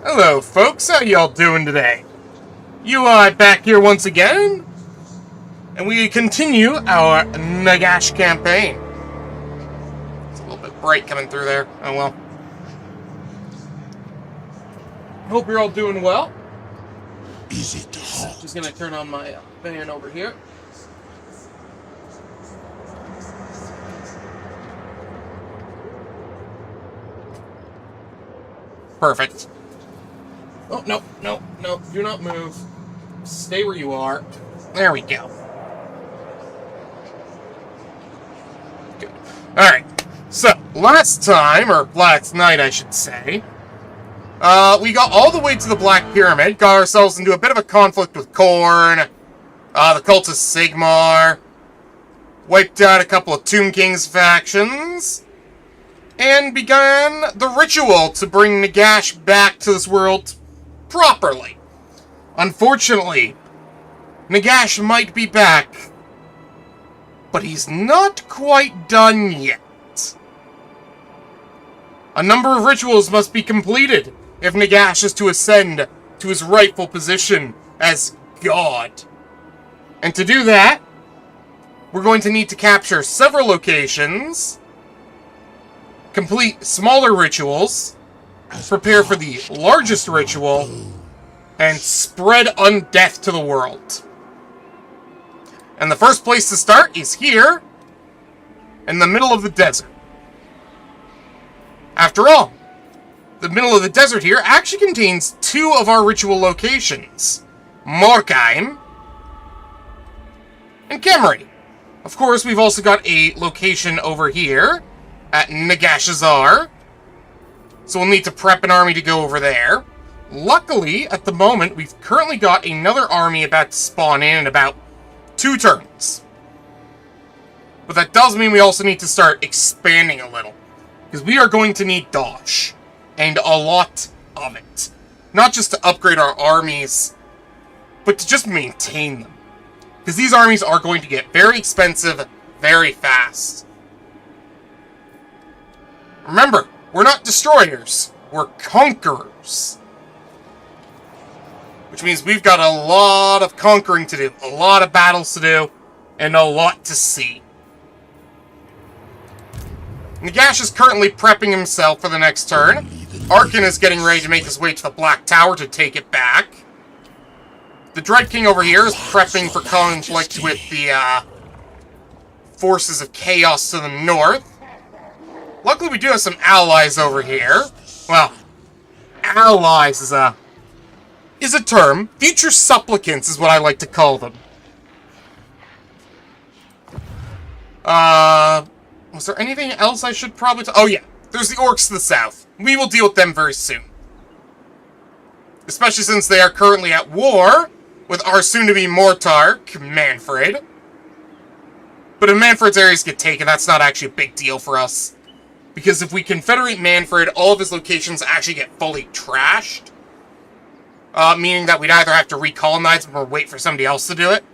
Hello, folks. How y'all doing today? You are back here once again, and we continue our Nagash campaign. It's a little bit bright coming through there. Oh well. Hope you're all doing well. Is it hot? Just gonna turn on my fan over here. Perfect. Oh, no, no, no, do not move. Stay where you are. There we go. Good. Alright, so, last time, or last night I should say, we got all the way to the Black Pyramid, got ourselves into a bit of a conflict with Khorne, the Cult of Sigmar, wiped out a couple of Tomb King's factions, and began the ritual to bring Nagash back to this world properly. Unfortunately, Nagash might be back, but he's not quite done yet. A number of rituals must be completed if Nagash is to ascend to his rightful position as God. And to do that, we're going to need to capture several locations, complete smaller rituals, prepare for the largest ritual, and spread undeath to the world. And the first place to start is here, in the middle of the desert. After all, the middle of the desert here actually contains two of our ritual locations, Mortarchs and Khemri. Of course, we've also got a location over here at Nagashazar, so we'll need to prep an army to go over there. Luckily, at the moment, we've currently got another army about to spawn in about 2 turns. But that does mean we also need to start expanding a little, because we are going to need Dosh, and a lot of it. Not just to upgrade our armies, but to just maintain them. Because these armies are going to get very expensive very fast. Remember, we're not destroyers, we're conquerors. Which means we've got a lot of conquering to do, a lot of battles to do, and a lot to see. Nagash is currently prepping himself for the next turn. Arkan is getting ready to make his way to the Black Tower to take it back. The Dread King over here is prepping for conflict with the forces of chaos to the north. Luckily, we do have some allies over here. Well, allies is a term. Future supplicants is what I like to call them. Was there anything else I should probably... Oh, yeah. There's the orcs to the south. We will deal with them very soon. Especially since they are currently at war with our soon-to-be Mortarch, Manfred. But if Manfred's areas get taken, that's not actually a big deal for us. Because if we confederate Manfred, all of his locations actually get fully trashed. Meaning that we'd either have to recolonize them or wait for somebody else to do it.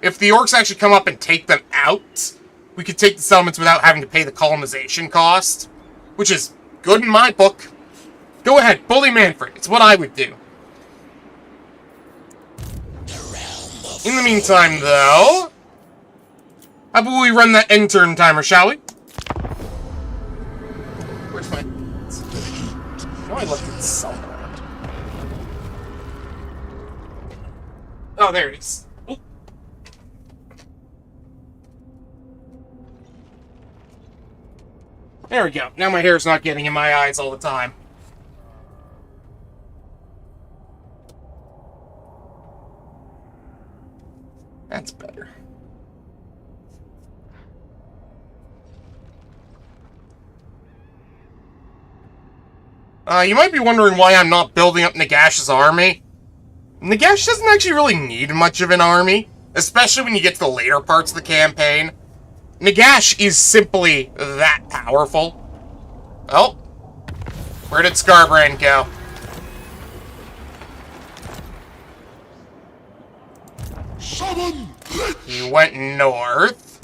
If the orcs actually come up and take them out, we could take the settlements without having to pay the colonization cost. Which is good in my book. Go ahead, bully Manfred. It's what I would do. In the meantime, though, how about we run that end turn timer, shall we? Where's my... Oh, I left it somewhere. Oh, there it is. Oh. There we go. Now my hair's not getting in my eyes all the time. That's better. You might be wondering why I'm not building up Nagash's army. Nagash doesn't actually really need much of an army, especially when you get to the later parts of the campaign. Nagash is simply that powerful. Oh, where did Scarbrand go? Summon! He went north.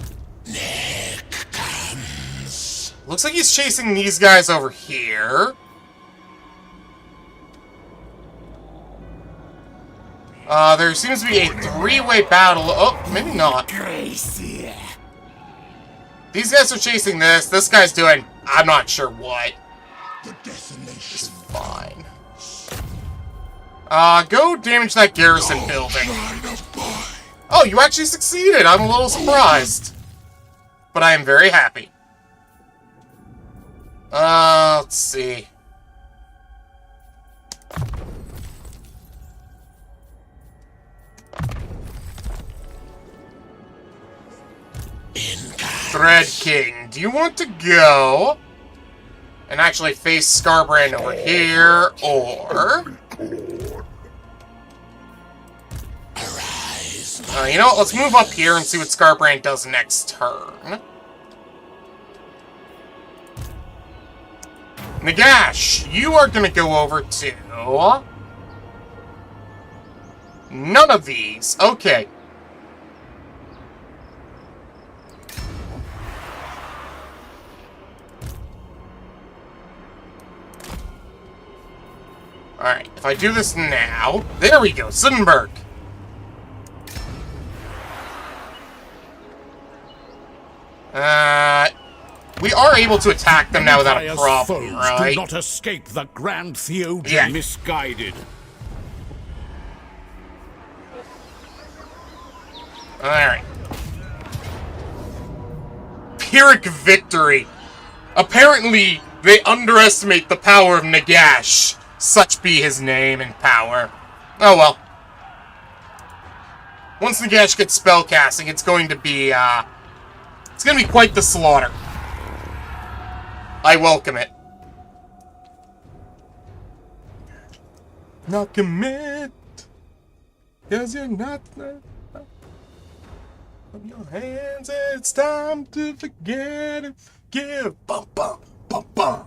Nick comes. Looks like he's chasing these guys over here. There seems to be a three-way battle. Oh, maybe not. These guys are chasing this. This guy's doing, I'm not sure what. The desolation. Fine. Go damage that garrison building. Oh, you actually succeeded. I'm a little surprised. But I am very happy. Let's see. Thread King, do you want to go and actually face Scarbrand over here, or... you know what, let's move up here and see what Scarbrand does next turn. Nagash, you are going to go over to... none of these. Okay. Alright, if I do this now... there we go, Suddenberg. We are able to attack them now without a problem, right? Do not escape the Grand Theogen Yeah. misguided. Alright. Pyrrhic victory. Apparently, they underestimate the power of Nagash. Such be his name and power. Oh well. Once Nagash gets spellcasting, it's going to be, it's going to be quite the slaughter. I welcome it. Not commit, 'cause you're not from your hands. It's time to forget and give. Bum bum bum bum.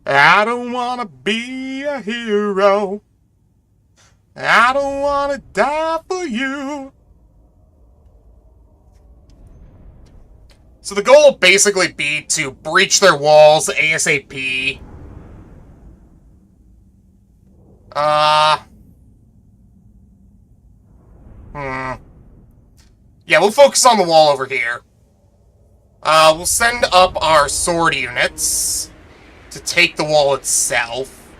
I don't wanna be a hero. I don't wanna die for you. So the goal will basically be to breach their walls ASAP. Yeah, we'll focus on the wall over here. We'll send up our sword units to take the wall itself.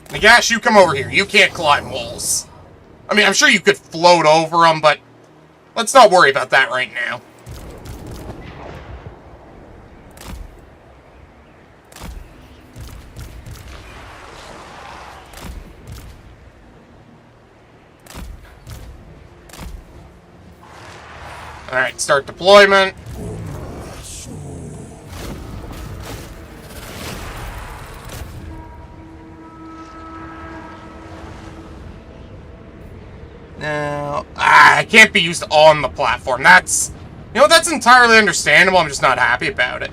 Nagash, you come over here. You can't climb walls. I mean, I'm sure you could float over them, but let's not worry about that right now. Alright, start deployment. Now, it can't be used on the platform. That's, you know, that's entirely understandable. I'm just not happy about it.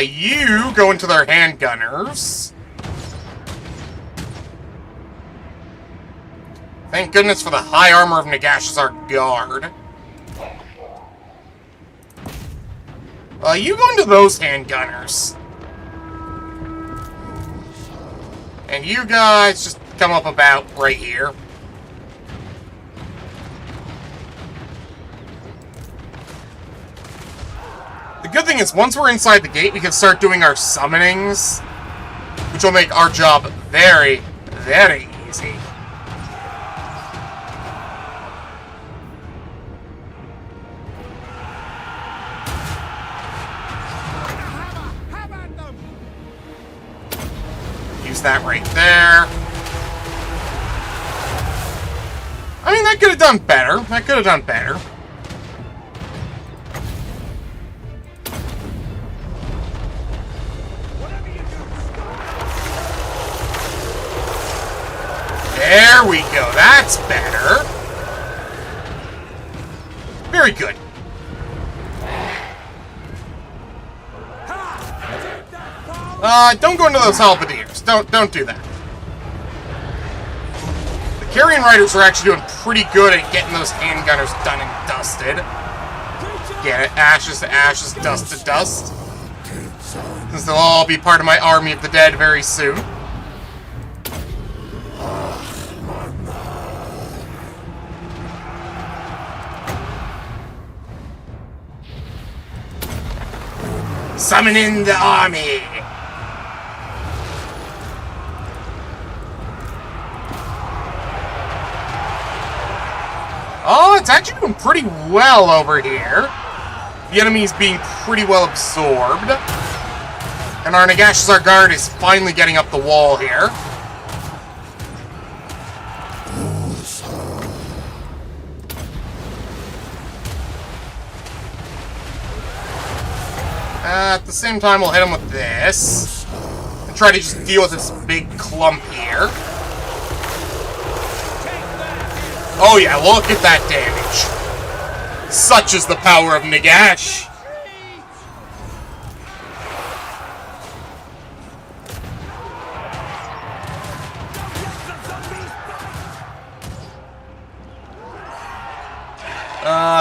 You go into their handgunners. Thank goodness for the high armor of Nagash as our guard. You go into those handgunners. And you guys just come up about right here. The good thing is, once we're inside the gate, we can start doing our summonings, which will make our job very, very easy. Use that right there. I mean, that could have done better. That could have done better. There we go. That's better. Very good. Don't go into those halberdiers. Don't do that. The Carrion Riders are actually doing pretty good at getting those handgunners done and dusted. Get it? Ashes to ashes, dust to dust. Since they'll all be part of my army of the dead very soon. Summon in the army! Oh, it's actually doing pretty well over here. The enemy's being pretty well absorbed. And our Nagash Zargard is finally getting up the wall here. At the same time, we'll hit him with this. And try to just deal with this big clump here. Oh yeah, look at that damage. Such is the power of Nagash.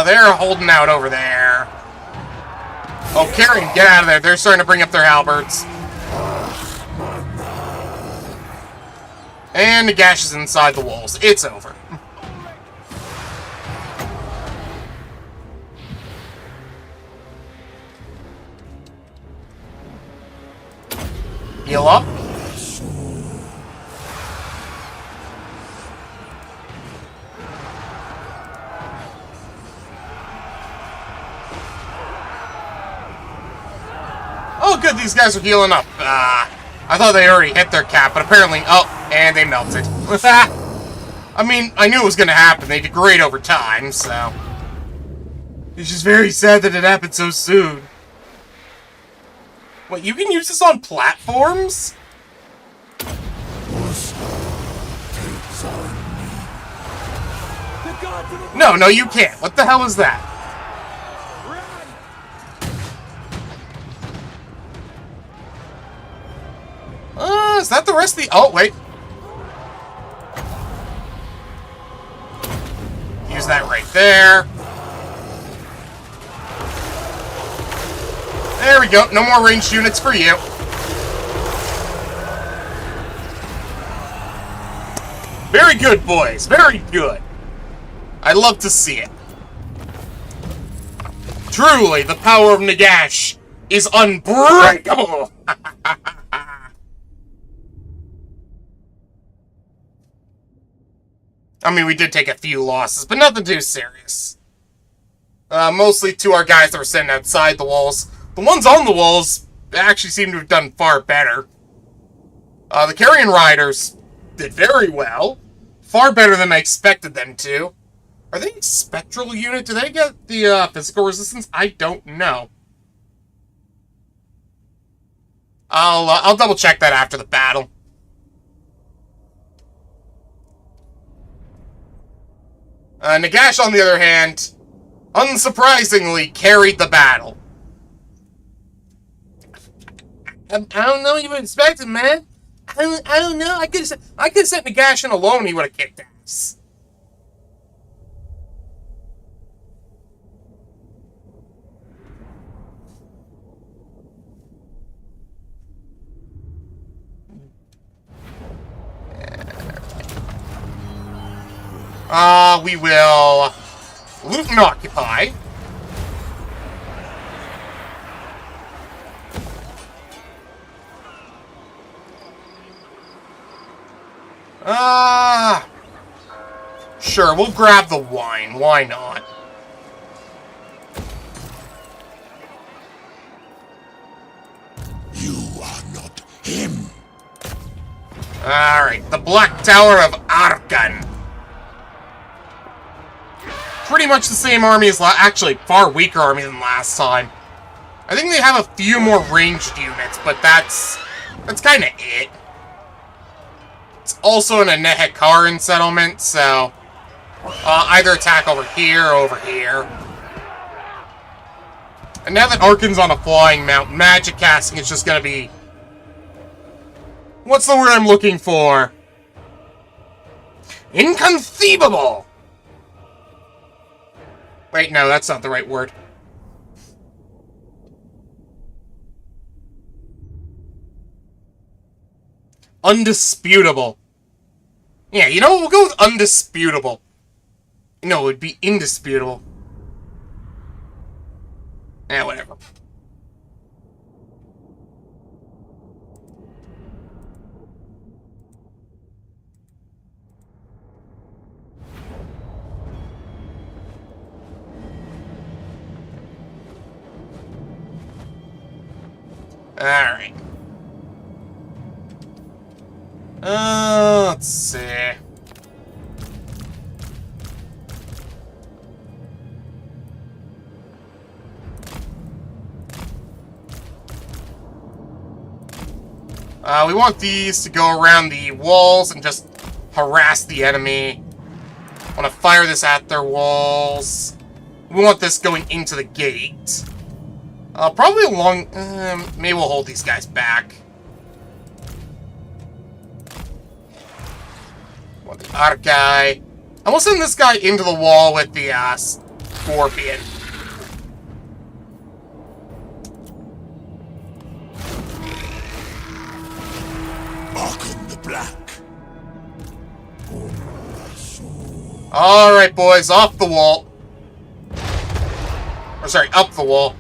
They're holding out over there. Oh, Karen, get out of there. They're starting to bring up their halberds. And Nagash is inside the walls. It's over. Heal up. Oh, good, these guys are healing up. I thought they already hit their cap, but apparently... Oh, and they melted. I mean, I knew it was going to happen. They degrade over time, so... It's just very sad that it happened so soon. What, you can use this on platforms? No, you can't. What the hell is that? Is that the rest of the... Oh, wait. Use that right there. There we go. No more ranged units for you. Very good, boys. Very good. I love to see it. Truly, the power of Nagash is unbreakable. I mean, we did take a few losses, but nothing too serious. Mostly to our guys that were sitting outside the walls. The ones on the walls actually seem to have done far better. The Carrion Riders did very well. Far better than I expected them to. Are they a spectral unit? Do they get the physical resistance? I don't know. I'll double check that after the battle. Nagash, on the other hand, unsurprisingly, carried the battle. I don't know what you expected, man. I don't know. I could have sent Nagash in alone. He would have kicked ass. We will loot and occupy. Sure, we'll grab the wine. Why not? You are not him. Alright, the Black Tower of Arkan. Pretty much the same army as actually, far weaker army than last time. I think they have a few more ranged units, but that's kind of it. It's also in a Nehekaran settlement, so either attack over here or over here. And now that Arkan's on a flying mount, magic casting is just going to be... What's the word I'm looking for? Inconceivable! Wait, no, that's not the right word. Undisputable. Yeah, you know what? We'll go with undisputable. No, it would be indisputable. Whatever. Alright. Let's see. We want these to go around the walls and just harass the enemy. I want to fire this at their walls. We want this going into the gate. Probably along... maybe we'll hold these guys back. Want the other guy. And we'll send this guy into the wall with the scorpion. Alright, boys, off the wall. Or, sorry, up the wall.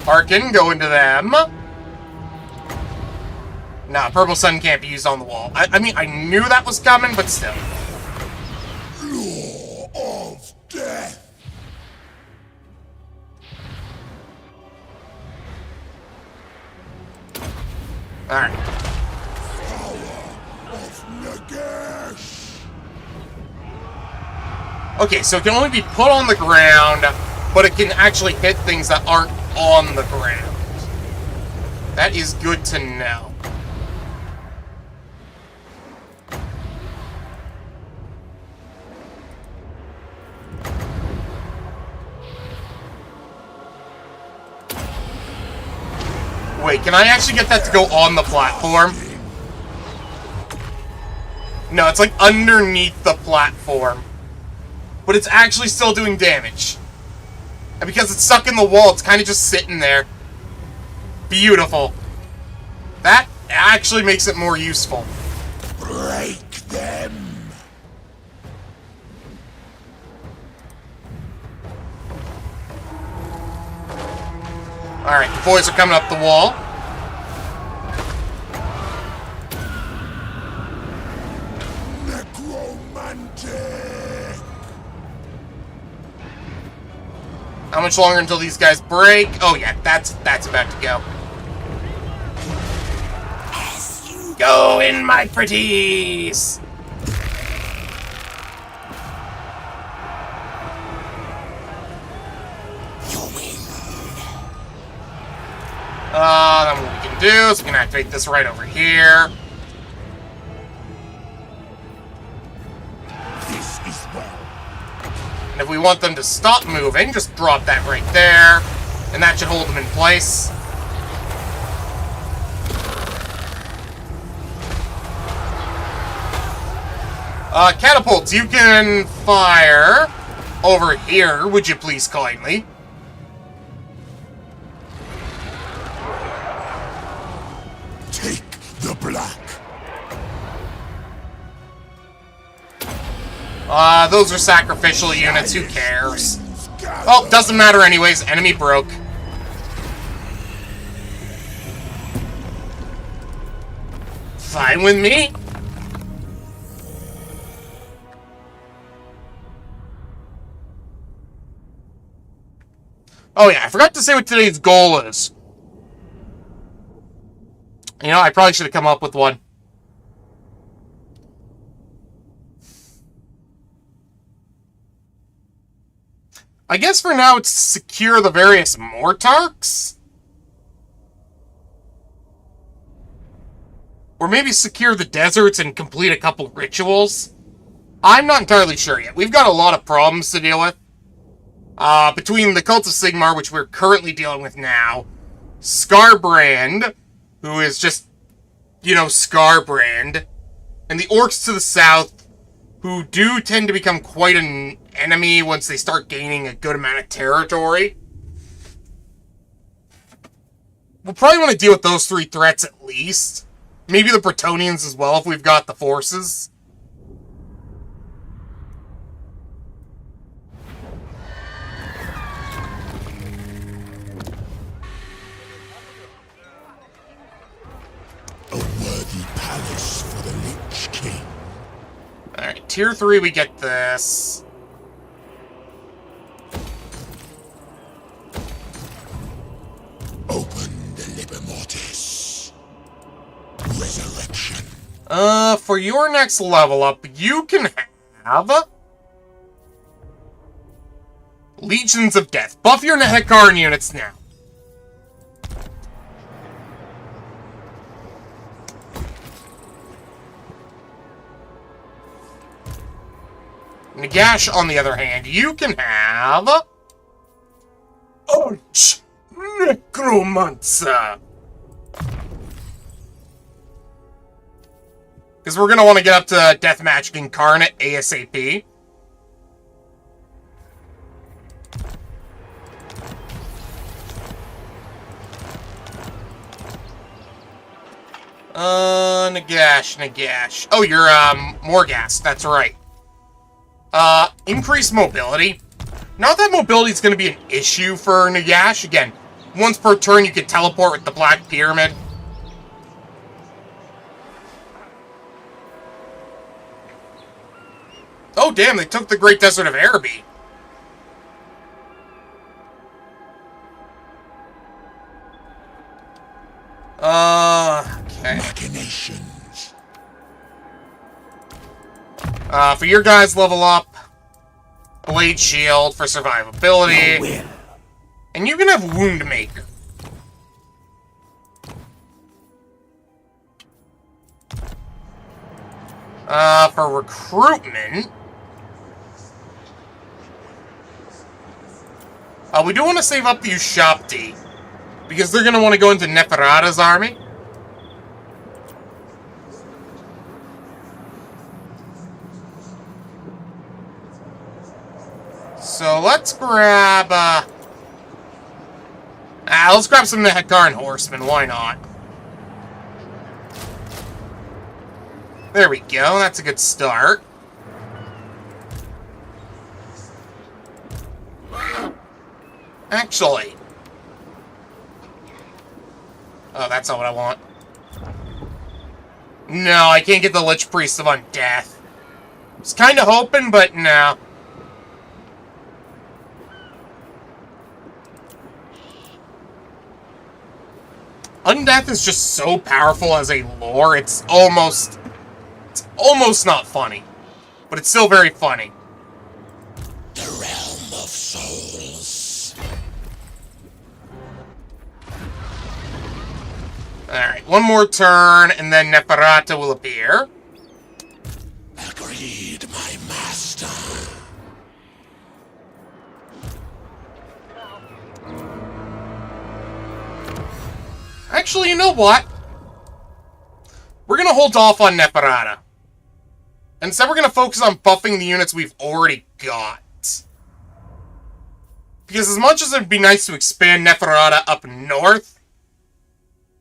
Arkin, go into them. Nah, Purple Sun can't be used on the wall. I mean, I knew that was coming, but still. Law of death. Alright. Power of Nagash. Okay, so it can only be put on the ground, but it can actually hit things that aren't on the ground. That is good to know. Wait, can I actually get that to go on the platform? No, it's like underneath the platform. But it's actually still doing damage. And because it's stuck in the wall, it's kind of just sitting there. Beautiful. That actually makes it more useful. Break them. Alright, the boys are coming up the wall. Necromantic. How much longer until these guys break? Oh yeah, that's about to go. As you Go in, my pretties! Then what we can do is we can activate this right over here. This is well. And if we want them to stop moving, just drop that right there. And that should hold them in place. Catapults, you can fire over here, would you please kindly? Take the black. Those are sacrificial units, who cares? Oh, doesn't matter anyways, enemy broke. Fine with me. Oh yeah, I forgot to say what today's goal is. You know, I probably should have come up with one. I guess for now it's secure the various Mortarchs? Or maybe secure the deserts and complete a couple rituals? I'm not entirely sure yet. We've got a lot of problems to deal with. Between the Cult of Sigmar, which we're currently dealing with now, Scarbrand, who is just, you know, Scarbrand, and the orcs to the south, who do tend to become quite an enemy once they start gaining a good amount of territory. We'll probably want to deal with those 3 threats at least. Maybe the Bretonnians as well if we've got the forces. A worthy palace for the Lich King. Alright, tier 3 we get this. Open the Liber Mortis. Resurrection. For your next level up, you can have Legions of Death. Buff your Nagash units now. Nagash, on the other hand, you can have Arch Necromancer. Because we're going to want to get up to Death Magic Incarnate ASAP. Nagash. Oh, you're, Mortarchs, that's right. Increased mobility. Not that mobility is going to be an issue for Nagash. Again, once per turn you can teleport with the Black Pyramid. Oh, damn, they took the Great Desert of Araby. Okay. Machinations. For your guys, level up. Blade Shield for survivability. And you can have Wound Maker. For recruitment... we do want to save up the Ushapti, because they're going to want to go into Neferata's army. So let's grab, let's grab some Nagash horsemen, why not? There we go, that's a good start. Actually. Oh, that's not what I want. No, I can't get the Lich Priest of Undeath. I was kind of hoping, but no. Undeath is just so powerful as a lore, it's almost not funny. But it's still very funny. The realm of souls. Alright, one more turn, and then Neferata will appear. Agreed, my master. Actually, you know what? We're going to hold off on Neferata. Instead, we're going to focus on buffing the units we've already got. Because as much as it would be nice to expand Neferata up north,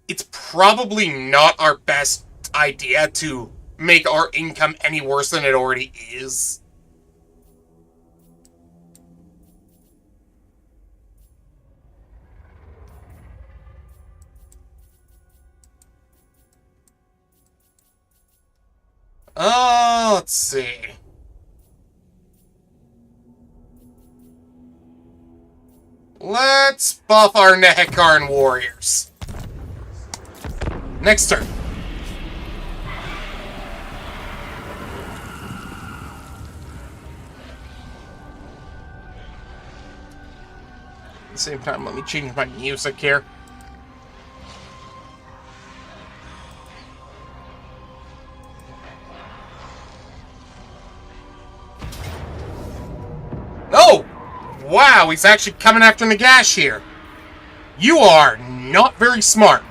it's probably not our best idea to make our income any worse than it already is. Let's see. Let's buff our Nagash warriors. Next turn. At the same time, let me change my music here. Oh! Wow, he's actually coming after Nagash here. You are not very smart.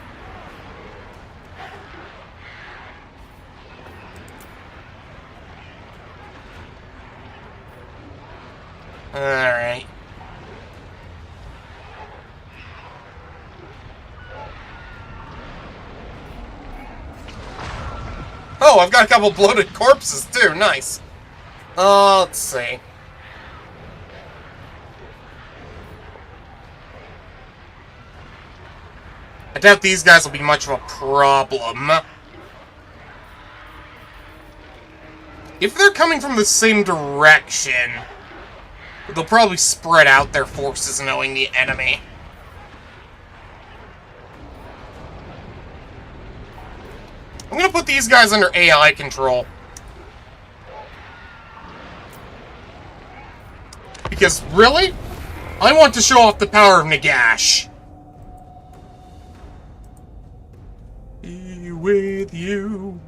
Oh, I've got a couple bloated corpses, too. Nice. Let's see. I doubt these guys will be much of a problem. If they're coming from the same direction, they'll probably spread out their forces knowing the enemy. I'm gonna put these guys under AI control. Because, really? I want to show off the power of Nagash. Be with you.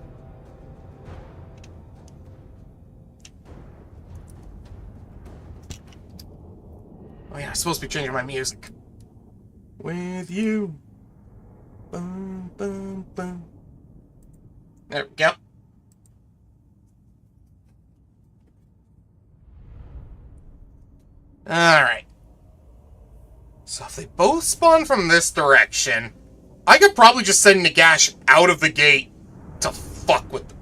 Oh yeah, I'm supposed to be changing my music. With you. Bum, bum, bum. There we go. Alright. So if they both spawn from this direction, I could probably just send Nagash out of the gate to fuck with them.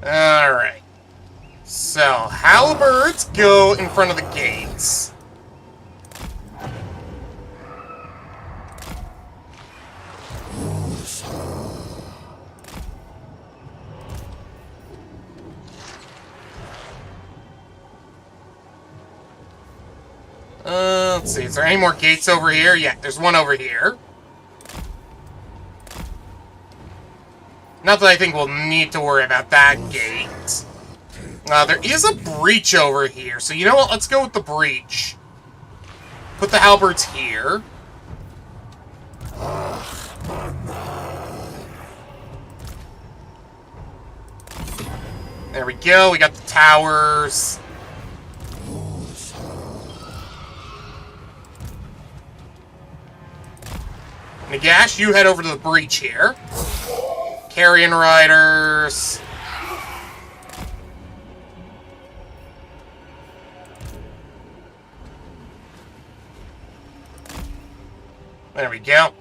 Alright. So, halberds go in front of the gates. Let's see, is there any more gates over here? Yeah, there's one over here. Not that I think we'll need to worry about that gate. There is a breach over here, so you know what? Let's go with the breach. Put the halberds here. There we go, we got the towers. Nagash, you head over to the breach here. Carrion riders. There we go.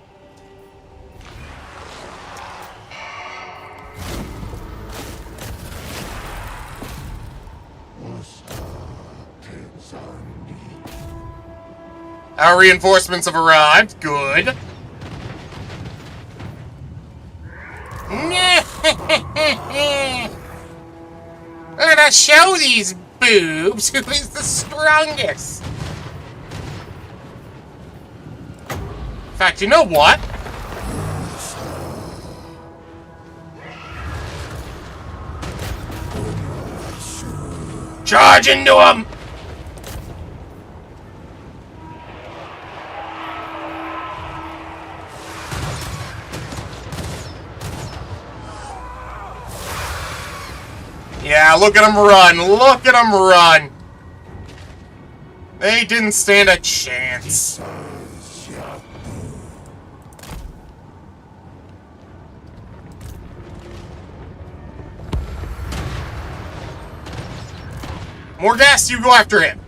Our reinforcements have arrived. Good. I'm gonna show these boobs who is the strongest. In fact, you know what? Charge into him! Yeah, look at him run! Look at him run! They didn't stand a chance. More gas, you go after him.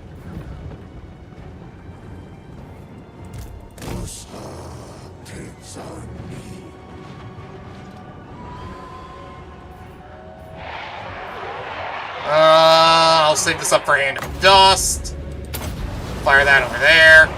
I'll save this up for Hand of Dust. Fire that over there.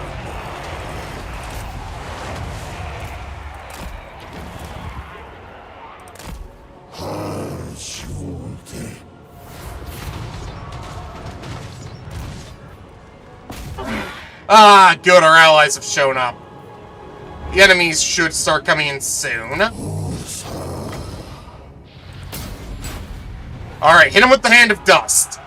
Ah, good, our allies have shown up. The enemies should start coming in soon. Alright, hit him with the Hand of Dust.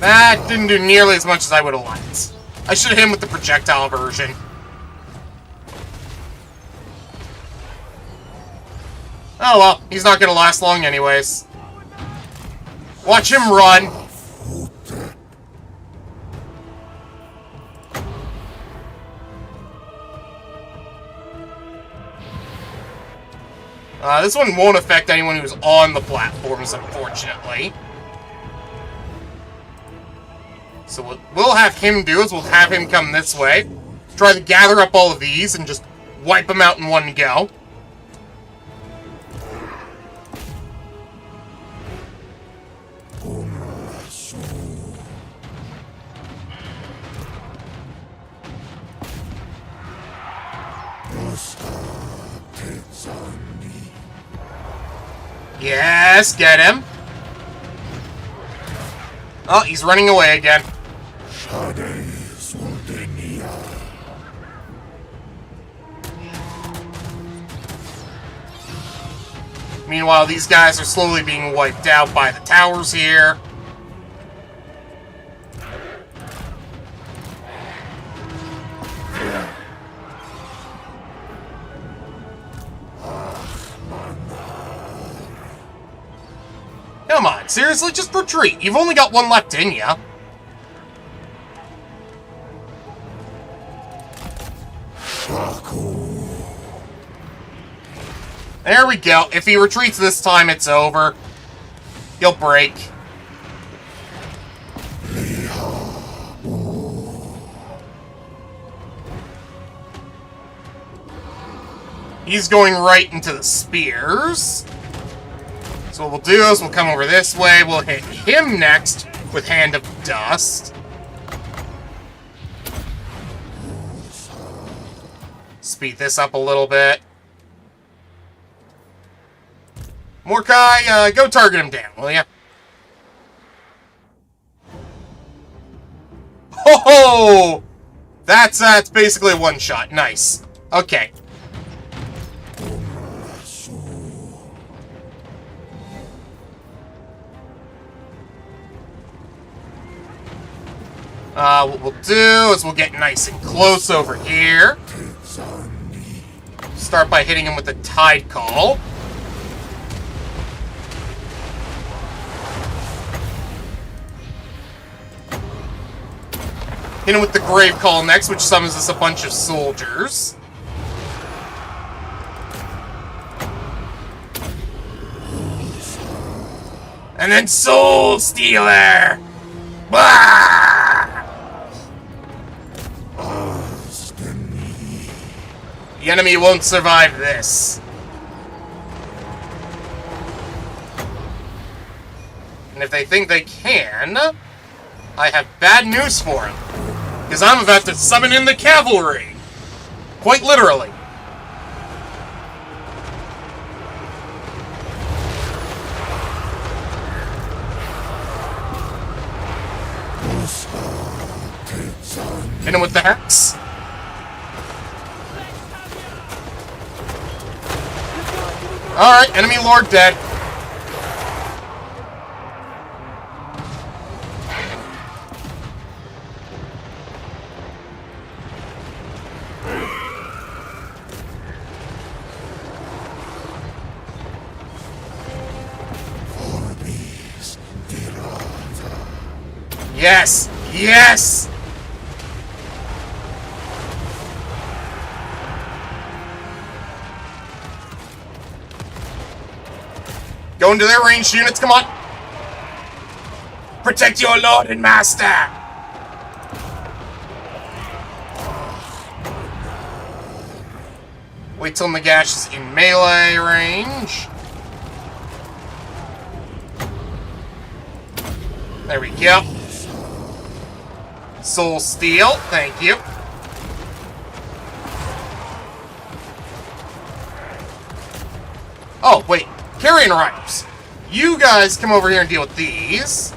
That didn't do nearly as much as I would have liked. I should have hit him with the projectile version. Oh well, he's not gonna last long anyways. Watch him run. This one won't affect anyone who's on the platforms, unfortunately. So what we'll have him do is we'll have him come this way, try to gather up all of these, and just wipe them out in one go. Yes, get him. Oh, he's running away again. Meanwhile, these guys are slowly being wiped out by the towers here. Come on, seriously, just retreat. You've only got one left in ya. There we go. If he retreats this time, it's over. He'll break. He's going right into the spears. So what we'll do is we'll come over this way. We'll hit him next with Hand of Dust. Speed this up a little bit. Morkai, go target him down, will ya? Ho-ho! That's basically a one-shot. Nice. Okay. What we'll do is we'll get nice and close over here. Start by hitting him with the Tide Call. Hit him with the Grave Call next, which summons us a bunch of soldiers. And then Soul Stealer! Bah! The enemy won't survive this. And if they think they can, I have bad news for them. Because I'm about to summon in the cavalry. Quite literally. Hit him with the Hex. Alright, enemy lord dead. Yes! Yes! Go into their ranged units, come on! Protect your lord and master! Wait till Nagash is in melee range. There we go. Soul Steal, thank you. Oh, wait. Carrion Riders. You guys come over here and deal with these.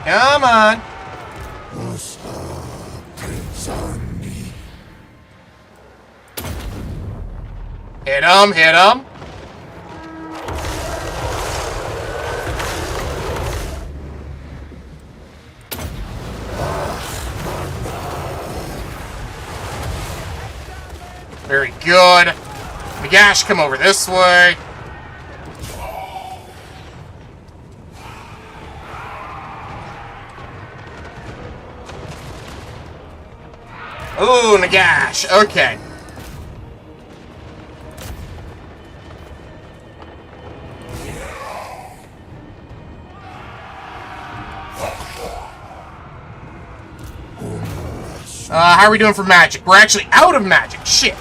Come on. Hit him, hit him. Very good. Nagash, come over this way. Ooh, Nagash. Okay. How are we doing for magic? We're actually out of magic. Shit.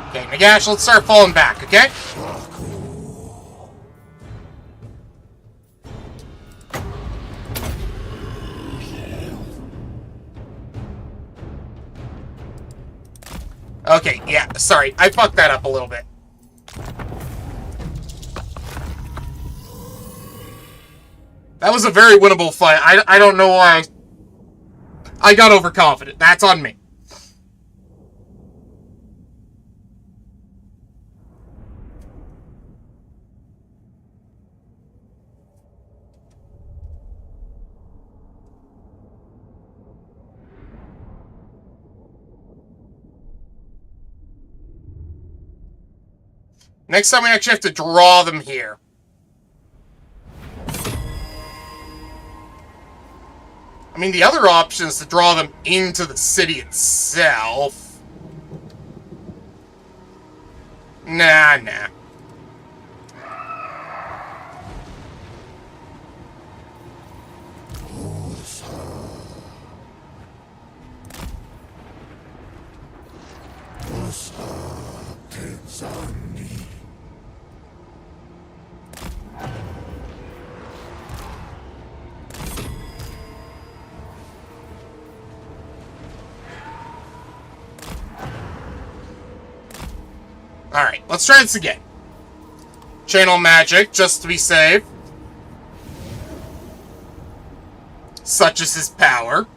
Okay, Nagash, let's start falling back, okay? Okay, yeah, sorry. I fucked that up a little bit. That was a very winnable fight. I don't know why I got overconfident. That's on me. Next time we actually have to draw them here. I mean, the other option is to draw them into the city itself. Nah. Alright, let's try this again. Channel magic, just to be safe. Such is his power.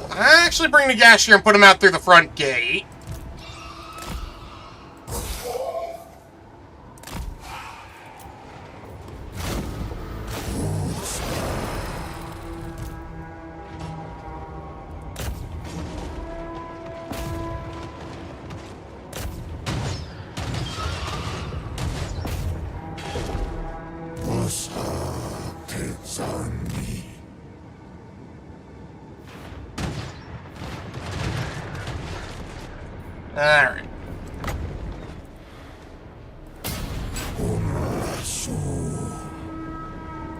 I actually bring Nagash here and put him out through the front gate. Alright.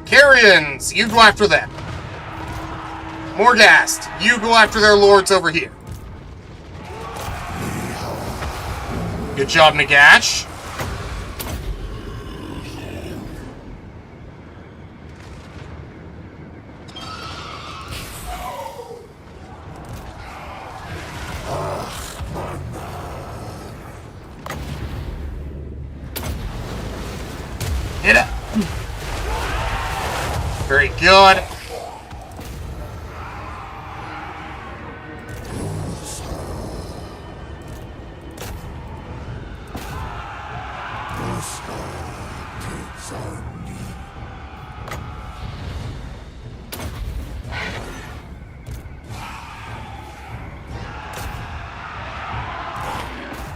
Carrions, you go after them. Morgast, you go after their lords over here. Good job, Nagash. Hit it. Very good.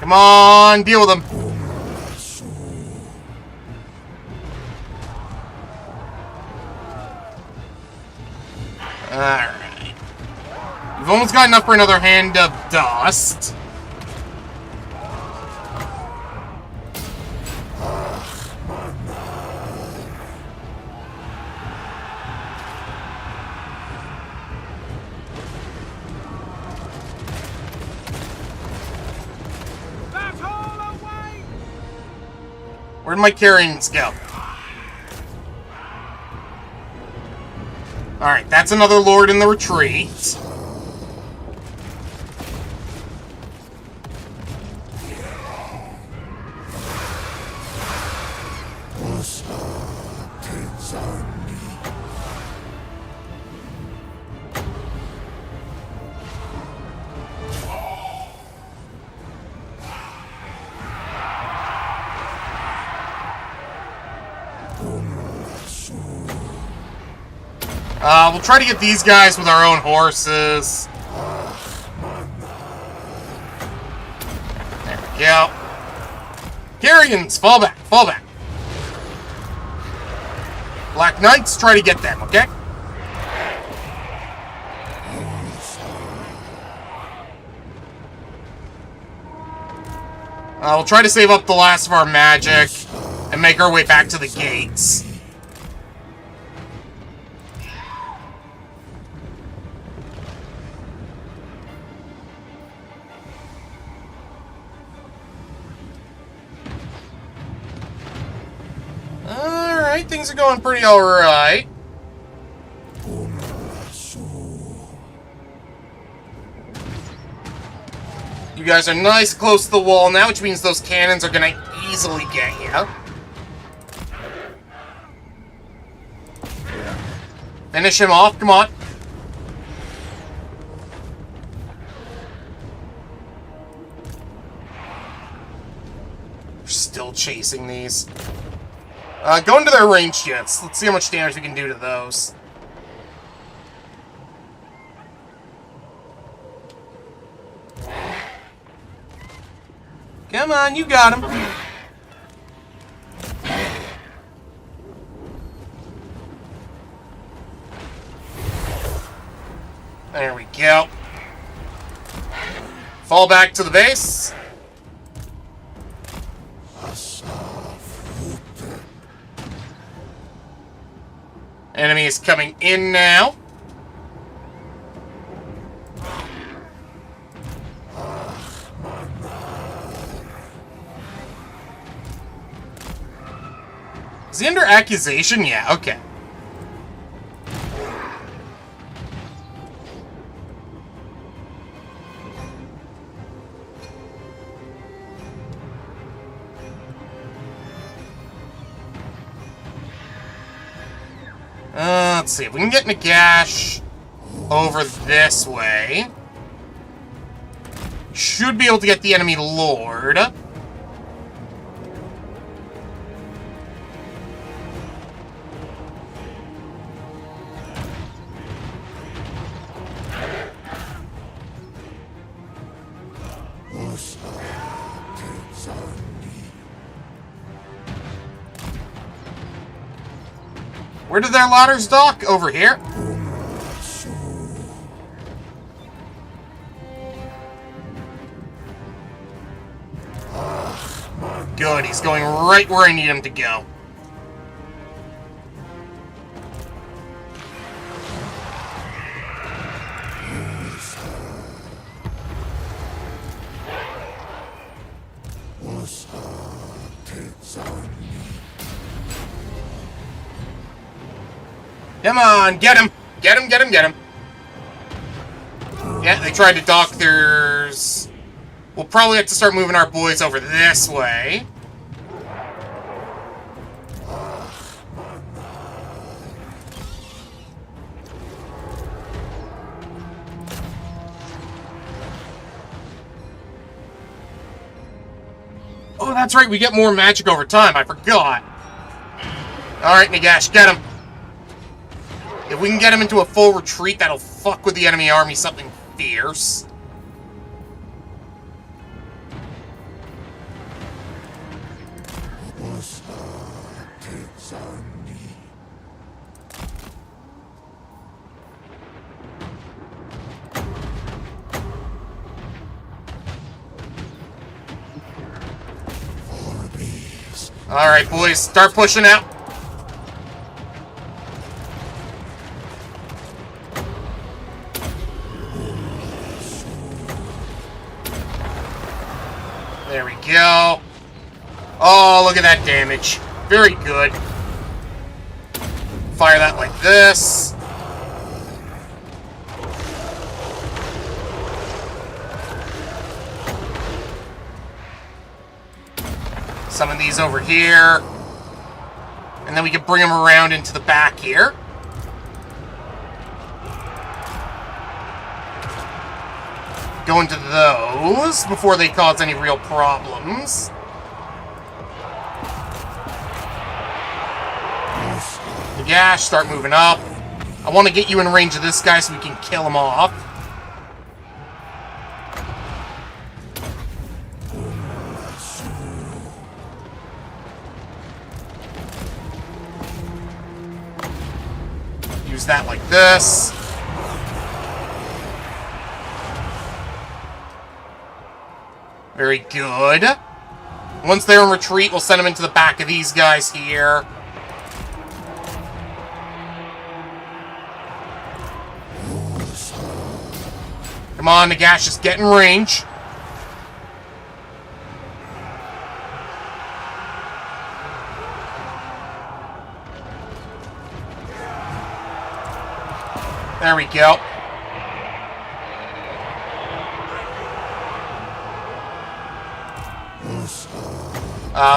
Come on, deal with them. Alright. We've almost got enough for another hand of dust. Where'd my carrions go? Alright, that's another lord in the retreat. We'll try to get these guys with our own horses. There we go. Carrions, fall back, fall back. Black Knights, try to get them, okay? We'll try to save up the last of our magic and make our way back to the gates. Alright, things are going pretty alright. You guys are nice close to the wall now, which means those cannons are gonna easily get you. Finish him off, come on. We're still chasing these. Go into their ranged units. Let's see how much damage we can do to those. Come on, you got him. There we go. Fall back to the base. Enemy is coming in now. Is he under accusation? Yeah, okay. Let's see if we can get Nagash over this way. Should be able to get the enemy lord. Where did their ladders dock? Over here. Good, he's going right where I need him to go. Come on, get him! Get him, get him, get him! Yeah, they tried to dock theirs. We'll probably have to start moving our boys over this way. Oh, that's right, we get more magic over time. I forgot. Alright, Nagash, get him. If we can get him into a full retreat, that'll fuck with the enemy army something fierce. Alright, boys, start pushing out. There we go. Oh, look at that damage. Very good. Fire that like this. Summon these over here. And then we can bring them around into the back here. Go into those before they cause any real problems. Nagash, start moving up. I want to get you in range of this guy so we can kill him off. Use that like this. Very good. Once they're in retreat, we'll send them into the back of these guys here. Come on, Nagash, just get in range. There we go.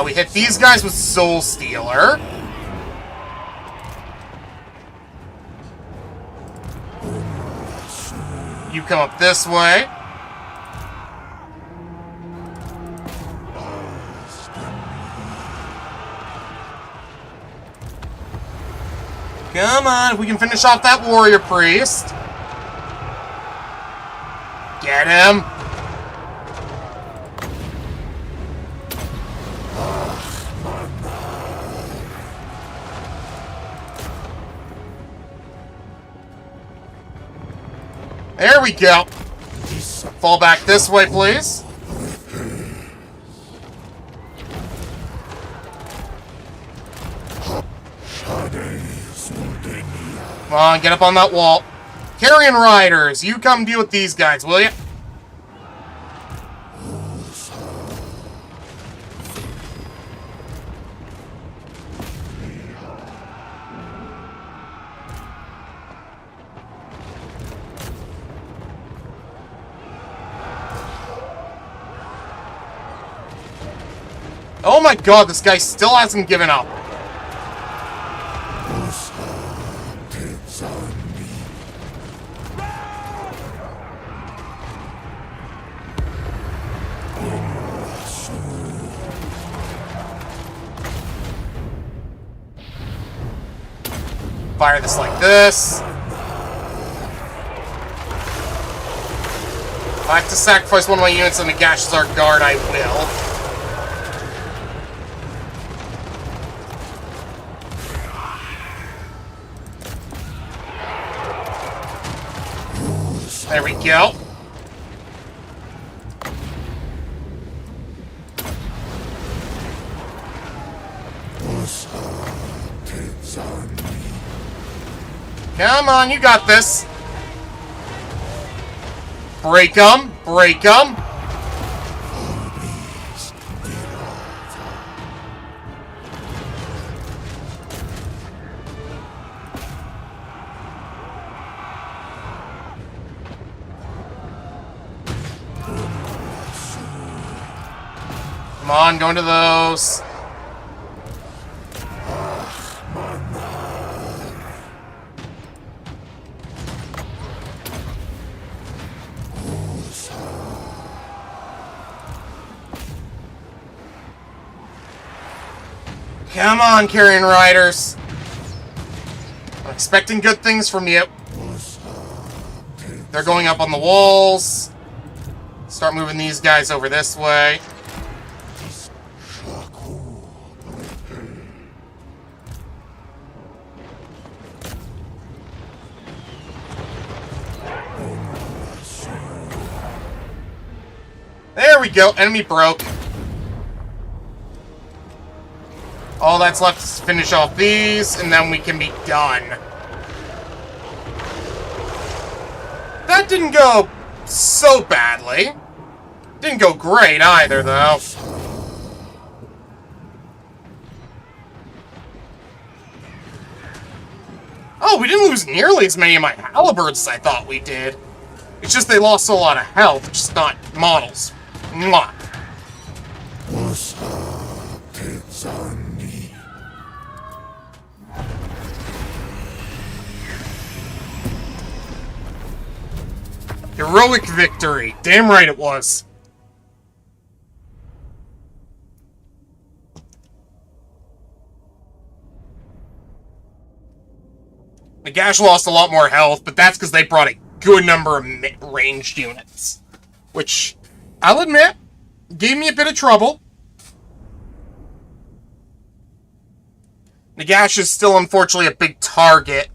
We hit these guys with Soul Stealer. You come up this way. Come on, if we can finish off that Warrior Priest. Get him. There we go. Fall back this way, please. Come on, get up on that wall. Carrion Riders, you come deal with these guys, will you? Oh my god, this guy still hasn't given up. Fire this like this. If I have to sacrifice one of my units on the Nagash as our guard, I will. There we go. Come on, you got this. Break 'em, break 'em. Come on, go into those. Come on, Carrion Riders. I'm expecting good things from you. They're going up on the walls. Start moving these guys over this way. There we go. Enemy broke. All that's left is to finish off these, and then we can be done. That didn't go so badly. Didn't go great either, though. Oh, we didn't lose nearly as many of my halberds as I thought we did. It's just they lost a lot of health, just not models. Mwah. Heroic victory. Damn right it was. Nagash lost a lot more health, but that's because they brought a good number of ranged units. Which, I'll admit, gave me a bit of trouble. Nagash is still, unfortunately, a big target.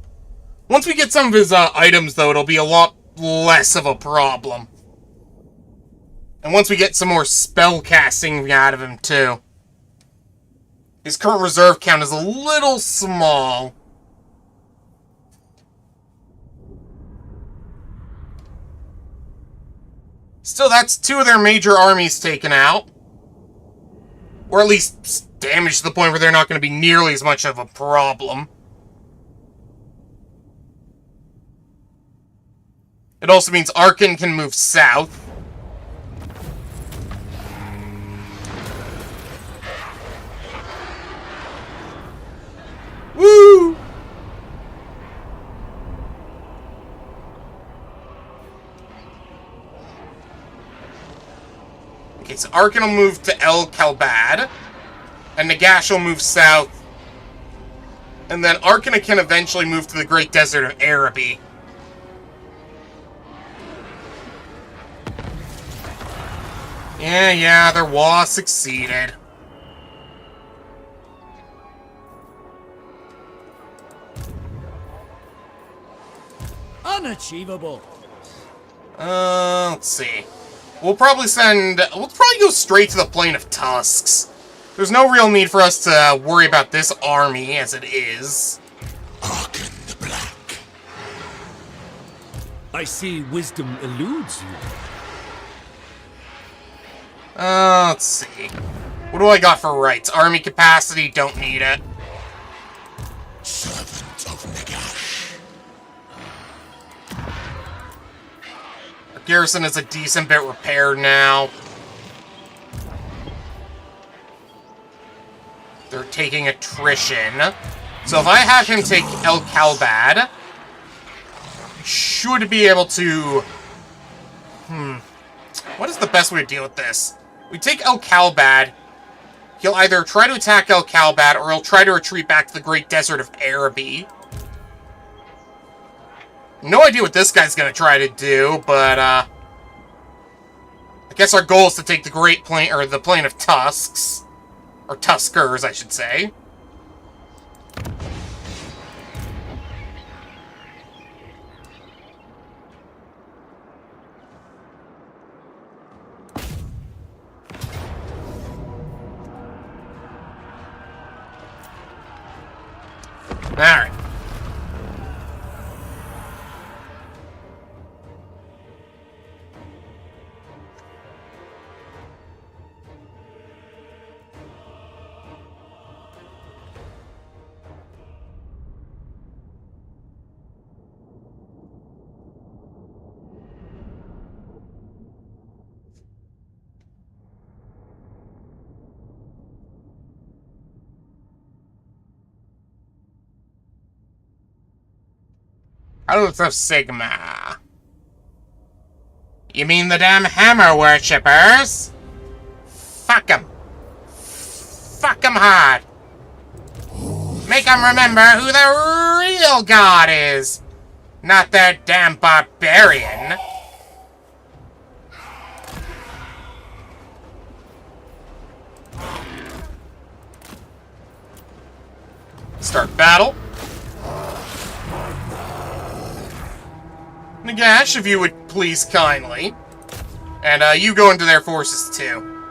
Once we get some of his items, though, it'll be a lot less of a problem. And once we get some more spell casting out of him, too. His current reserve count is a little small. Still, that's 2 of their major armies taken out. Or at least damaged to the point where they're not going to be nearly as much of a problem. It also means Arkan can move south. Woo! Okay, so Arkan will move to El Kalbad, and Nagash will move south, and then Arkan can eventually move to the Great Desert of Araby. Yeah, their war succeeded. Unachievable. Let's see. We'll probably go straight to the Plain of Tusks. There's no real need for us to worry about this army as it is. Arkan the Black. I see wisdom eludes you. Let's see. What do I got for rights? Army capacity, don't need it. Servant of Nagash. Our garrison is a decent bit repaired now. They're taking attrition. So if I have him take El Kalbad, we should be able to... What is the best way to deal with this? We take El Kalbad. He'll either try to attack El Kalbad, or he'll try to retreat back to the Great Desert of Araby. No idea what this guy's gonna try to do, but, I guess our goal is to take the Great Plain, or the Plain of Tusks. Or Tuskers, I should say. Alright. Oath of Sigma. You mean the damn hammer worshippers? Fuck 'em. Fuck 'em hard. Make 'em remember who the real god is. Not their damn barbarian. Start battle. Nagash, if you would please kindly. And you go into their forces too.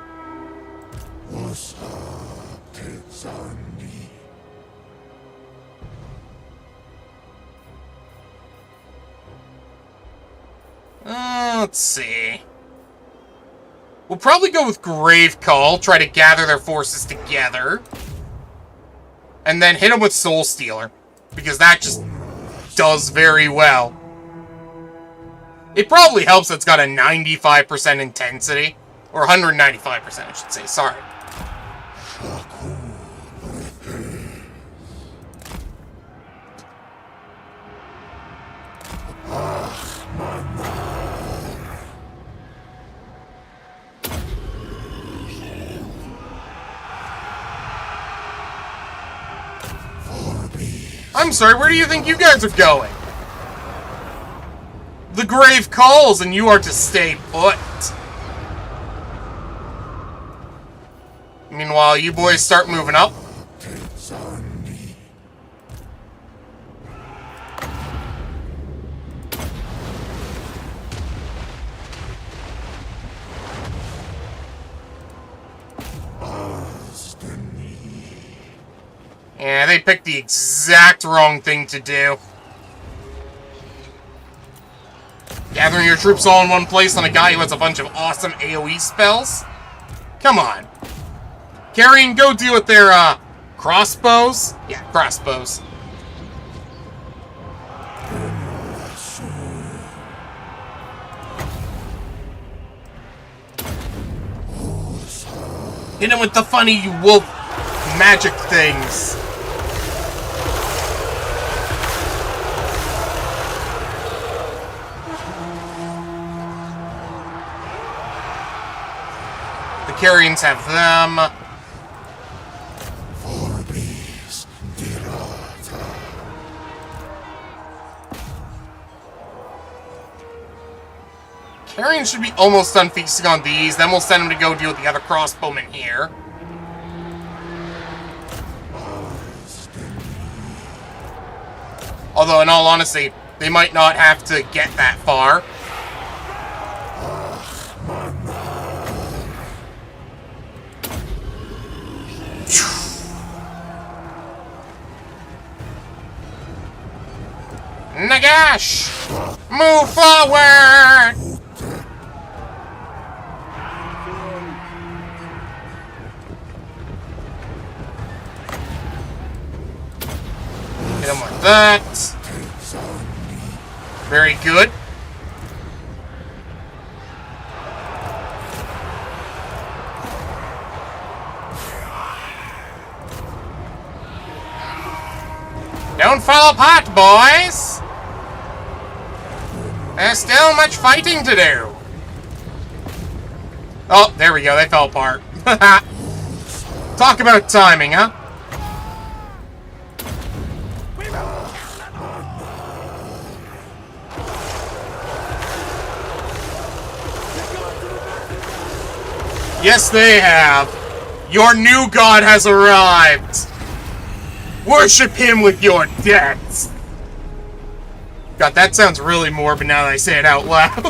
Let's see. We'll probably go with Gravecall, try to gather their forces together. And then hit them with Soul Stealer. Because that just does very well. It probably helps that it's got a 95% intensity. Or 195%, I should say. Sorry. I'm sorry, where do you think you guys are going? The grave calls, and you are to stay put. Meanwhile, you boys start moving up. Yeah, they picked the exact wrong thing to do. Gathering your troops all in one place on a guy who has a bunch of awesome AoE spells? Come on. Carrion, go deal with their, crossbows? Yeah, crossbows. Hit him with the funny wolf magic things. The Carrions have them. Carrion should be almost done feasting on these, then we'll send him to go deal with the other crossbowmen here. Although, in all honesty, they might not have to get that far. Nagash! Move forward! Hit him like that. Very good. Don't fall apart, boys! There's still much fighting to do. Oh, there we go. They fell apart. Talk about timing, huh? Yes, they have. Your new god has arrived. Worship him with your deaths. God, that sounds really morbid now that I say it out loud.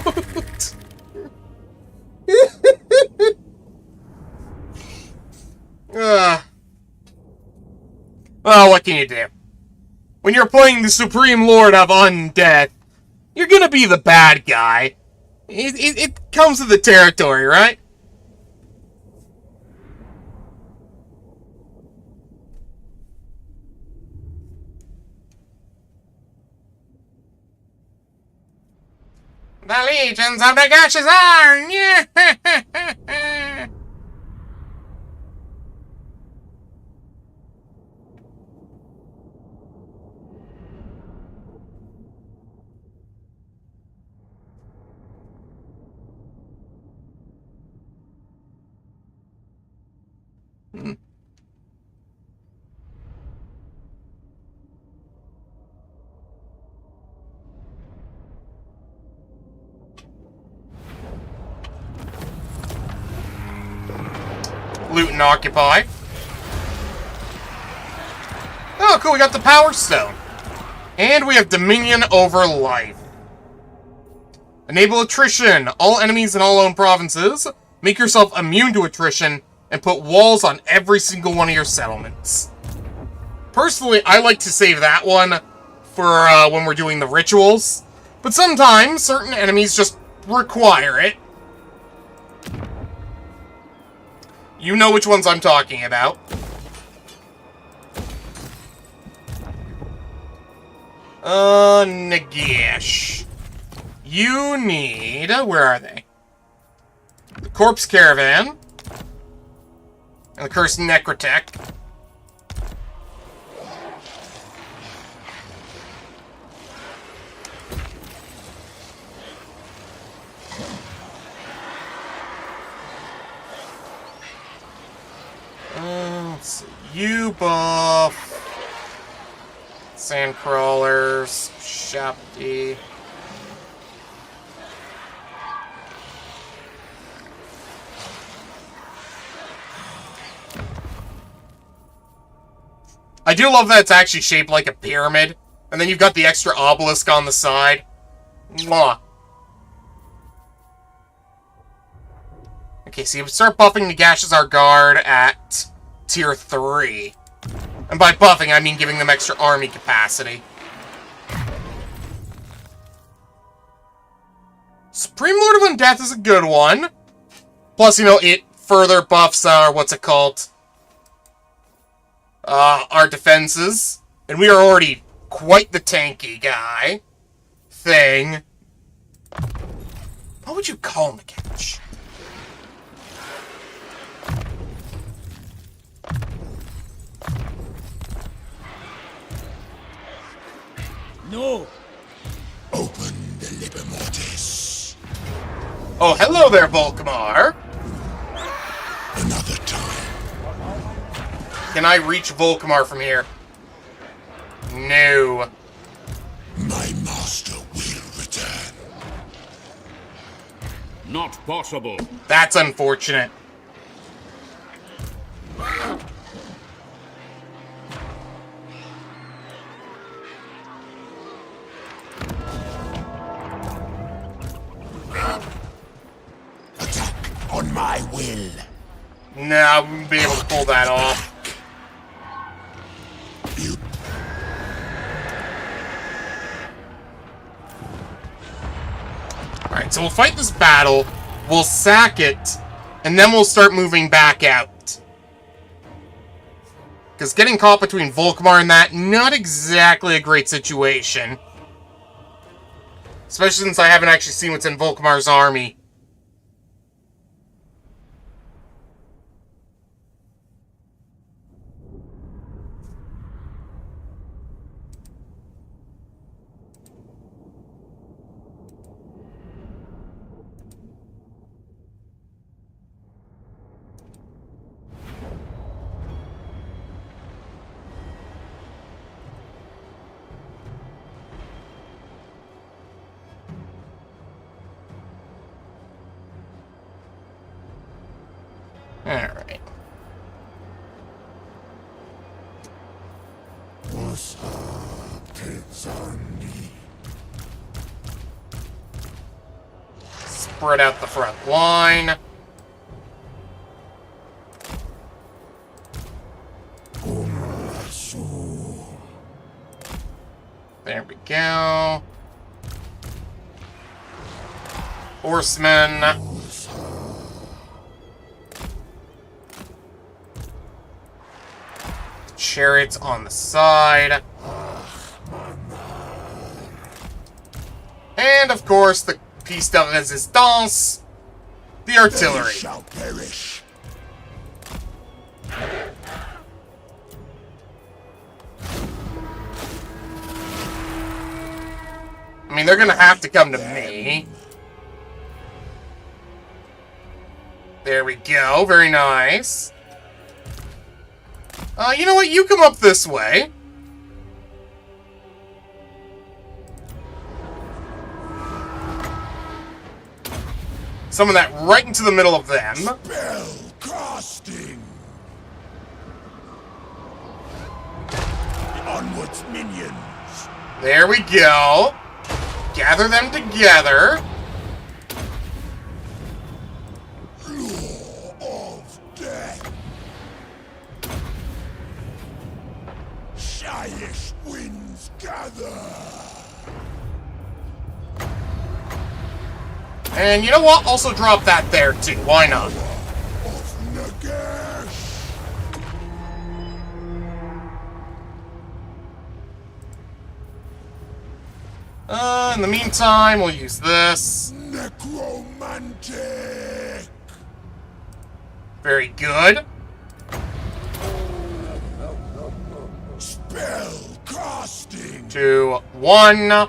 Well, what can you do? When you're playing the Supreme Lord of Undeath, you're gonna be the bad guy. It comes with the territory, right? The legions of Nagash is on! Yeah! Loot and occupy. Oh, cool, we got the Power Stone. And we have Dominion over Life. Enable attrition. All enemies in all owned provinces. Make yourself immune to attrition, and put walls on every single one of your settlements. Personally, I like to save that one for when we're doing the rituals. But sometimes, certain enemies just require it. You know which ones I'm talking about. Nagash. You need... Where are they? The Corpse Caravan. And the Cursed Necrotech. Let's see. You buff... Let's Sandcrawlers, Shapti. I do love that it's actually shaped like a pyramid. And then you've got the extra obelisk on the side. Mwah. Okay, so you start buffing Nagash as our guard at tier 3. And by buffing, I mean giving them extra army capacity. Supreme Lord of Undeath is a good one. Plus, you know, it further buffs our, what's it called? Our defenses. And we are already quite the tanky guy. Thing. What would you call Nagash? No. Open the Liber Mortis. Oh, hello there, Volkmar. Another time. Can I reach Volkmar from here? No. My master will return. Not possible. That's unfortunate. Attack on my will. No, I wouldn't be able to pull that off. You Alright, so we'll fight this battle, we'll sack it, and then we'll start moving back out. Because getting caught between Volkmar and that, not exactly a great situation. Especially since I haven't actually seen what's in Volkmar's army. Alright. Spread out the front line. There we go. Horsemen. Chariots on the side. And, of course, the piece de resistance, the artillery. shall perish. I mean, they're gonna have to come to me. There we go. Very nice. You know what? You come up this way. Summon that right into the middle of them. Spell casting. Onwards, minions. There we go. Gather them together. Law of death. Shyish winds gather. And you know what? Also drop that there, too. Why not? Of Nagash. In the meantime, we'll use this. Necromantic. Very good. Spell casting. 2, 1.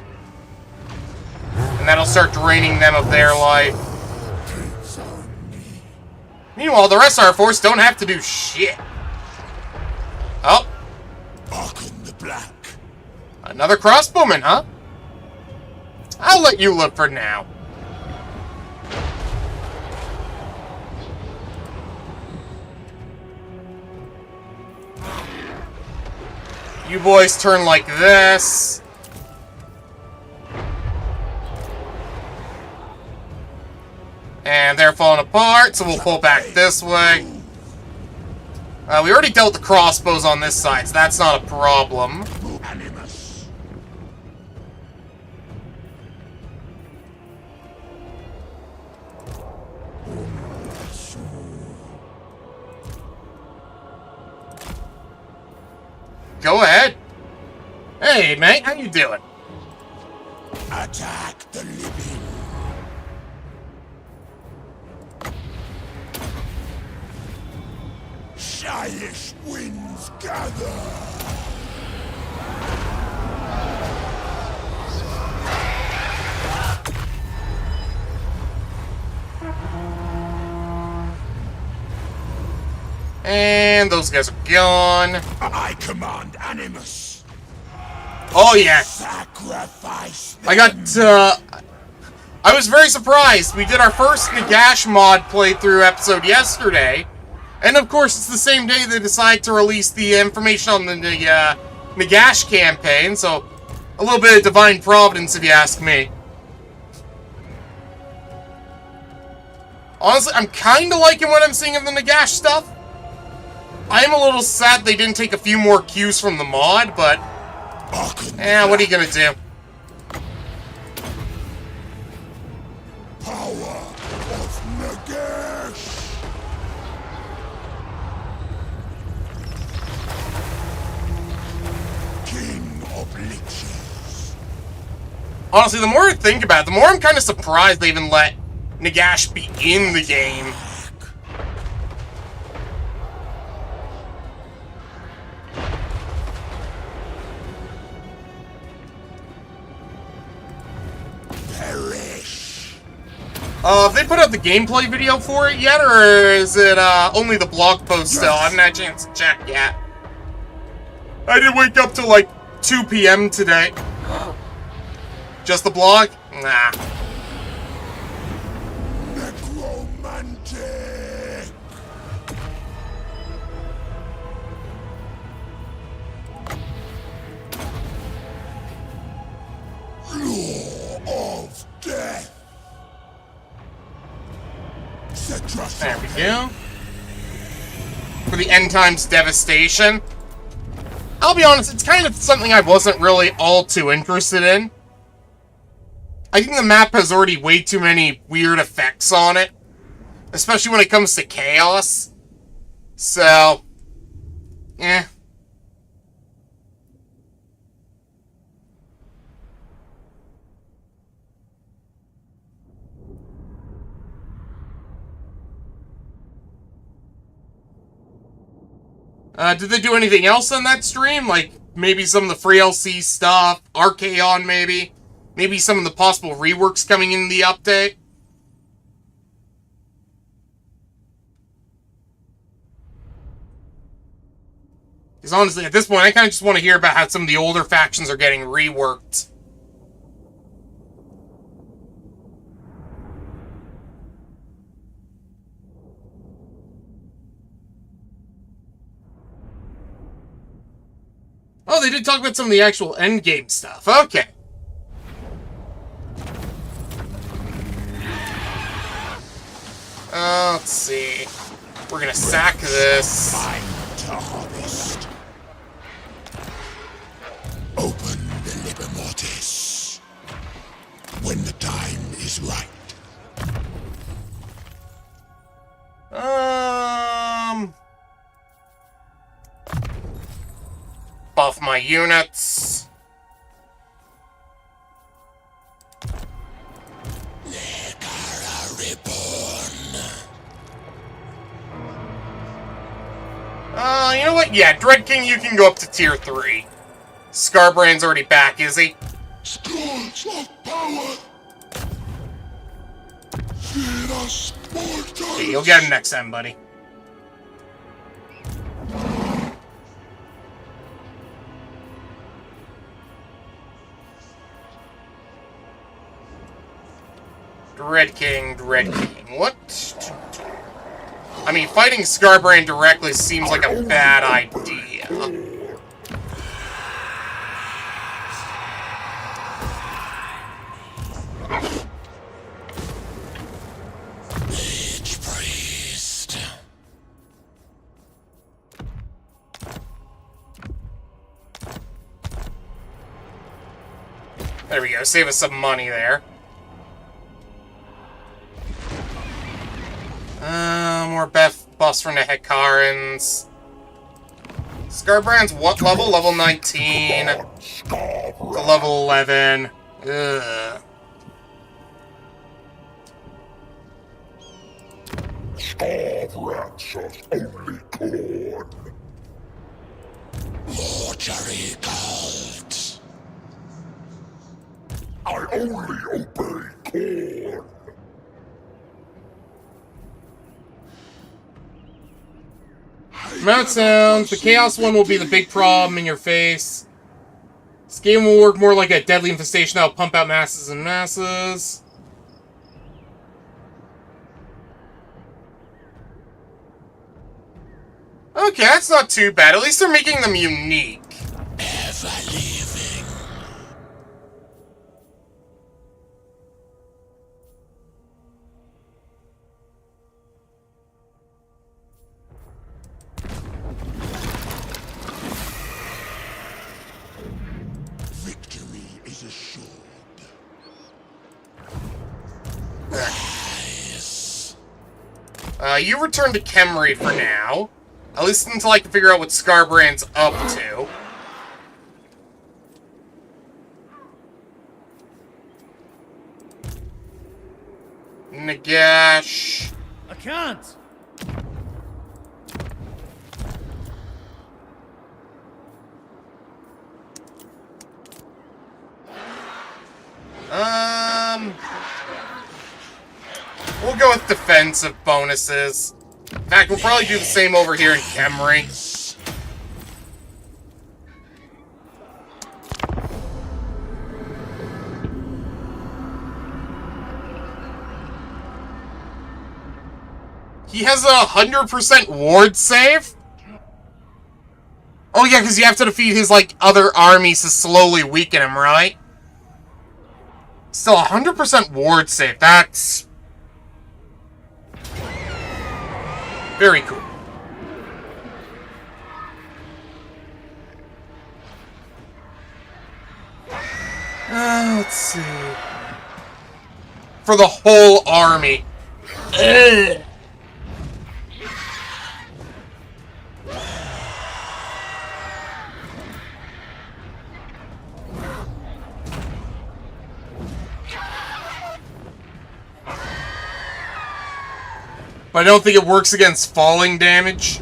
And that'll start draining them of their life. Meanwhile, the rest of our force don't have to do shit. Oh. Archon the Black. Another crossbowman, huh? I'll let you live for now. You boys turn like this. And they're falling apart, so we'll pull back this way. We already dealt the crossbows on this side, so that's not a problem. Animus. Go ahead. Hey, mate, how you doing? Attack the living. Shyish winds gather. And those guys are gone. I command Animus. Oh, yeah. Sacrifice them. I got, I was very surprised. We did our first Nagash mod playthrough episode yesterday. And of course, it's the same day they decide to release the information on the Nagash campaign. So, a little bit of divine providence, if you ask me. Honestly, I'm kind of liking what I'm seeing of the Nagash stuff. I am a little sad they didn't take a few more cues from the mod, but... what are you gonna do? Power of Nagash. King of Liches. Honestly, the more I think about it, the more I'm kind of surprised they even let Nagash be in the game. Perish. Have they put out the gameplay video for it yet, or is it only the blog post still? I haven't had a chance to check yet. I didn't wake up till like 2 p.m. today. Just the blog? Nah. Necromantic. Law of death. There we go. For the end times devastation. I'll be honest, it's kind of something I wasn't really all too interested in. I think the map has already way too many weird effects on it. Especially when it comes to chaos. So, eh. Did they do anything else on that stream? Like, maybe some of the free LC stuff? Archaon, maybe? Maybe some of the possible reworks coming in the update? Because honestly, at this point, I kind of just want to hear about how some of the older factions are getting reworked. Oh, they did talk about some of the actual endgame stuff. Okay. Let's see. We're gonna sack this. Time to harvest. Open the Liber Mortis. When the time is right. Buff my units. Legara Reborn. You know what? Yeah, Dread King, you can go up to tier 3. Scarbrand's already back, is he? Scourge of power. Feed us, mortals. Okay, you'll get him next time, buddy. Dread King, Dread King. What? I mean, fighting Scarbrand directly seems like a bad idea. Mage priest. There we go. Save us some money there. More buffs from the Hekarans. Scarbrand's what level? Level 19. To level 11. Ugh. Scarbrand's only corn. Mortuary cult. I only obey corn. Mount sounds. The Chaos one will be the big problem in your face. This game will work more like a deadly infestation that'll pump out masses and masses. Okay, that's not too bad. At least they're making them unique. Ever leaving. Victory is assured. Rise. You return to Khemri for now. At least until I can figure out what Scarbrand's up to. Nagash. I can't. We'll go with defensive bonuses. In fact, we'll probably do the same over here in Khemri. He has a 100% ward save? Oh yeah, because you have to defeat his, like, other armies to slowly weaken him, right? Still, 100% ward save. That's very cool. Let's see. For the whole army. Ugh. But I don't think it works against falling damage.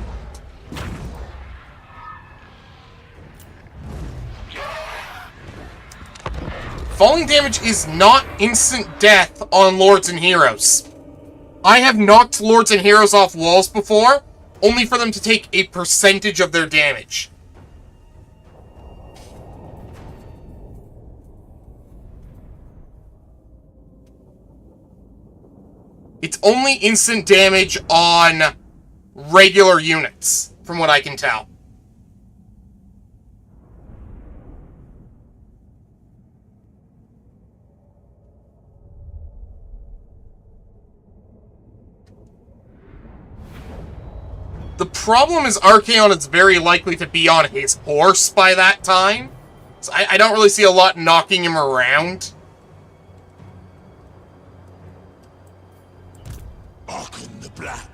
Falling damage is not instant death on Lords and Heroes. I have knocked Lords and Heroes off walls before, only for them to take a percentage of their damage. It's only instant damage on regular units, from what I can tell. The problem is Archaon is very likely to be on his horse by that time. So I don't really see a lot knocking him around. Archon the Black.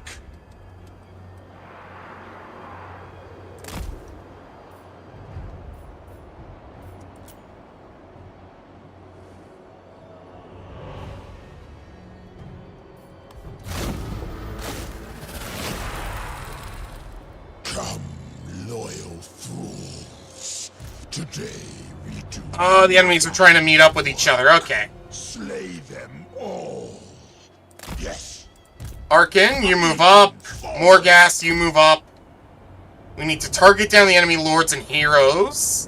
Come, loyal fools. Today we do. Oh, the enemies are trying to meet up with each other. Okay. Slay them all. Yes. Arkin, you move up. Morghast, you move up. We need to target down the enemy Lords and Heroes.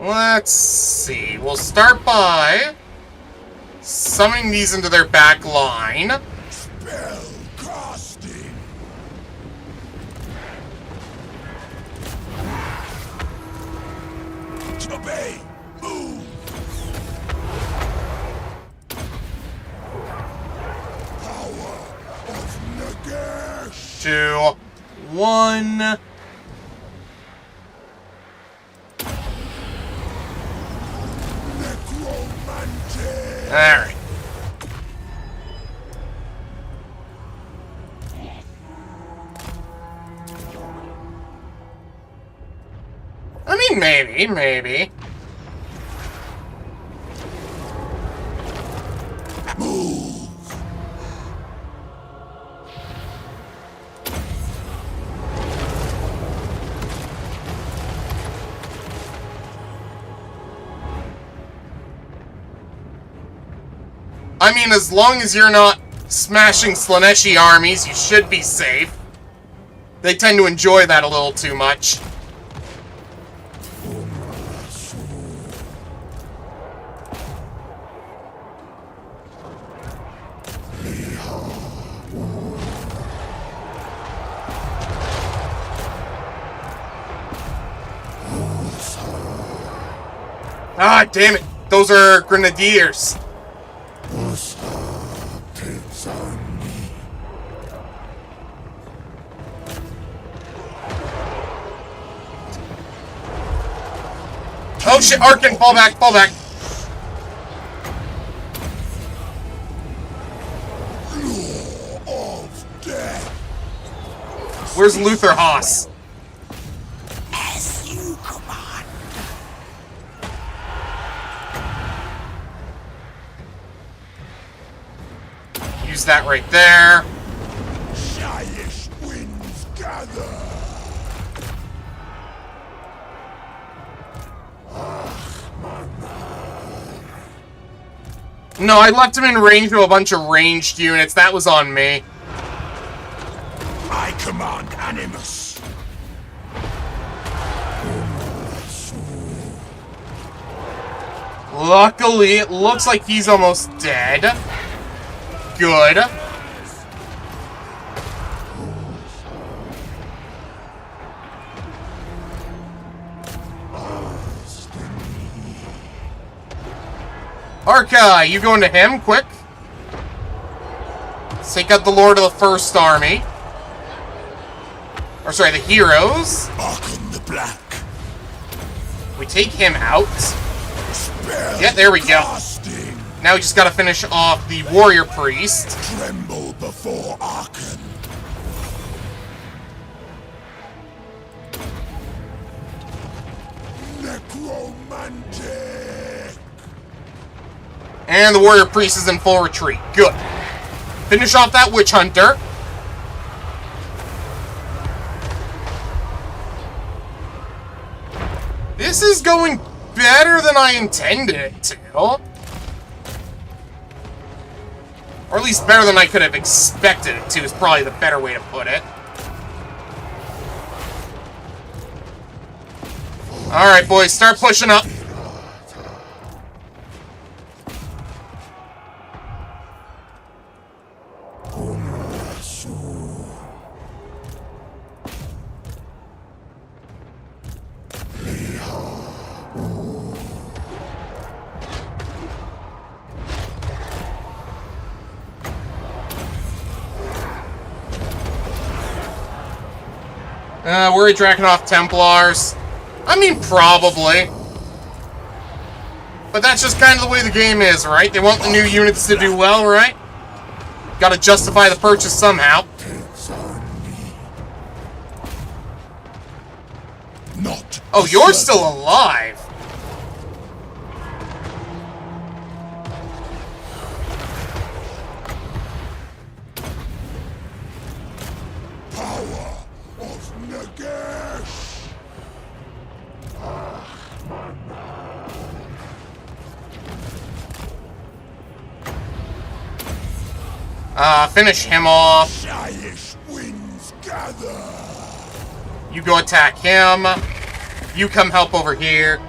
Let's see. We'll start by summoning these into their back line. Spell casting. Obey. Move. Power of Nagash. 2, 1. Necromantic. Alright. I mean, maybe. Move. I mean, as long as you're not smashing Slaneshi armies, you should be safe. They tend to enjoy that a little too much. Ah, damn it. Those are grenadiers. Oh shit, Arkin, fall back. Of death. Where's Luther Haas? As you command. Use that right there. Shyish winds gather. No, I left him in range with a bunch of ranged units. That was on me. I command Animus. Luckily, it looks like he's almost dead. Good. Arca, you going to him, quick? Let's take out the Lord of the First Army. Or sorry, the heroes. Archon the Black. We take him out. Spell Yeah, there we go. casting. Now we just gotta finish off the Warrior Priest. Tremble before Archon. Necromantic. And the Warrior Priest is in full retreat. Good. Finish off that Witch Hunter. This is going better than I intended it to. Or at least better than I could have expected it to is probably the better way to put it. Alright, boys, start pushing up. Worried Drakenhoff Templars. I mean, probably. But that's just kind of the way the game is, right? They want the new units to do well, right? Gotta justify the purchase somehow. Not Oh, you're still alive. power of Nagash. Finish him off. Shyish winds gather. You go attack him. You come help over here.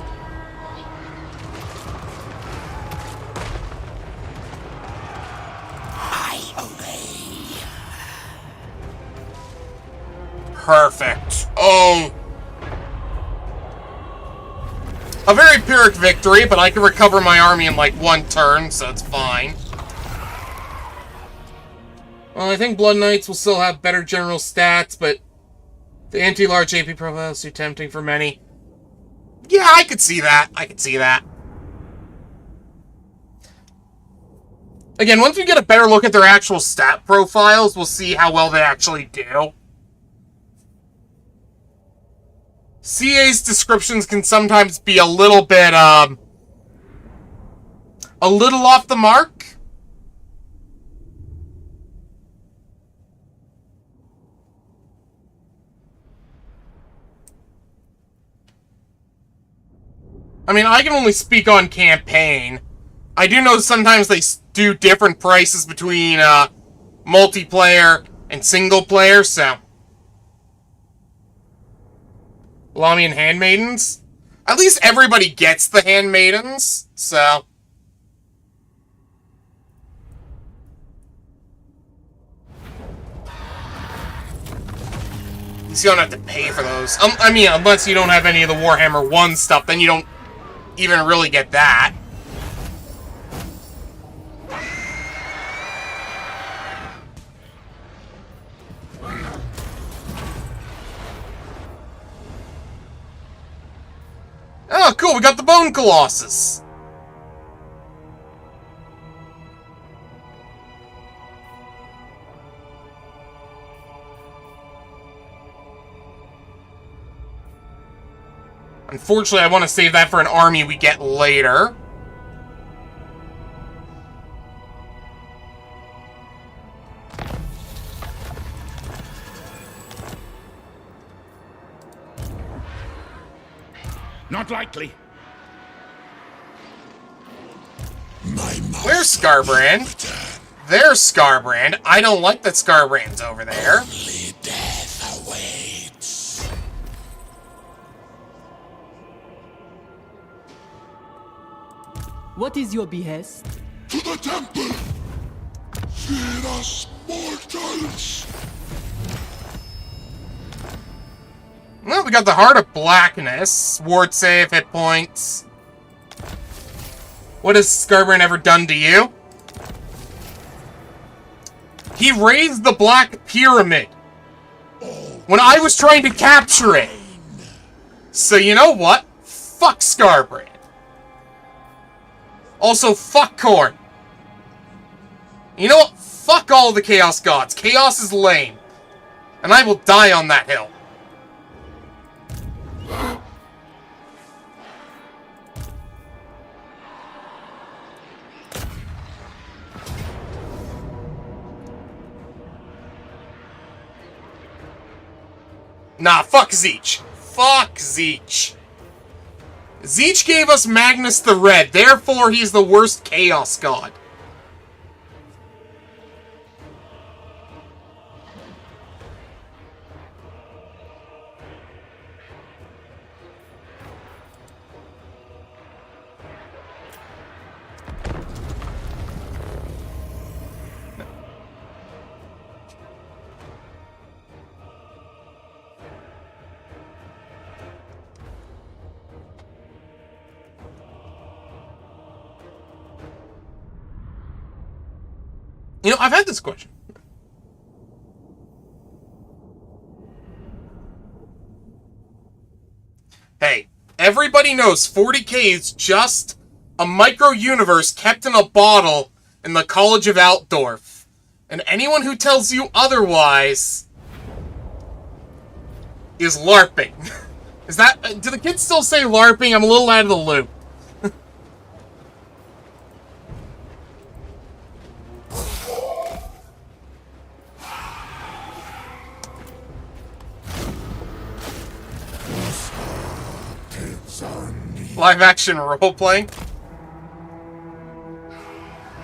Perfect. Oh. A very Pyrrhic victory, but I can recover my army in like 1 turn, so it's fine. Well, I think Blood Knights will still have better general stats, but the anti-large AP profile is too tempting for many. Yeah, I could see that. I could see that. Again, once we get a better look at their actual stat profiles, we'll see how well they actually do. CA's descriptions can sometimes be a little bit, a little off the mark. I mean, I can only speak on campaign. I do know sometimes they do different prices between, multiplayer and single player, so... Lamian handmaidens? At least everybody gets the handmaidens, so... At least you don't have to pay for those. I mean, unless you don't have any of the Warhammer 1 stuff, then you don't even really get that. Oh, cool, we got the Bone Colossus. Unfortunately, I want to save that for an army we get later. Not likely. Where's Scarbrand? There's Scarbrand. I don't like that Scarbrand's over there. Only death awaits. What is your behest? To the temple! Fear us, mortals! Well, we got the Heart of Blackness. Ward save, hit points. What has Scarbrand ever done to you? He raised the Black Pyramid when I was trying to capture it. So you know what? Fuck Scarbrand. Also, fuck Khorne. You know what? Fuck all the Chaos Gods. Chaos is lame. And I will die on that hill. Nah, fuck Zeech. Fuck Zeech. Zeech gave us Magnus the Red, therefore he's the worst Chaos God. You know, I've had this question. Hey, everybody knows 40K is just a micro-universe kept in a bottle in the College of Altdorf. And anyone who tells you otherwise is LARPing. Is that... do the kids still say LARPing? I'm a little out of the loop. Live-action role-playing.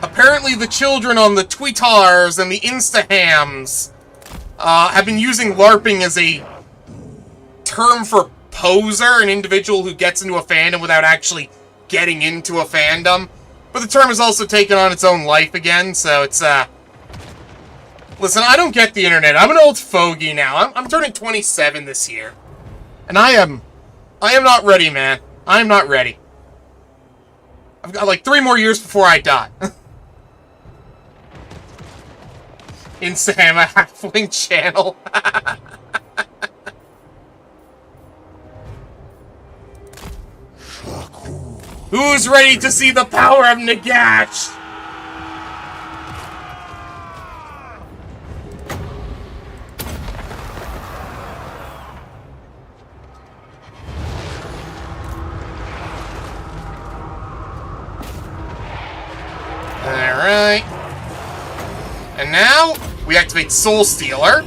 Apparently the children on the Tweetars and the Instahams have been using LARPing as a term for poser, an individual who gets into a fandom without actually getting into a fandom. But the term has also taken on its own life again, so it's Listen, I don't get the internet. I'm an old fogey now. I'm turning 27 this year. And I am not ready, man. I am not ready. I've got like 3 more years before I die. Insam, a halfling channel. Who's ready to see the power of Nagash? Alright. And now, we activate Soul Stealer.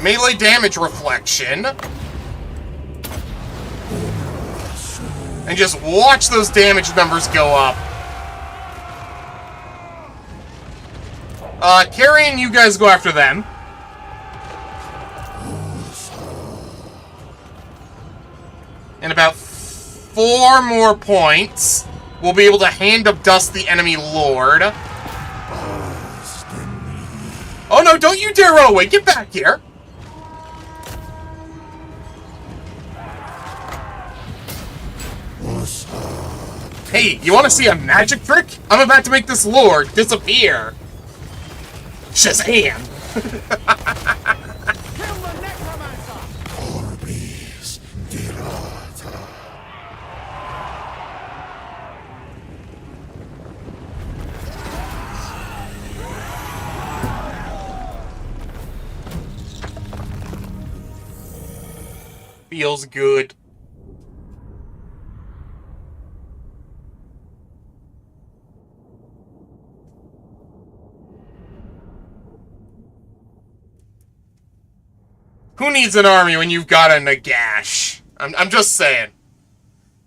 Melee damage reflection. And just watch those damage numbers go up. Carrion, you guys go after them. In about 4 more points, we'll be able to hand of dust the enemy lord. Oh no, don't you dare run away! Get back here! Hey, you want to see a magic trick? I'm about to make this lord disappear. Shazam! Kill the necromancer! Orbis Virata. Feels good. Who needs an army when you've got a Nagash? I'm just saying.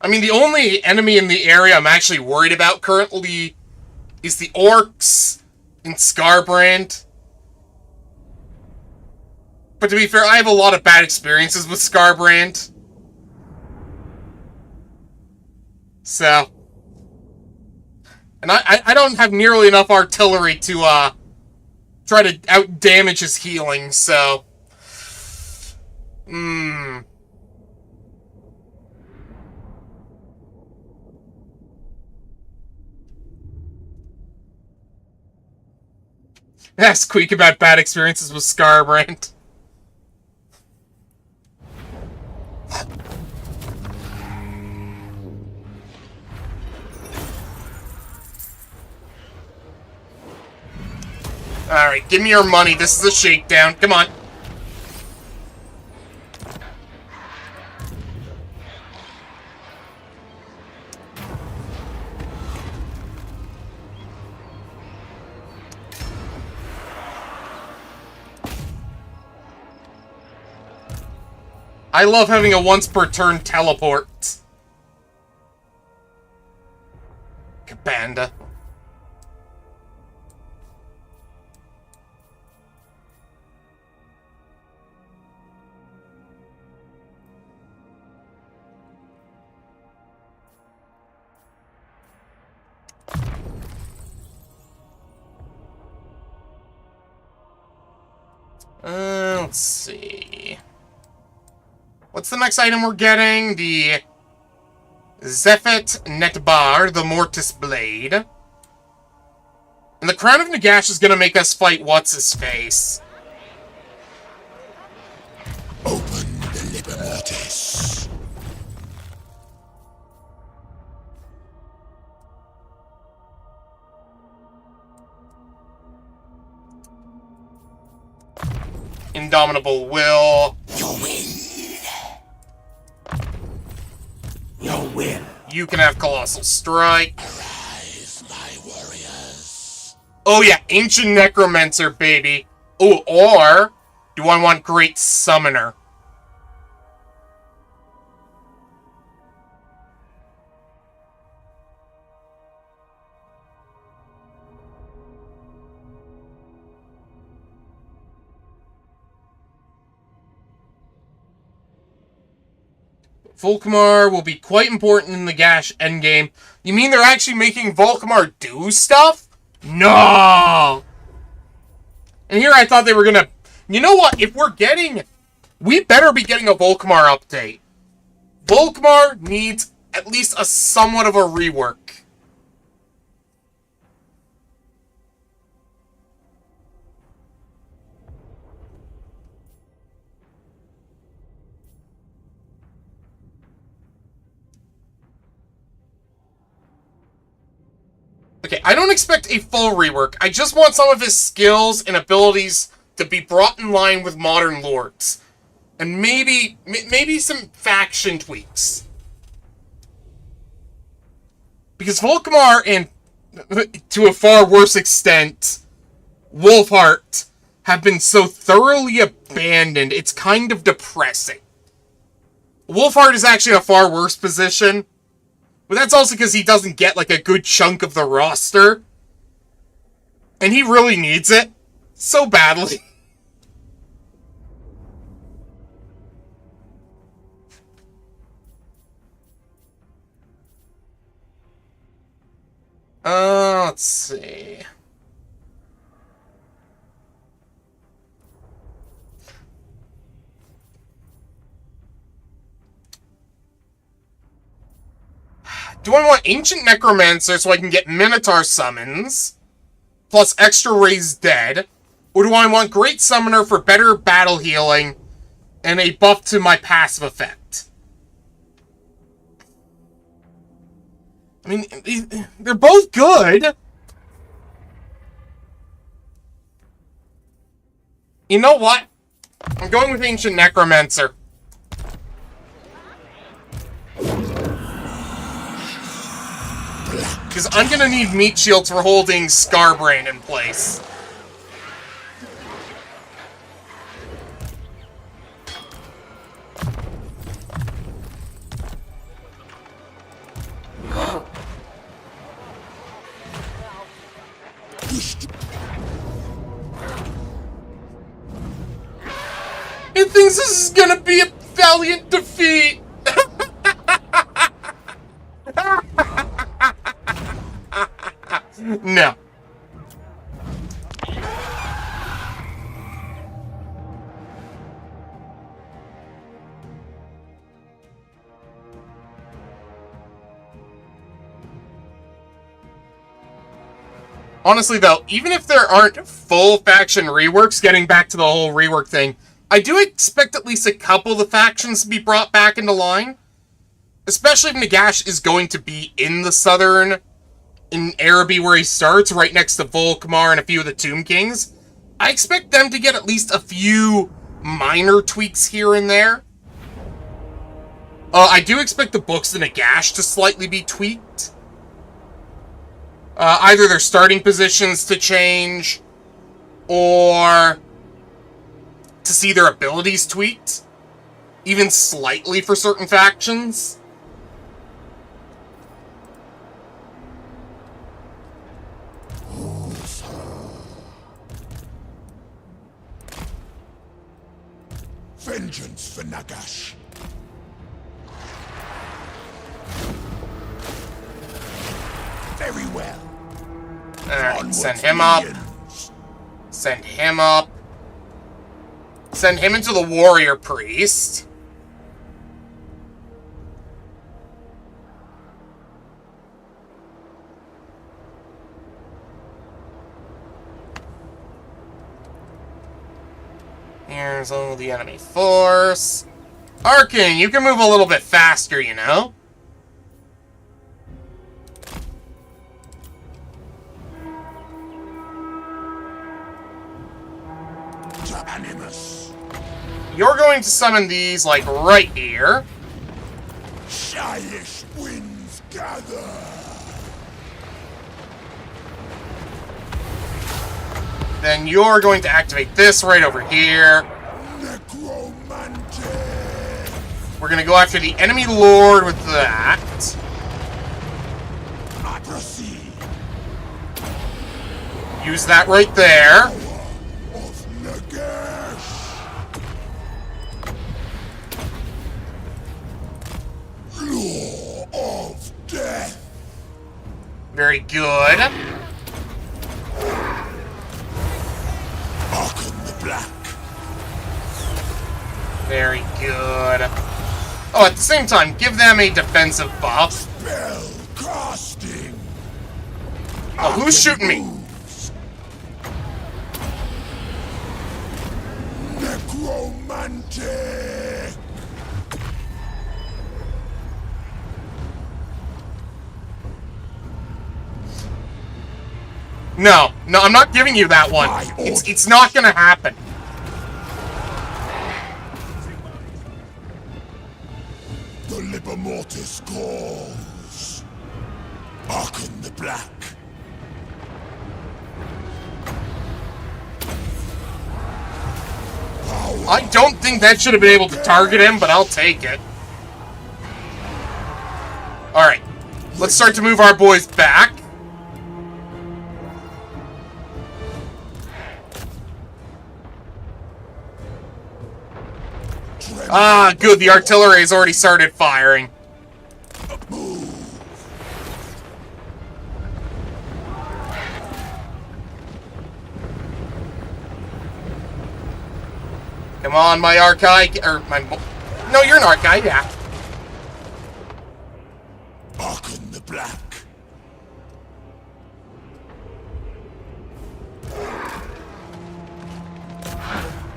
I mean, the only enemy in the area I'm actually worried about currently is the orcs in Scarbrand. But to be fair, I have a lot of bad experiences with Scarbrand. So. And I don't have nearly enough artillery to, try to out-damage his healing, so. Ask Queek about bad experiences with Scarbrand. Alright, give me your money. This is a shakedown. Come on. I love having a once per turn teleport. Kabanda. Let's see. What's the next item we're getting? The Zephet Netbar, the Mortis Blade. And the Crown of Nagash is gonna make us fight What's-His-Face. Open the Liber Mortis. Indomitable Will. You win. Your will. You can have Colossal Strike. Arise, my warriors. Oh yeah, Ancient Necromancer, baby. Oh, or do I want Great Summoner? Volkmar will be quite important in the Gash endgame. You mean they're actually making Volkmar do stuff? No! And here I thought they were gonna... You know what? If we're getting... We better be getting a Volkmar update. Volkmar needs at least a somewhat of a rework. Okay, I don't expect a full rework. I just want some of his skills and abilities to be brought in line with modern lords. And maybe some faction tweaks. Because Volkmar and, to a far worse extent, Wolfheart have been so thoroughly abandoned, it's kind of depressing. Wolfheart is actually in a far worse position. But that's also because he doesn't get, like, a good chunk of the roster. And he really needs it. So badly. Let's see. Do I want Ancient Necromancer so I can get Minotaur summons, plus extra raised dead? Or do I want Great Summoner for better battle healing and a buff to my passive effect? I mean, they're both good. You know what? I'm going with Ancient Necromancer. Because I'm going to need meat shields for holding Scarbrand in place. He thinks this is going to be a valiant defeat. No. Honestly, though, even if there aren't full faction reworks, getting back to the whole rework thing, I do expect at least a couple of the factions to be brought back into line. Especially if Nagash is going to be in the southern... in Araby where he starts, right next to Volkmar and a few of the Tomb Kings. I expect them to get at least a few minor tweaks here and there. I do expect the books in Nagash to slightly be tweaked. Either their starting positions to change, or to see their abilities tweaked. Even slightly for certain factions. Vengeance for Nagash. Very well. Alright, send him up. Send him up. Send him into the Warrior Priest. Here's all the enemy force. Arkin, you can move a little bit faster, you know? To Animus. You're going to summon these, like, right here. Shyish winds gather. Then you're going to activate this right over here. Necromantic. We're going to go after the enemy lord with that. I proceed. Use that right there. Of Nagash. Law of death. Very good. A Oh, at the same time, give them a defensive buff. Spell casting. Oh, who's shooting me? Necromantic. No, I'm not giving you that one. It's not gonna happen. The Liber Mortis calls. Hearken the Black. I don't think that should have been able to target him, but I'll take it. Alright. Let's start to move our boys back. Ah, good. The artillery has already started firing. Come on, my archive, or my... No, you're an archive, yeah. Hearken the Black.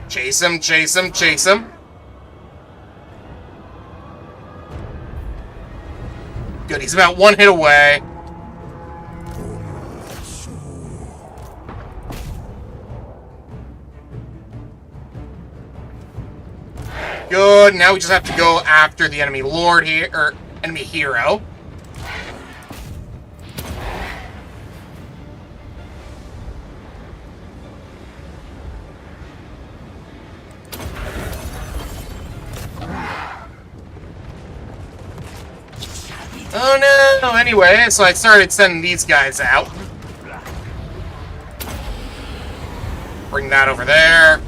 Chase him, chase him, chase him. Good, he's about one hit away. Good, now we just have to go after the enemy lord here, or enemy hero. Oh no, anyway, so I started sending these guys out. Bring that over there.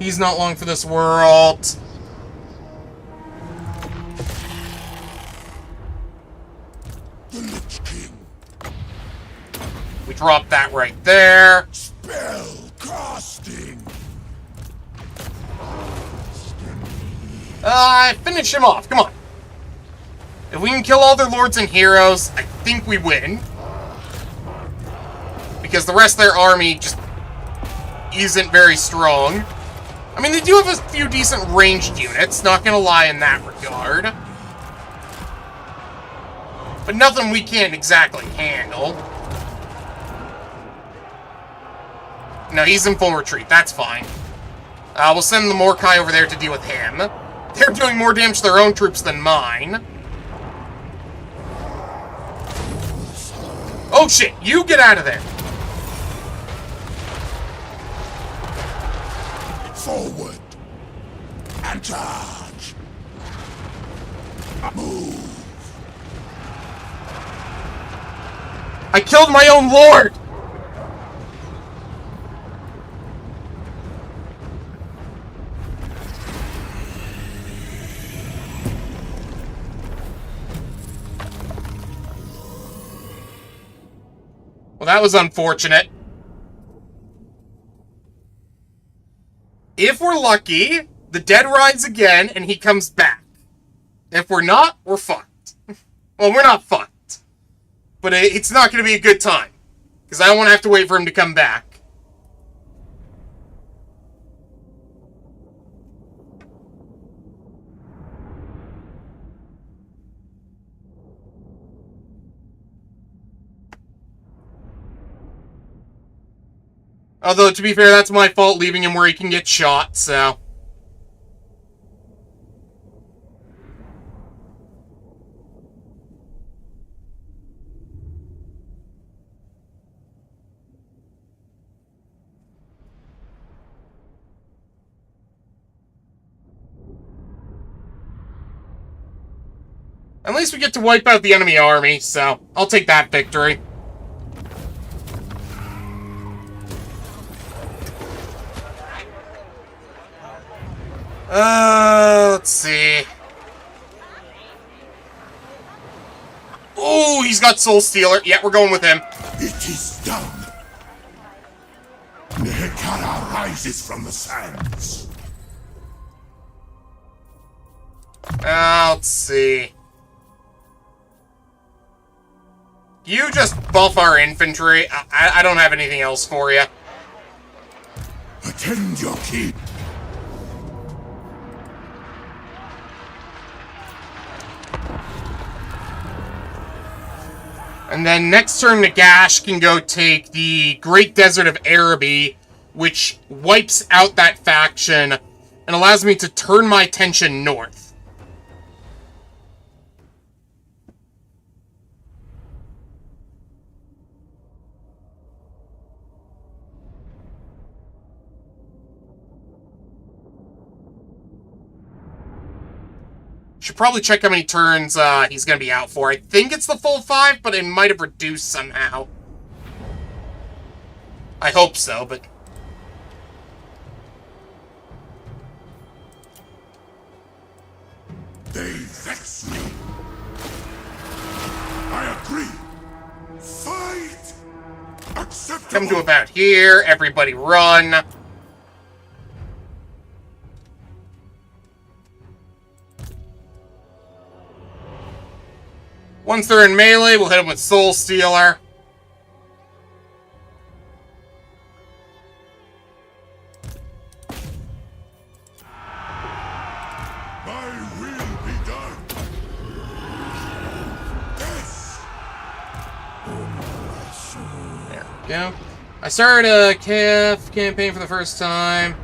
He's not long for this world. The Lich King. We drop that right there. Spell casting. Finish him off. Come on. If we can kill all their lords and heroes, I think we win. Because the rest of their army just isn't very strong. I mean, they do have a few decent ranged units, not gonna lie in that regard. But nothing we can't exactly handle. No, he's in full retreat, that's fine. We'll send the Morkai over there to deal with him. They're doing more damage to their own troops than mine. Oh shit, you get out of there! Forward. And charge. Move. I killed my own lord! Well, that was unfortunate. If we're lucky, the dead rise again and he comes back. If we're not, we're fucked. Well, we're not fucked. But it's not going to be a good time. Because I don't want to have to wait for him to come back. Although, to be fair, that's my fault leaving him where he can get shot, so... At least we get to wipe out the enemy army, so I'll take that victory. Let's see. Oh, he's got Soul Stealer. Yeah, we're going with him. It is done. Nehekara rises from the sands. Let's see. You just buff our infantry. I don't have anything else for you. Attend your keep. And then next turn, Nagash can go take the Great Desert of Araby, which wipes out that faction and allows me to turn my attention north. Should probably check how many turns he's going to be out for. I think it's the full 5, but it might have reduced somehow. I hope so, but... They vex me. I agree. Fight! Acceptable. Come to about here. Everybody run. Once they're in melee, we'll hit them with Soul Stealer. My will be done. Yes. There we go. I started a KF campaign for the first time.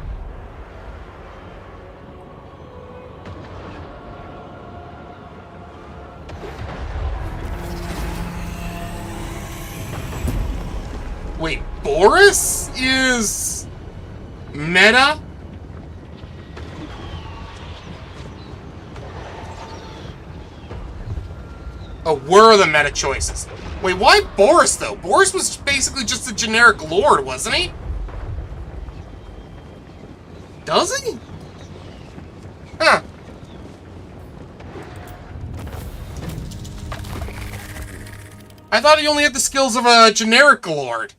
Wait, Boris is meta? Oh, were the meta choices. Wait, why Boris, though? Boris was basically just a generic lord, wasn't he? Does he? Huh. I thought he only had the skills of a generic lord.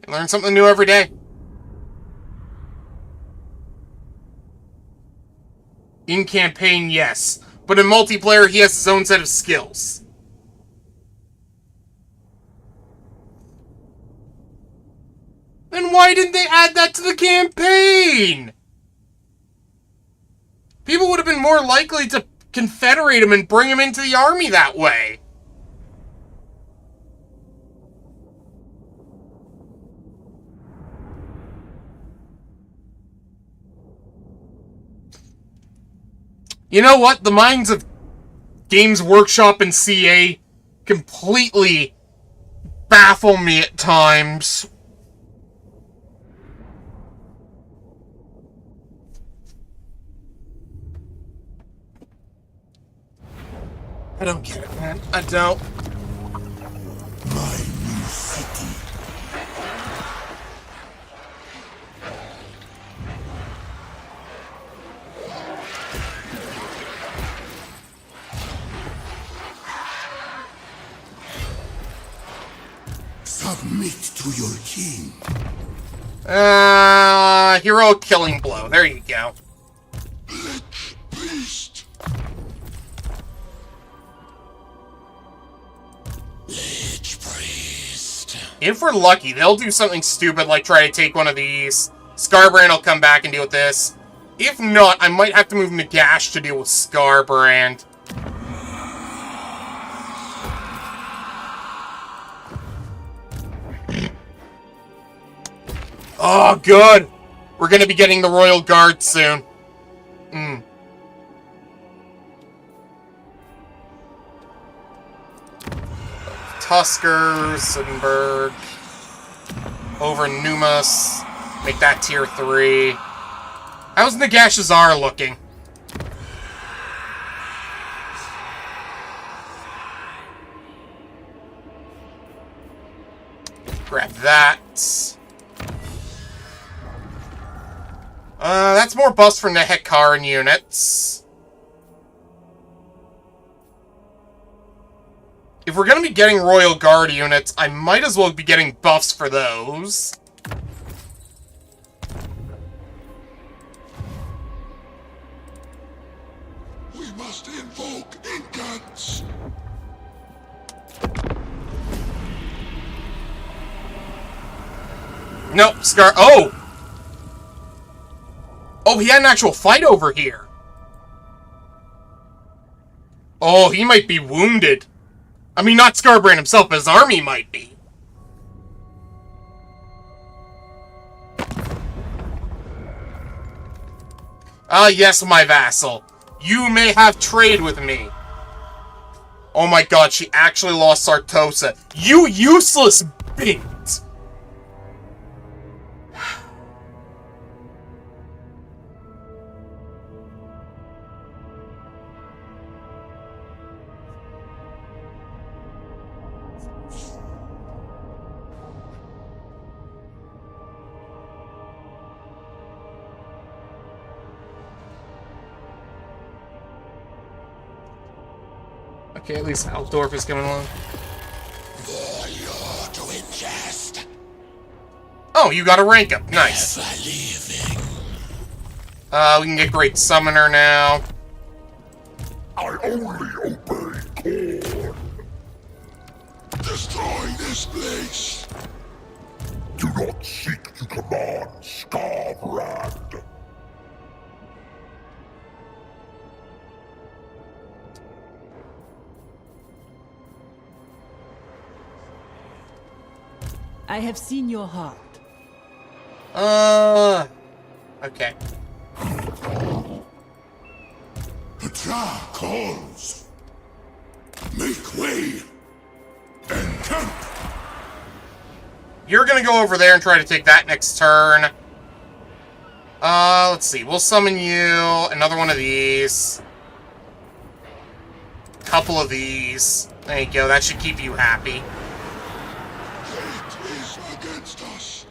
You learn something new every day. In campaign, yes. But in multiplayer, he has his own set of skills. Then why didn't they add that to the campaign? People would have been more likely to confederate him and bring him into the army that way. You know what? The minds of Games Workshop and CA completely baffle me at times. I don't get it, man. I don't. My new city. Submit to your king. Hero killing blow. There you go. Beast. Lich priest. If we're lucky, they'll do something stupid like try to take one of these. Scarbrand will come back and deal with this. If not, I might have to move Nagash to deal with Scarbrand. Oh, good. We're going to be getting the Royal Guard soon. Tusker, Sittenberg, over Numas, make that tier 3. How's Nagash's R looking? Grab that. That's more buffs for Nehekaran units. If we're going to be getting Royal Guard units, I might as well be getting buffs for those. We must invoke Incans. Nope, Scar. Oh! Oh, he had an actual fight over here. Oh, he might be wounded. I mean, not Scarbrand himself, but his army might be. Ah, yes, my vassal. You may have trade with me. Oh my god, she actually lost Sartosa. You useless bint! Okay, at least Altdorf is coming along. Warrior to ingest. Oh, you got a rank up. Nice. Never leaving. We can get Great Summoner now. I only obey Korn. Destroy this place. Do not seek to command Scarbrand. I have seen your heart. Okay. Petra calls. Make way. Encamp. You're gonna go over there and try to take that next turn. Let's see. We'll summon you. Another one of these. Couple of these. There you go. That should keep you happy. Fate is against us.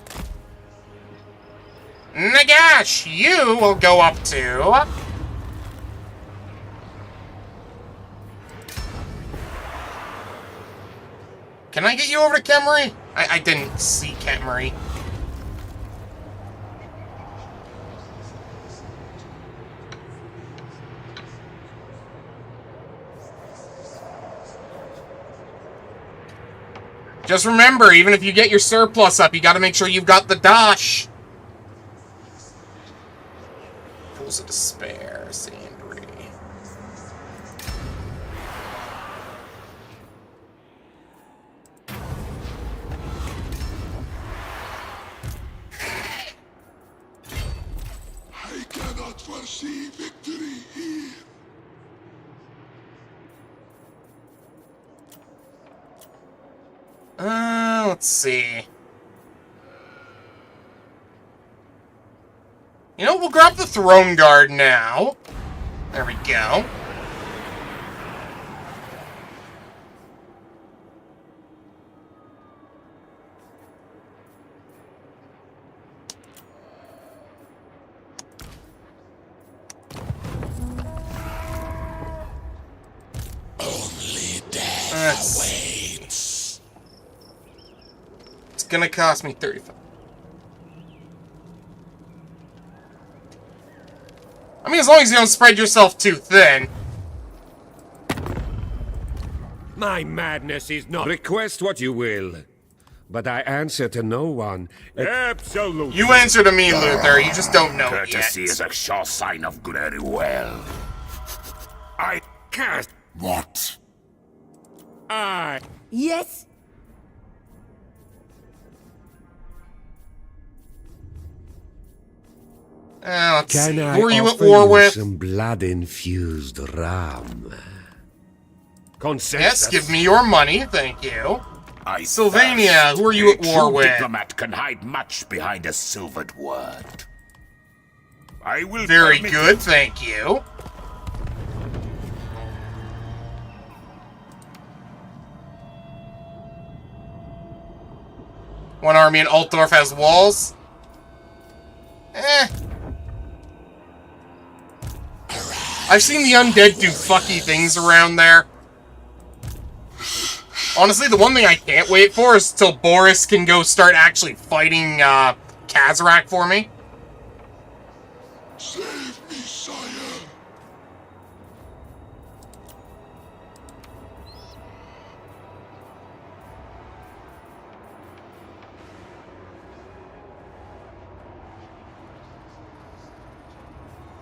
Nagash, you will go up to... Can I get you over to Khemri? I didn't see Khemri. Just remember, even if you get your surplus up, you gotta make sure you've got the dosh. Pools of Despair, Sandry. I cannot foresee victory here. Let's see. You know, we'll grab the Throne Guard now. There we go. Only death awaits. It's gonna cost me 35. I mean, as long as you don't spread yourself too thin. My madness is not... Request what you will, but I answer to no one. Absolutely. You answer to me, Luther. You just don't know it Courtesy yet. is a sure sign of very well. I can't... What? I... Yes? Let's see. Can I Who are you at offer war you with? some blood-infused ram? Consent. Yes, give me your money. Thank you. I Sylvania, thirst. who are you at A war true with? diplomat can hide much behind a silvered word. I will Very permit good, it. thank you. One army in Altdorf has walls. I've seen the undead do fucky things around there. Honestly, the one thing I can't wait for is till Boris can go start actually fighting Kazarak for me. Save me, sire.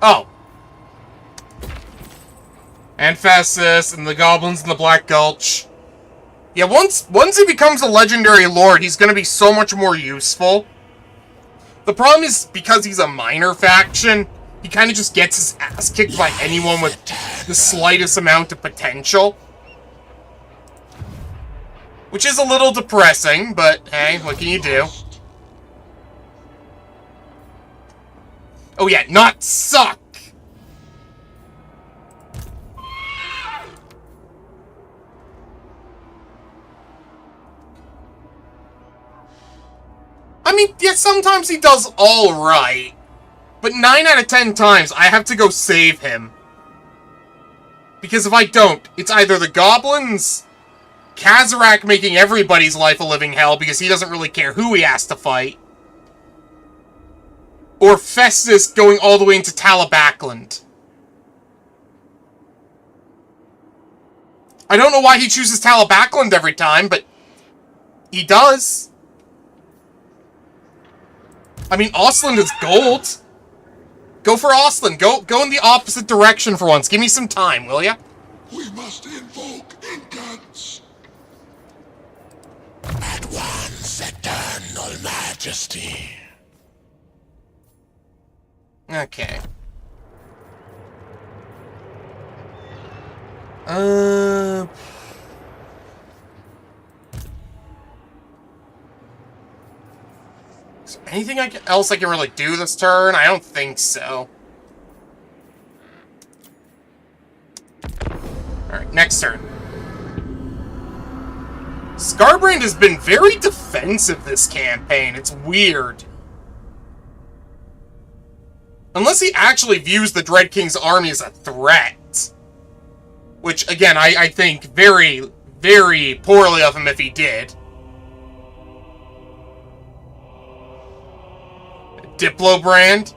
Oh. And Festus, and the goblins in the Black Gulch. Yeah, once he becomes a legendary lord, he's gonna be so much more useful. The problem is, because he's a minor faction, he kind of just gets his ass kicked by anyone with the slightest amount of potential. Which is a little depressing, but hey, what can you do? Oh yeah, not suck! I mean, yeah, sometimes he does alright. But 9 out of 10 times, I have to go save him. Because if I don't, it's either the goblins, Kazarak making everybody's life a living hell because he doesn't really care who he has to fight, or Festus going all the way into Talabakland. I don't know why he chooses Talabakland every time, but he does. I mean, Ostland is gold. Go for Ostland. Go in the opposite direction for once. Give me some time, will ya? We must invoke incants. At once, eternal majesty. Okay. Is there anything else I can really do this turn? I don't think so. Alright, next turn. Scarbrand has been very defensive this campaign. It's weird. Unless he actually views the Dread King's army as a threat. Which, again, I think very, very poorly of him if he did. Diplobrand.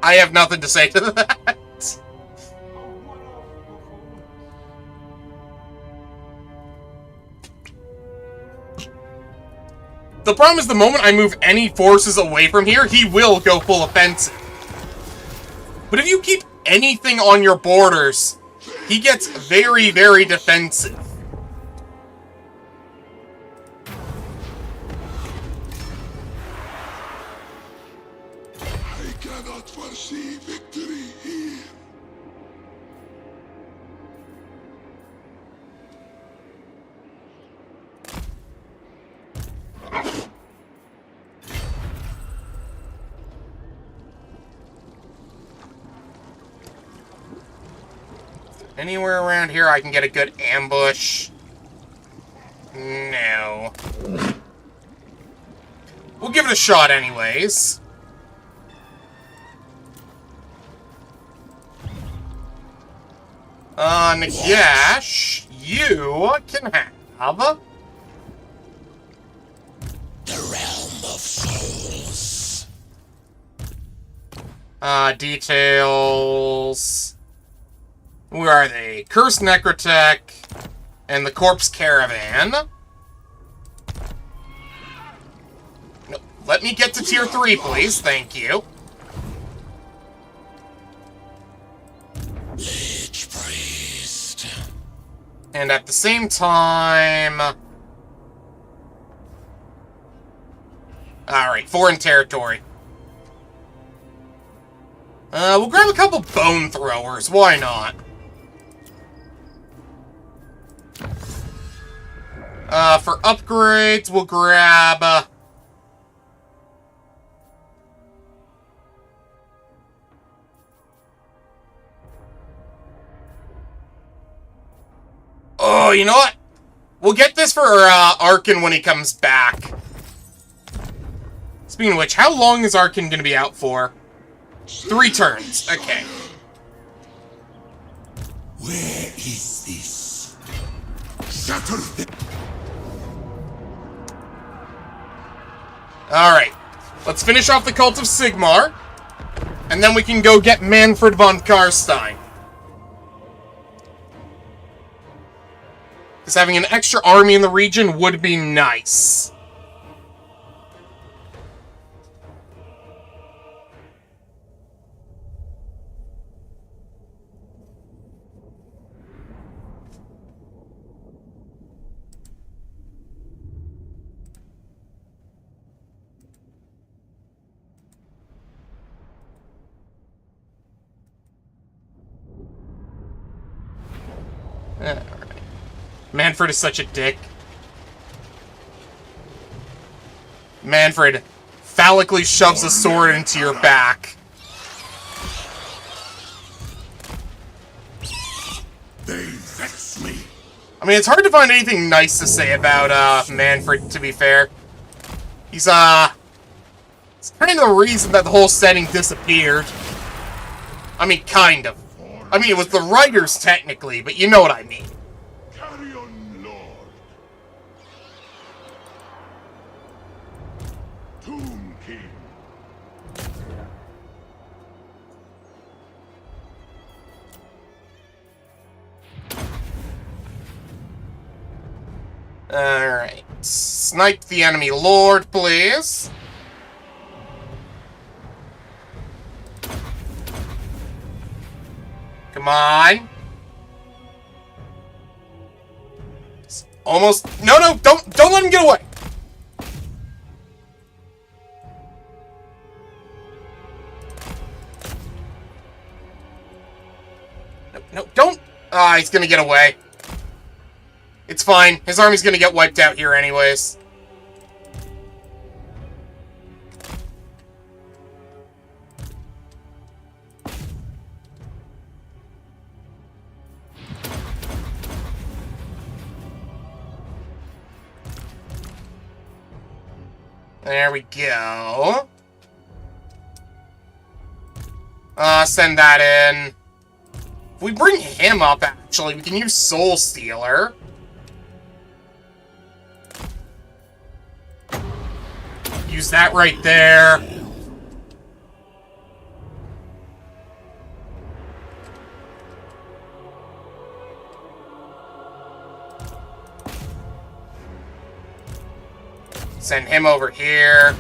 I have nothing to say to that. The problem is the moment I move any forces away from here, he will go full offensive. But if you keep anything on your borders, he gets very, very defensive. I cannot foresee victory here. Anywhere around here I can get a good ambush? No. We'll give it a shot anyways. Nagash, you can have The realm of souls. Details. Where are they? Cursed Necrotech and the Corpse Caravan. No, let me get to tier 3, please. Thank you. Lich priest. And at the same time... Alright, foreign territory. We'll grab a couple bone throwers. Why not? For upgrades, we'll grab... Oh, you know what? We'll get this for Arkin when he comes back. Speaking of which, how long is Arkin going to be out for? 3 turns. Okay. Where is this? Shatter them. Alright. Let's finish off the Cult of Sigmar. And then we can go get Manfred von Karstein. Because having an extra army in the region would be nice. Alright. Manfred is such a dick. Manfred phallically shoves a sword into your back. They vex me. I mean, it's hard to find anything nice to say about, Manfred, to be fair. He's, it's kind of the reason that the whole setting disappeared. I mean, kind of. I mean, it was the writers, technically, but you know what I mean. Carry on, Lord. Tomb King. Alright. Snipe the enemy lord, please. Come on. It's almost... No, don't let him get away. No, don't... Ah, he's gonna get away. It's fine. His army's gonna get wiped out here anyways. There we go. Send that in. If we bring him up, actually, we can use Soul Stealer. Use that right there. Send him over here.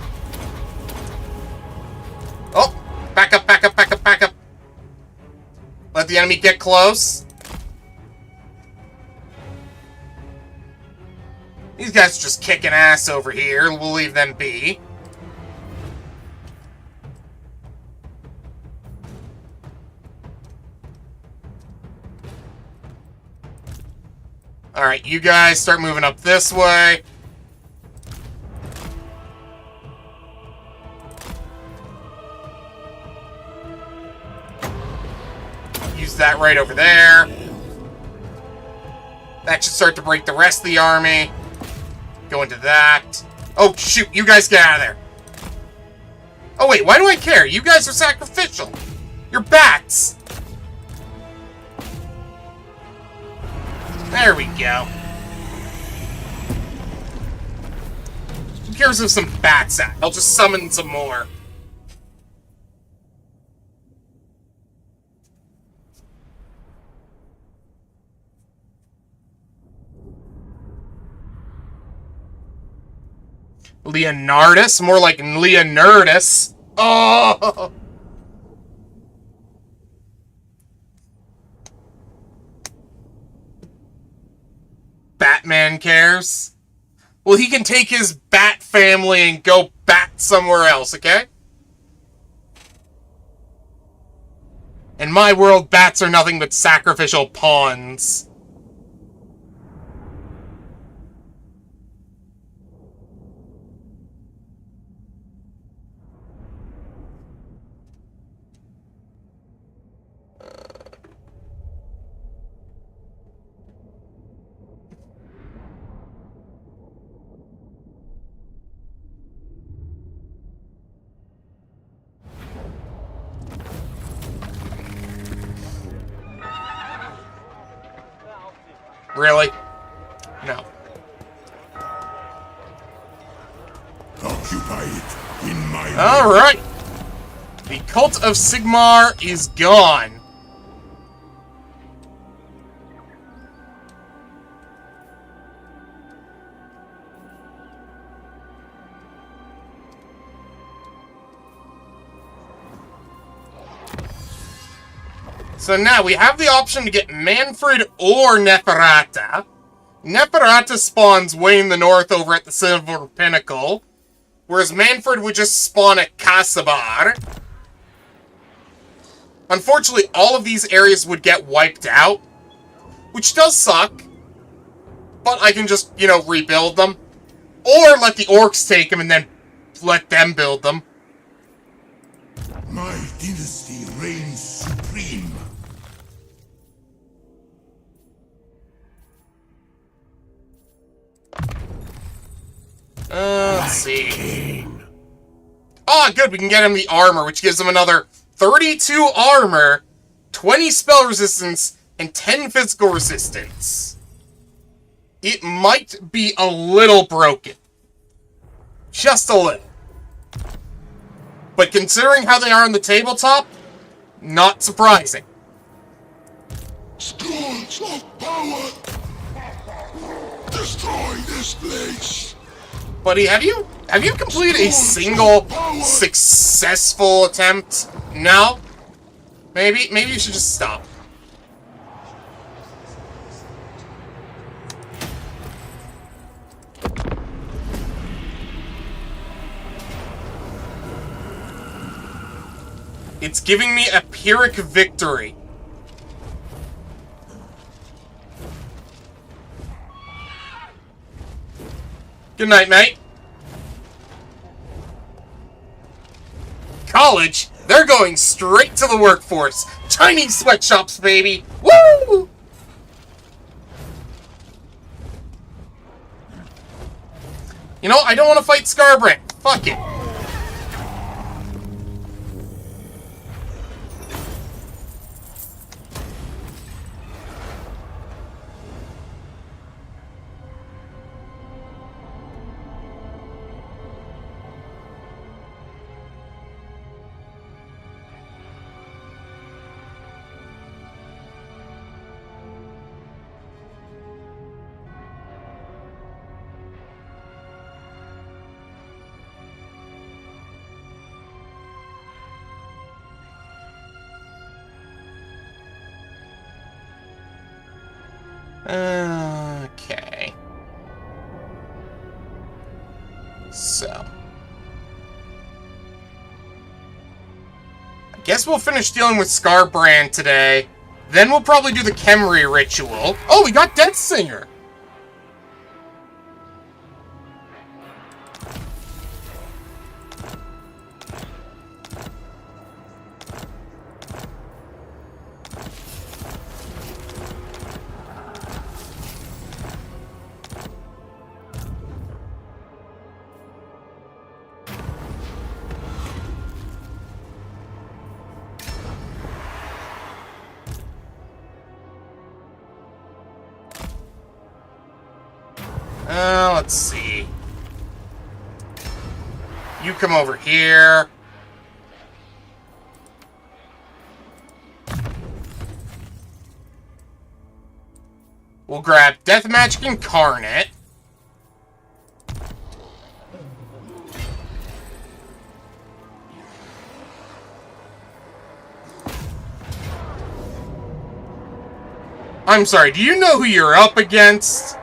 Oh! Back up, back up, back up, back up. Let the enemy get close. These guys are just kicking ass over here. We'll leave them be. Alright, you guys start moving up this way. Use that right over there. That should start to break the rest of the army. Go into that. Oh, shoot. You guys get out of there. Oh, wait. Why do I care? You guys are sacrificial. You're bats. There we go. Who cares if some bats out? I'll just summon some more. Leonardus? More like Leonardus. Oh! Batman cares? Well, he can take his bat family and go bat somewhere else, okay? In my world, bats are nothing but sacrificial pawns. Really? No. Occupy it in my Alright. The Cult of Sigmar is gone. So now we have the option to get Manfred or Neferata. Neferata spawns way in the north over at the Silver Pinnacle, whereas Manfred would just spawn at Kasabar. Unfortunately, all of these areas would get wiped out, which does suck, but I can just, you know, rebuild them. Or let the orcs take them and then let them build them. My dynasty reigns supreme. Let's see. Ah, good, we can get him the armor, which gives him another 32 armor, 20 spell resistance, and 10 physical resistance. It might be a little broken. Just a little. But considering how they are on the tabletop, not surprising. Scourge of power! Destroy this place! Buddy, have you completed a single successful attempt? No? Maybe you should just stop. It's giving me a Pyrrhic victory. Good night, mate. College? They're going straight to the workforce. Chinese sweatshops, baby. Woo! You know, I don't want to fight Scarbrand. Fuck it. Okay. So. I guess we'll finish dealing with Scarbrand today. Then we'll probably do the Khemri ritual. Oh, we got Death Singer! Let's see. You come over here. We'll grab Death Magic Incarnate. I'm sorry, do you know who you're up against?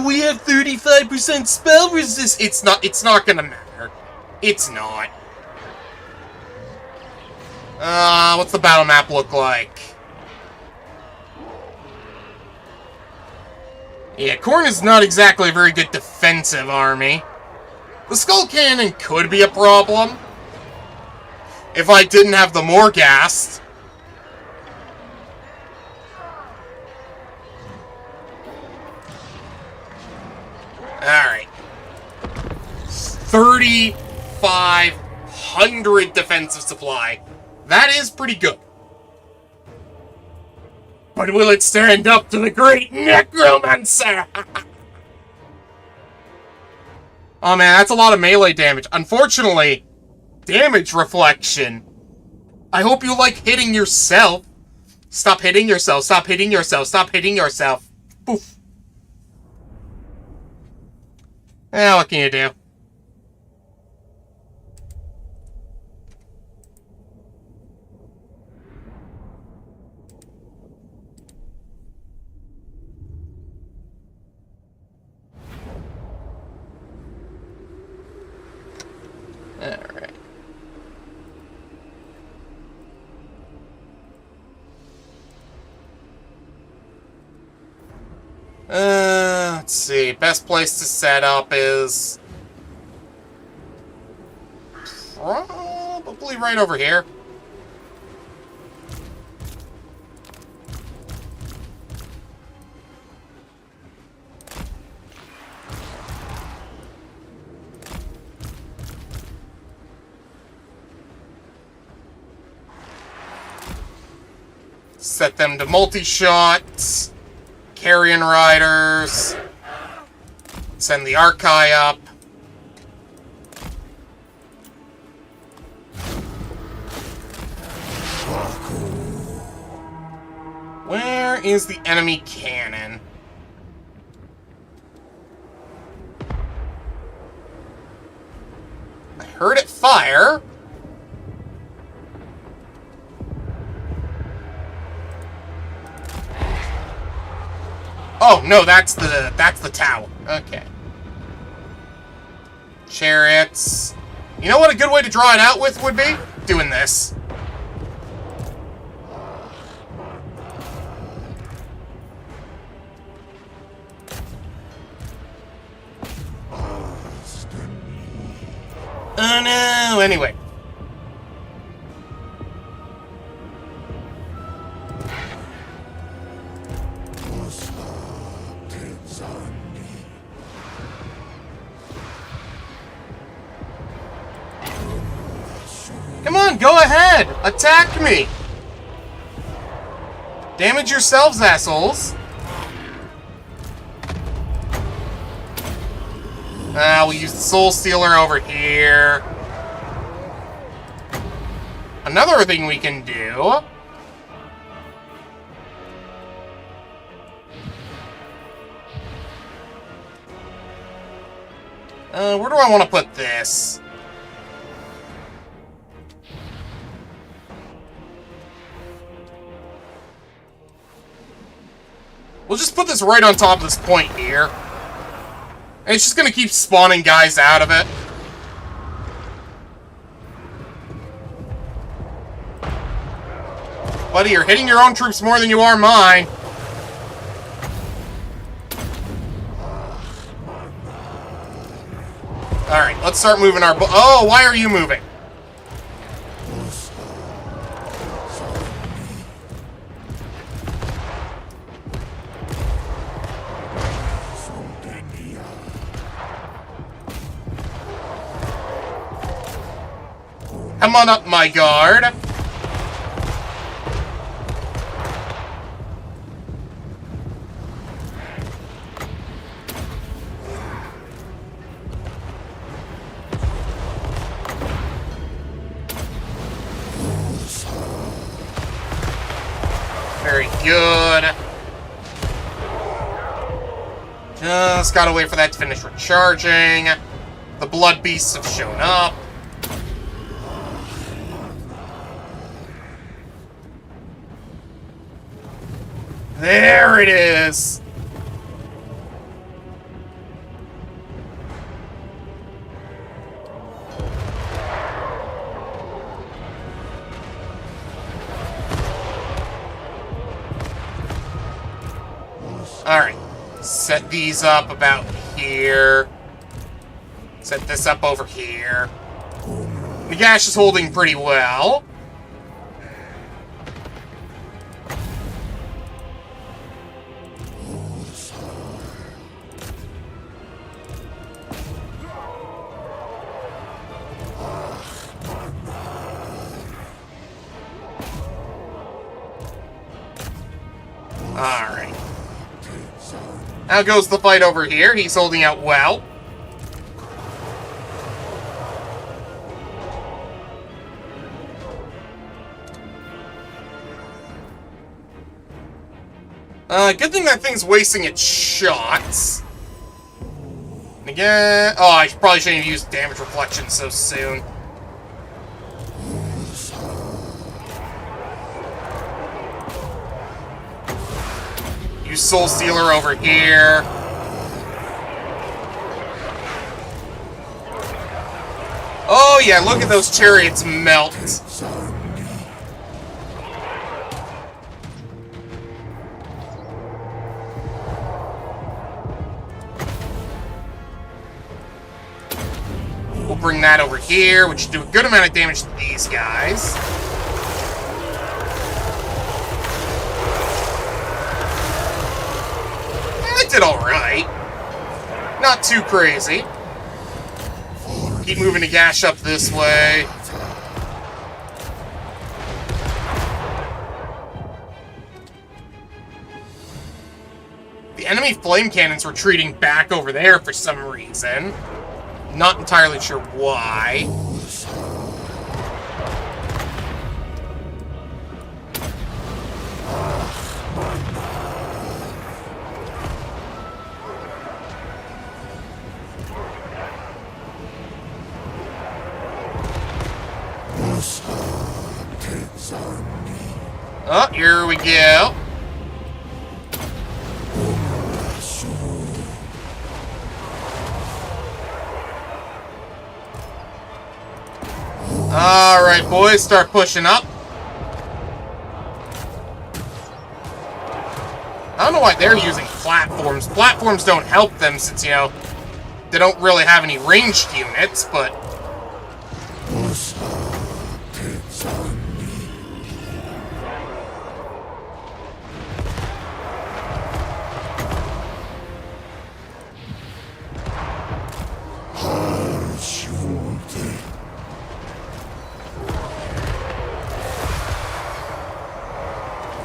We have 35% spell resist. It's not gonna matter. It's not. What's the battle map look like? Yeah, Khorne is not exactly a very good defensive army. The Skull Cannon could be a problem. If I didn't have the Morghast. Alright. 3,500 defensive supply. That is pretty good. But will it stand up to the great necromancer? Oh man, that's a lot of melee damage. Unfortunately, damage reflection. I hope you like hitting yourself. Stop hitting yourself, stop hitting yourself, stop hitting yourself. Poof. What can you do? Alright. Let's see. Best place to set up is probably right over here. Set them to multi-shots. Carrion Riders. Send the Archai up. Where is the enemy cannon? I heard it fire. Oh, no, that's the tower. Okay. Chariots. You know what a good way to draw it out with would be? Doing this. Oh no, anyway. Come on, go ahead! Attack me! Damage yourselves, assholes! We'll use the Soul Stealer over here. Another thing we can do... where do I want to put this? We'll just put this right on top of this point here. And it's just gonna keep spawning guys out of it. Buddy, you're hitting your own troops more than you are mine. Alright, let's start moving our... Oh, why are you moving? Come on up, my guard. Very good. Just gotta wait for that to finish recharging. The blood beasts have shown up. There it is! Alright. Set these up about here. Set this up over here. Nagash is holding pretty well. Alright. How goes the fight over here? He's holding out well. Good thing that thing's wasting its shots. And again... Oh, I probably shouldn't have used damage reflection so soon. Use Soul Stealer over here. Oh yeah, look at those chariots melt. We'll bring that over here, which should do a good amount of damage to these guys. I did alright. Not too crazy. Keep moving Nagash up this way. The enemy flame cannon's retreating back over there for some reason. Not entirely sure why. Oh, here we go. Alright, boys, start pushing up. I don't know why they're using platforms. Platforms don't help them since, you know, they don't really have any ranged units, but...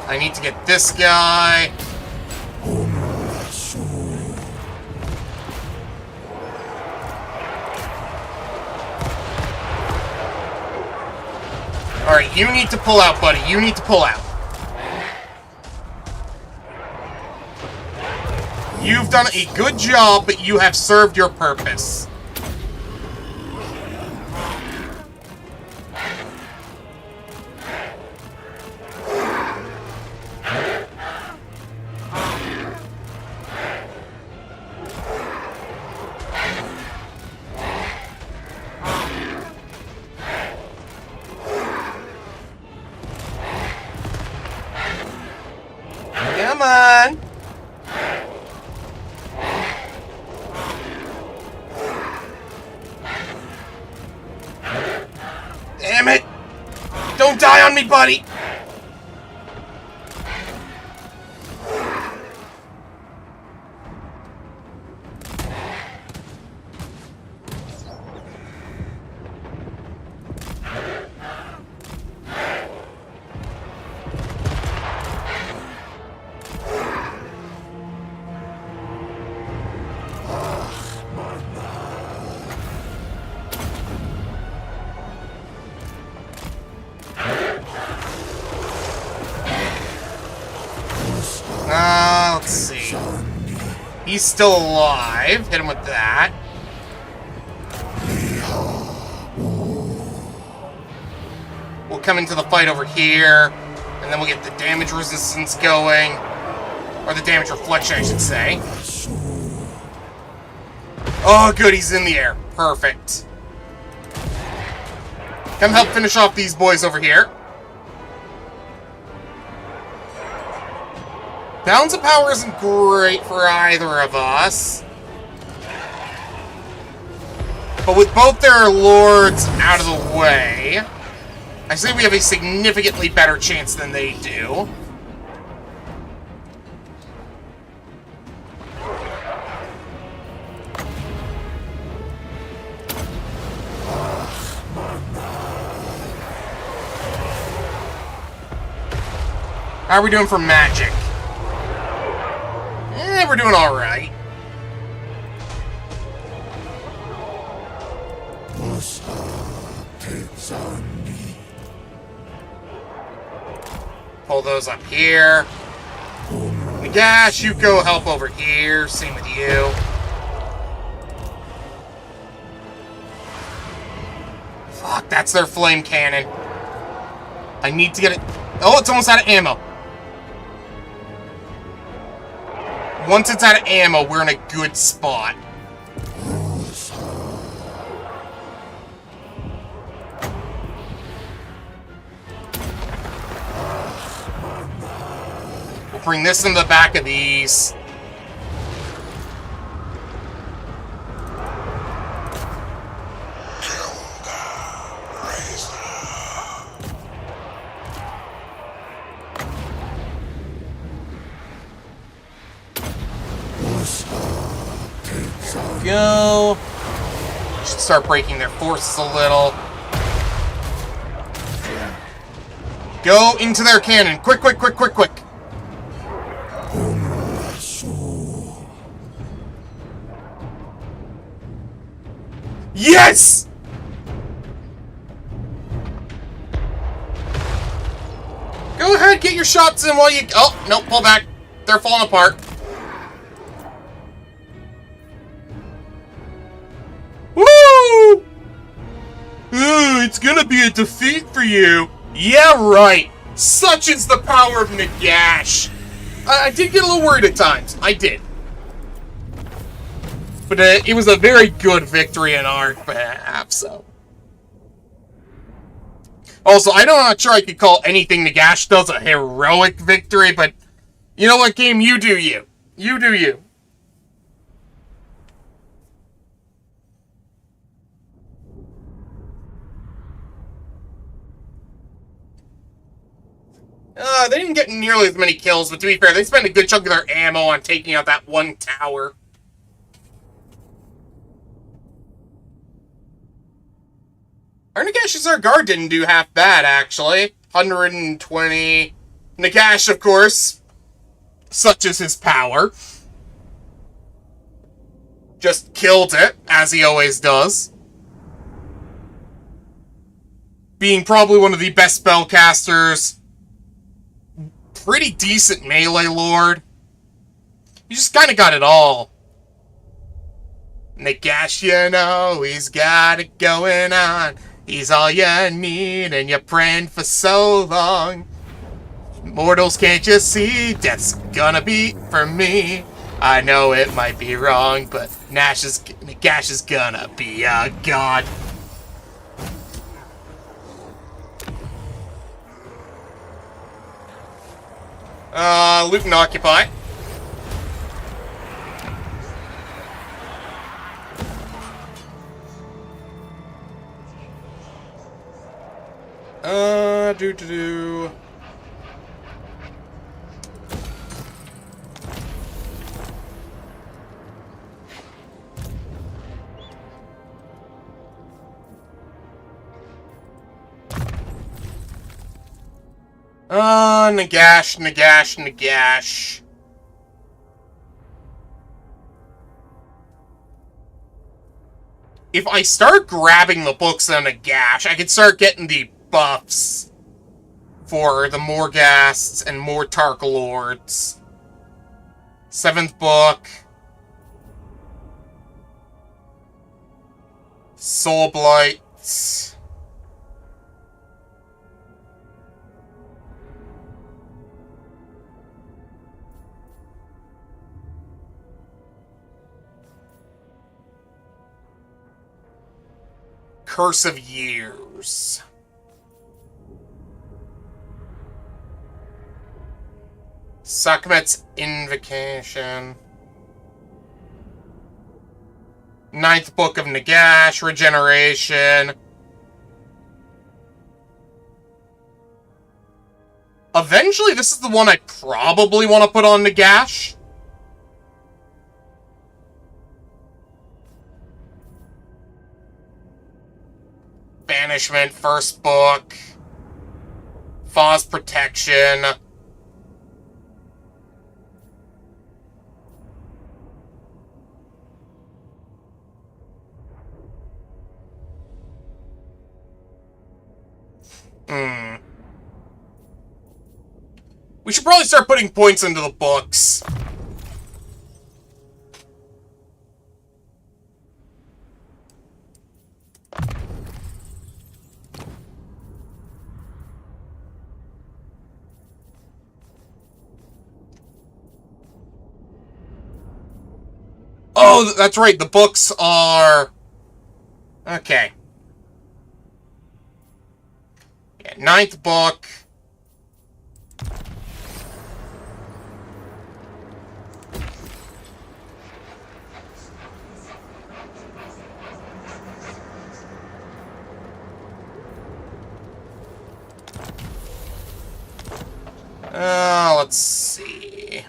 I need to get this guy. Alright, you need to pull out, buddy. You need to pull out. You've done a good job, but you have served your purpose. Come on. Damn it. Don't die on me, buddy. Let's see. He's still alive. Hit him with that. We'll come into the fight over here, and then we'll get the damage resistance going. Or the damage reflection, I should say. Oh, good, he's in the air. Perfect. Come help finish off these boys over here. Balance of power isn't great for either of us. But with both their lords out of the way, I say we have a significantly better chance than they do. How are we doing for magic? We're doing alright. Pull those up here. Nagash, you go help over here. Same with you. Fuck, that's their flame cannon. I need to get it. Oh, it's almost out of ammo. Once it's out of ammo, we're in a good spot. We'll bring this in the back of these. Go. Should start breaking their forces a little. Go into their cannon. Quick, quick, quick, quick, quick. Yes! Go ahead, get your shots in while you... Oh, no, pull back. They're falling apart. Woo! Ooh, it's gonna be a defeat for you. Yeah, right. Such is the power of Nagash. I did get a little worried at times. I did. But it was a very good victory in our behalf, so. Also, I'm not sure I could call anything Nagash does a heroic victory, but you know what, game? You do you. You do you. They didn't get nearly as many kills, but to be fair, they spent a good chunk of their ammo on taking out that one tower. Our Nagash's guard didn't do half bad, actually. 120. Nagash, of course. Such is his power. Just killed it, as he always does. Being probably one of the best spellcasters. Pretty decent melee lord. You just kind of got it all. Nagash, you know, he's got it going on. He's all you need, and you're praying for so long. Mortals, can't you see? Death's gonna be for me. I know it might be wrong, but Nagash is gonna be a god. Loot and occupy. Do. Nagash. If I start grabbing the books on Nagash, I can start getting the buffs for the Morghasts and Mortarch lords. 7th book. Soul Blights. Curse of Years. Sekhmet's Invocation. 9th Book of Nagash, Regeneration. Eventually, this is the one I probably want to put on Nagash. Banishment, 1st book. Faw's Protection. We should probably start putting points into the books. Oh, that's right. The books are... Okay. Yeah, 9th book. Let's see.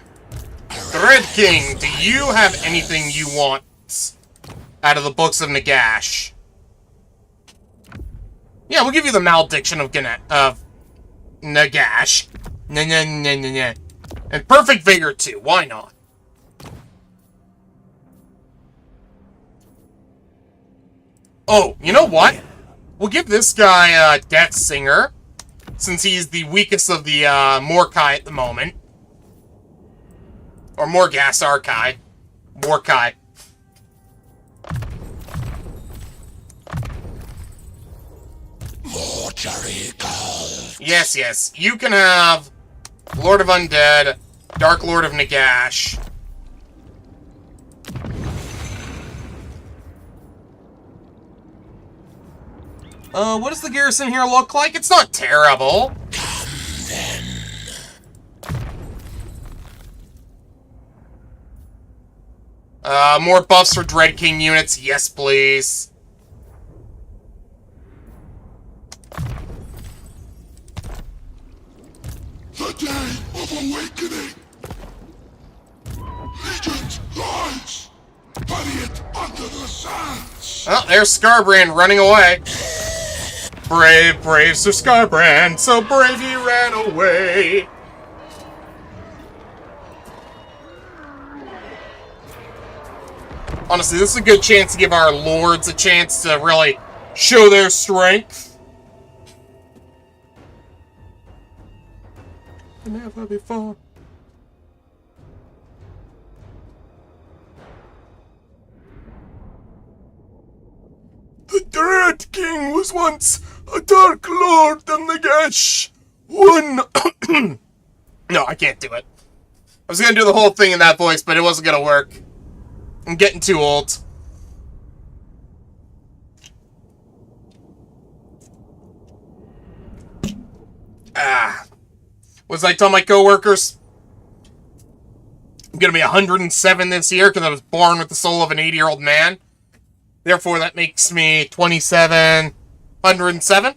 Red King, do you have anything you want out of the books of Nagash? Yeah, we'll give you the malediction of Nagash. And perfect vigor too. Why not? Oh, you know what? We'll give this guy Death Singer, since he's the weakest of the Morkai at the moment. Or Morgas Arkai. Morkai. Yes, yes. You can have Lord of Undead, Dark Lord of Nagash. What does the garrison here look like? It's not terrible. More buffs for Dread King units. Yes, please. The day of awakening. Legion's lies. Bury it under the sands. Oh, there's Scarbrand running away. Brave, brave Sir Scarbrand, so brave he ran away. Honestly, this is a good chance to give our lords a chance to really show their strength. Never before. The Dread King was once a Dark Lord of Nagash. No, I can't do it. I was gonna do the whole thing in that voice, but it wasn't gonna work. I'm getting too old. What did I tell my coworkers? I'm gonna be 107 this year because I was born with the soul of an 80-year-old man. Therefore, that makes me 27, 107.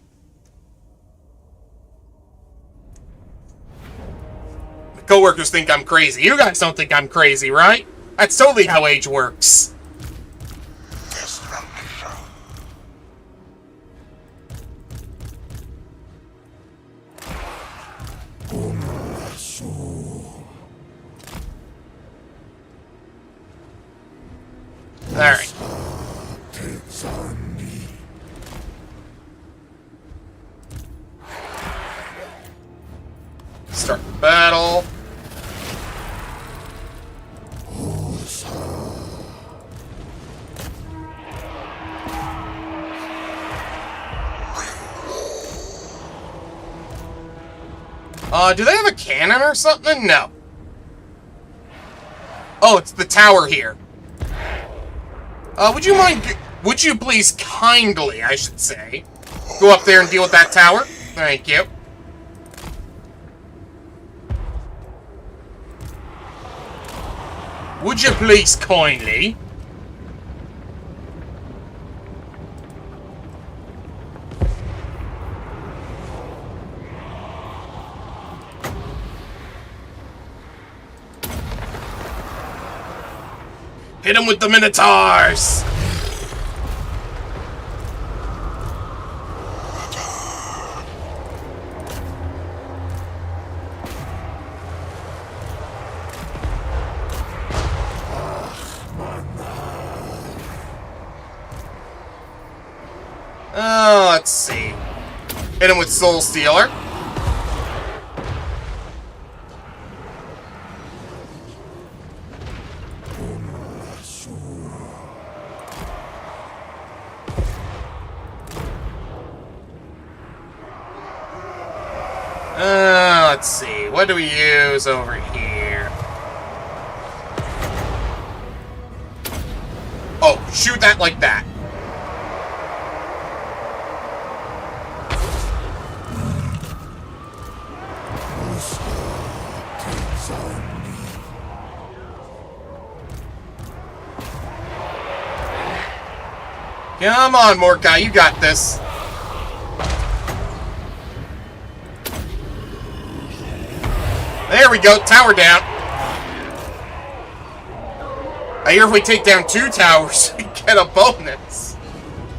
The coworkers think I'm crazy. You guys don't think I'm crazy, right? That's totally how age works. Alright. Start the battle. Do they have a cannon or something? No. Oh, it's the tower here. Would you please kindly, I should say, go up there and deal with that tower? Thank you. Would you please kindly? Hit him with the Minotaurs! Let's see. Hit him with Soul Stealer. Let's see. What do we use over here? Oh, shoot that like that. Come on, Mortarch, you got this. There we go, tower down. I hear if we take down 2 towers, we get a bonus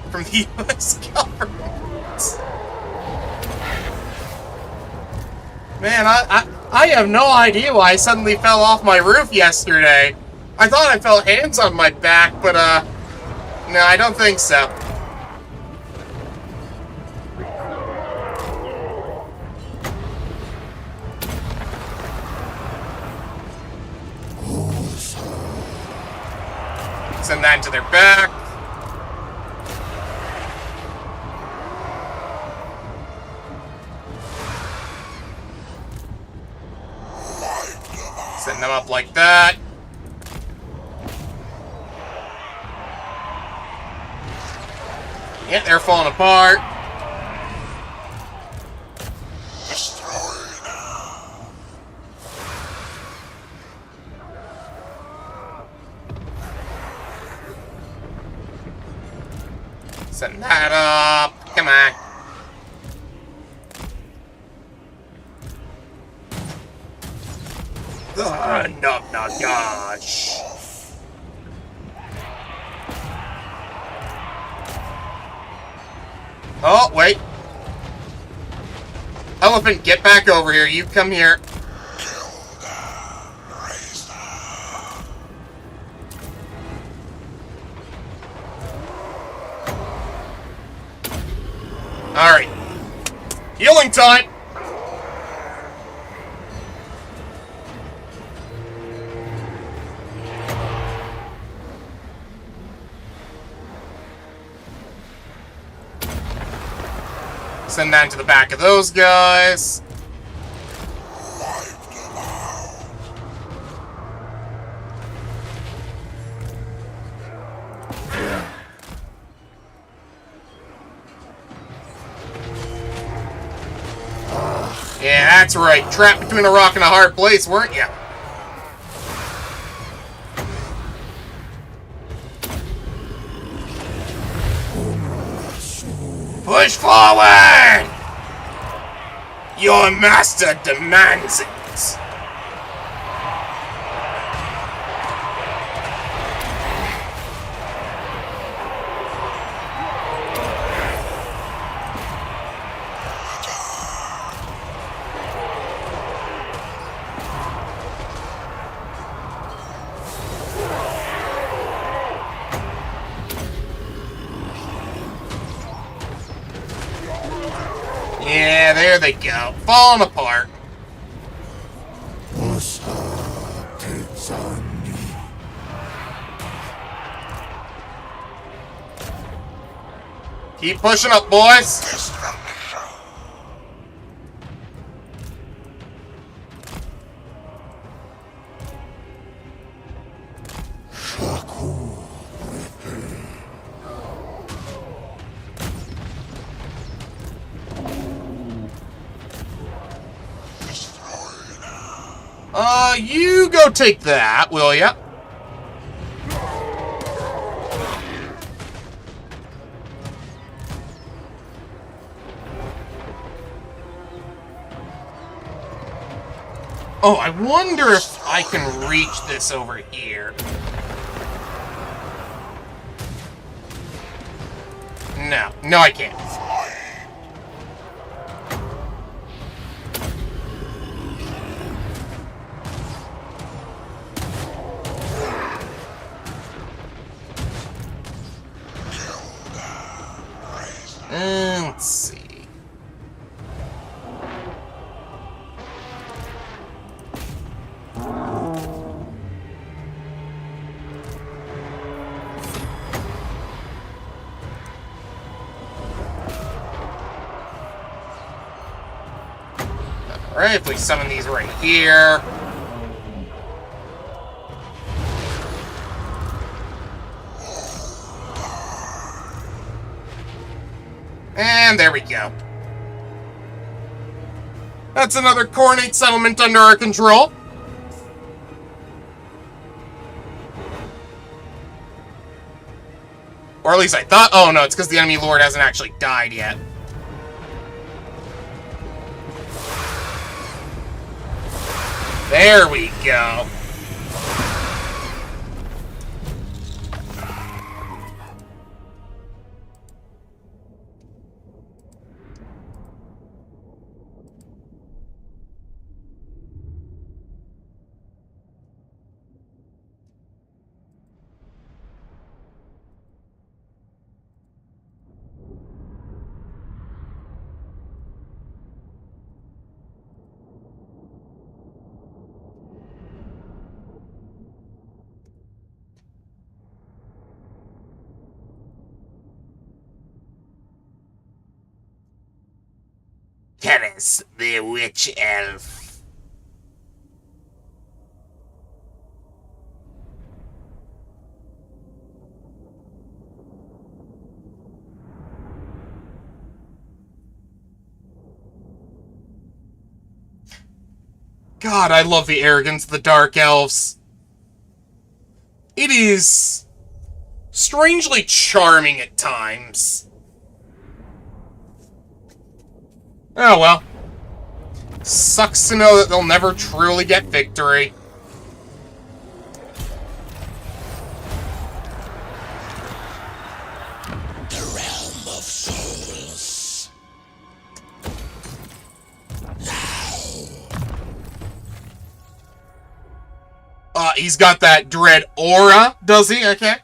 from the US government. Man, I have no idea why I suddenly fell off my roof yesterday. I thought I felt hands on my back, but, no, I don't think so. Send that into their back. Send them up like that. Yeah, they're falling apart. Send that up. Come on. Nagash. Oh, wait. Elephant, get back over here. You come here. Alright. Healing time! Send that to the back of those guys. Yeah, that's right. Trapped between a rock and a hard place, weren't you? Push forward! Your master demands it. Yeah, there they go. Falling apart. Keep pushing up, boys. You go take that, will ya? Oh, I wonder if I can reach this over here. No. No, I can't. Let's see. Alright, if we summon these right here. And there we go. That's another coordinate settlement under our control. Or at least I thought. Oh no, it's because the enemy lord hasn't actually died yet. There we go. Tennis, the witch elf. God, I love the arrogance of the Dark Elves. It is strangely charming at times. Oh well. Sucks to know that they'll never truly get victory. The realm of souls. He's got that dread aura, does he? Okay.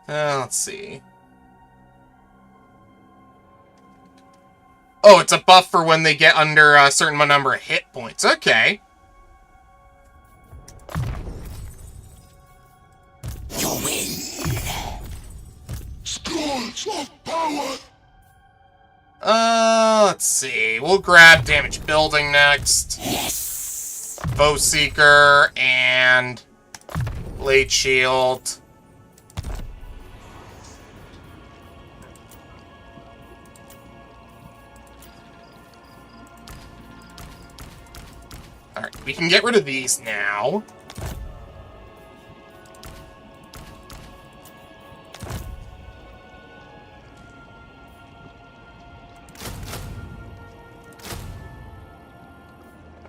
Let's see. Oh, it's a buff for when they get under a certain number of hit points. Okay. You win. Scourge of power. Let's see. We'll grab damage building next. Yes. Bow Seeker and Blade Shield. Alright, we can get rid of these now.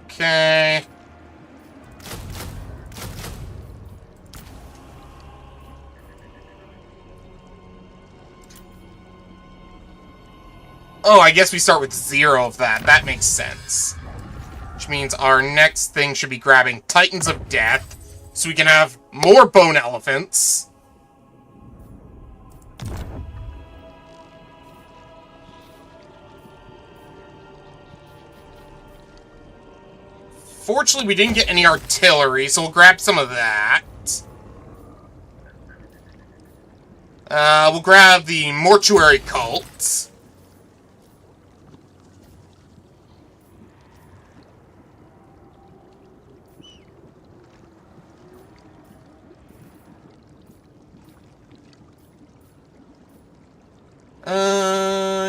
Okay. Oh, I guess we start with 0 of that. That makes sense. Which means our next thing should be grabbing Titans of Death, so we can have more Bone Elephants. Fortunately, we didn't get any artillery, so we'll grab some of that. We'll grab the Mortuary Cult.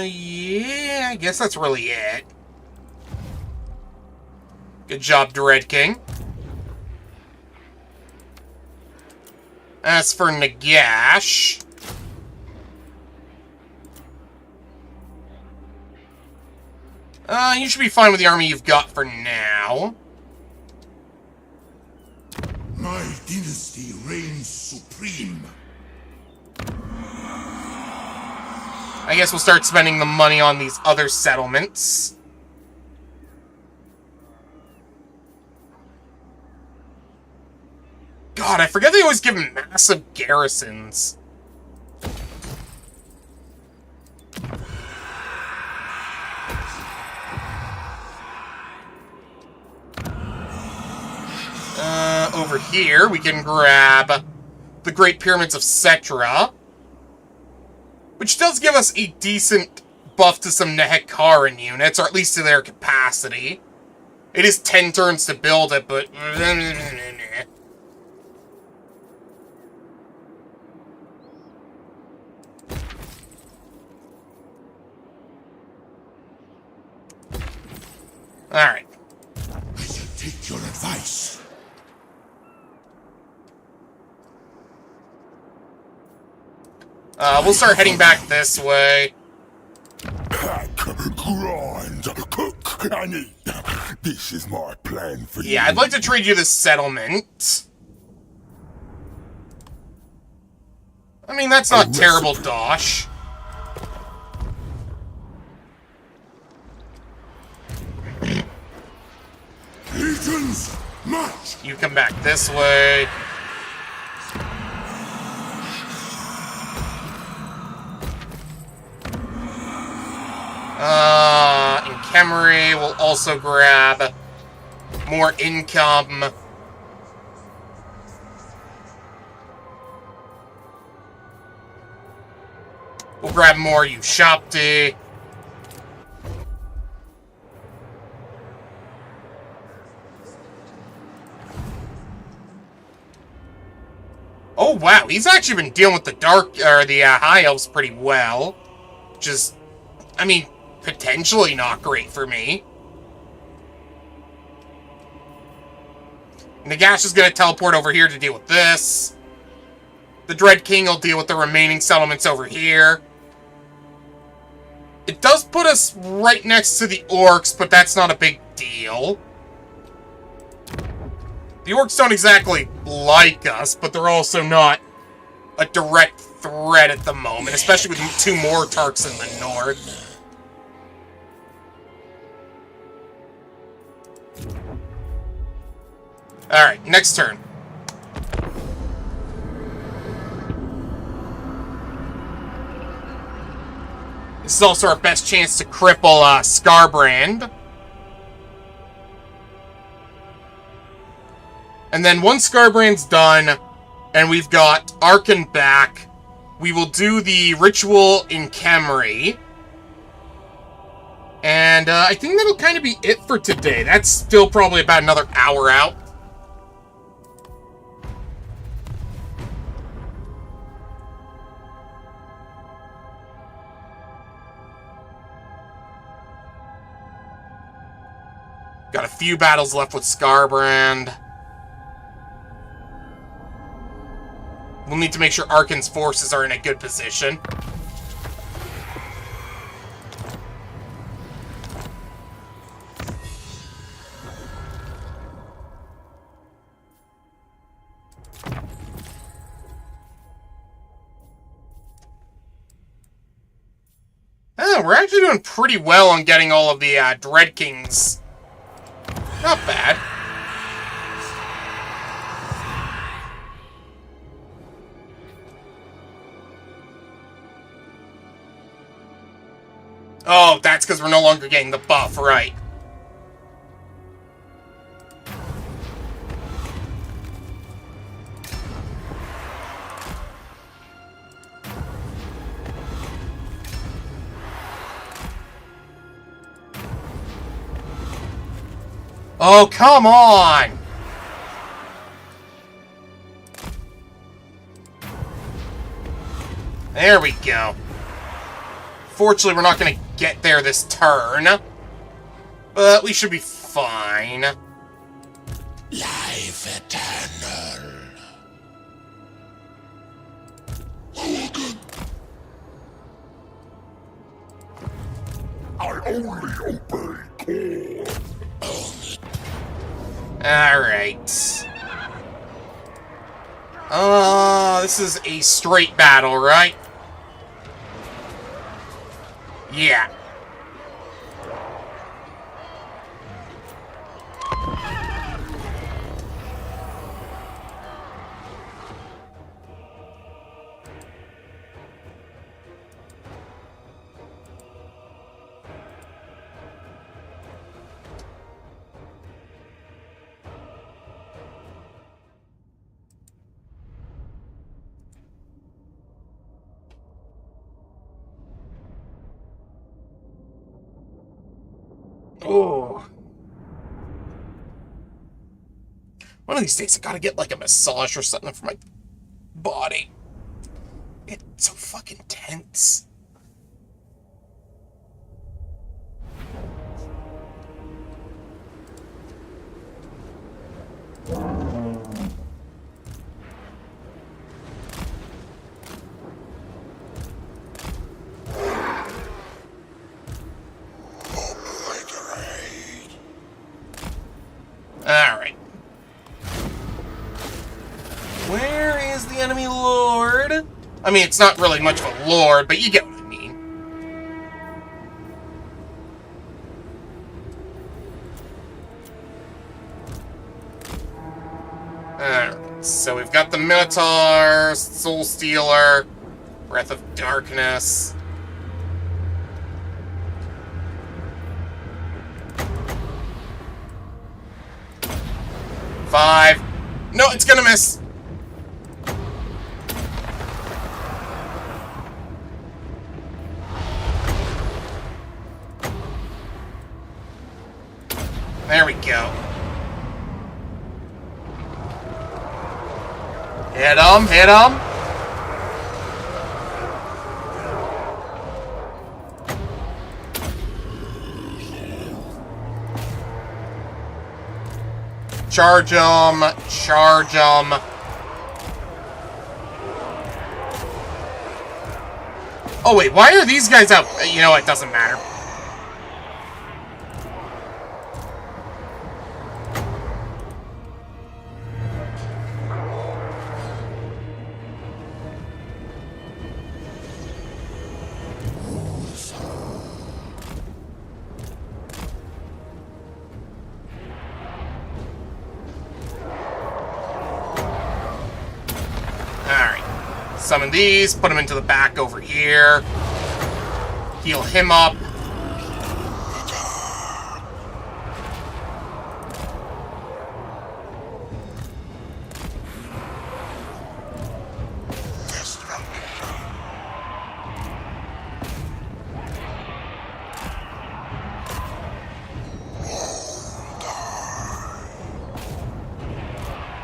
Yeah, I guess that's really it. Good job, Dread King. As for Nagash... you should be fine with the army you've got for now. My dynasty reigns supreme. I guess we'll start spending the money on these other settlements. God, I forget they always give massive garrisons. Over here, we can grab the Great Pyramids of Cetra, which does give us a decent buff to some Nehekaran units, or at least to their capacity. It is 10 turns to build it, but... Alright. I shall take your advice. We'll start heading back this way. Hack, grind, cook, and eat. This is my plan for you. Yeah, I'd like to trade you this settlement. I mean, that's not terrible, Dosh. Legions, march! You come back this way. In Kemery, we'll also grab more income. We'll grab more Ushapti. Oh wow, he's actually been dealing with the High Elves pretty well. Just, I mean, potentially not great for me. Nagash is going to teleport over here to deal with this. The Dread King will deal with the remaining settlements over here. It does put us right next to the Orcs, but that's not a big deal. The Orcs don't exactly like us, but they're also not a direct threat at the moment, especially with 2 Mortarchs in the north. Alright, next turn. This is also our best chance to cripple Skarbrand. And then once Skarbrand's done, and we've got Arkan back, we will do the ritual in Kemery. And I think that'll kind of be it for today. That's still probably about another hour out. Got a few battles left with Skarbrand. We'll need to make sure Arkan's forces are in a good position. Oh, we're actually doing pretty well on getting all of the Dread Kings. Not bad. Oh, that's because we're no longer getting the buff, right? Oh, come on! There we go. Fortunately, we're not going to get there this turn. But we should be fine. Life eternal. I only obey call. Alright. This is a straight battle, right? Yeah. Oh. One of these days I gotta get like a massage or something for my body. It's so fucking tense. Alright. Where is the enemy lord? I mean, it's not really much of a lord, but you get what I mean. Alright, so we've got the Minotaur, Soul Stealer, Breath of Darkness. Five. No, it's gonna miss. There we go. Hit him, hit him. Charge him, charge him. Oh wait, why are these guys out? You know, it doesn't matter. Summon these, put him into the back over here. Heal him up.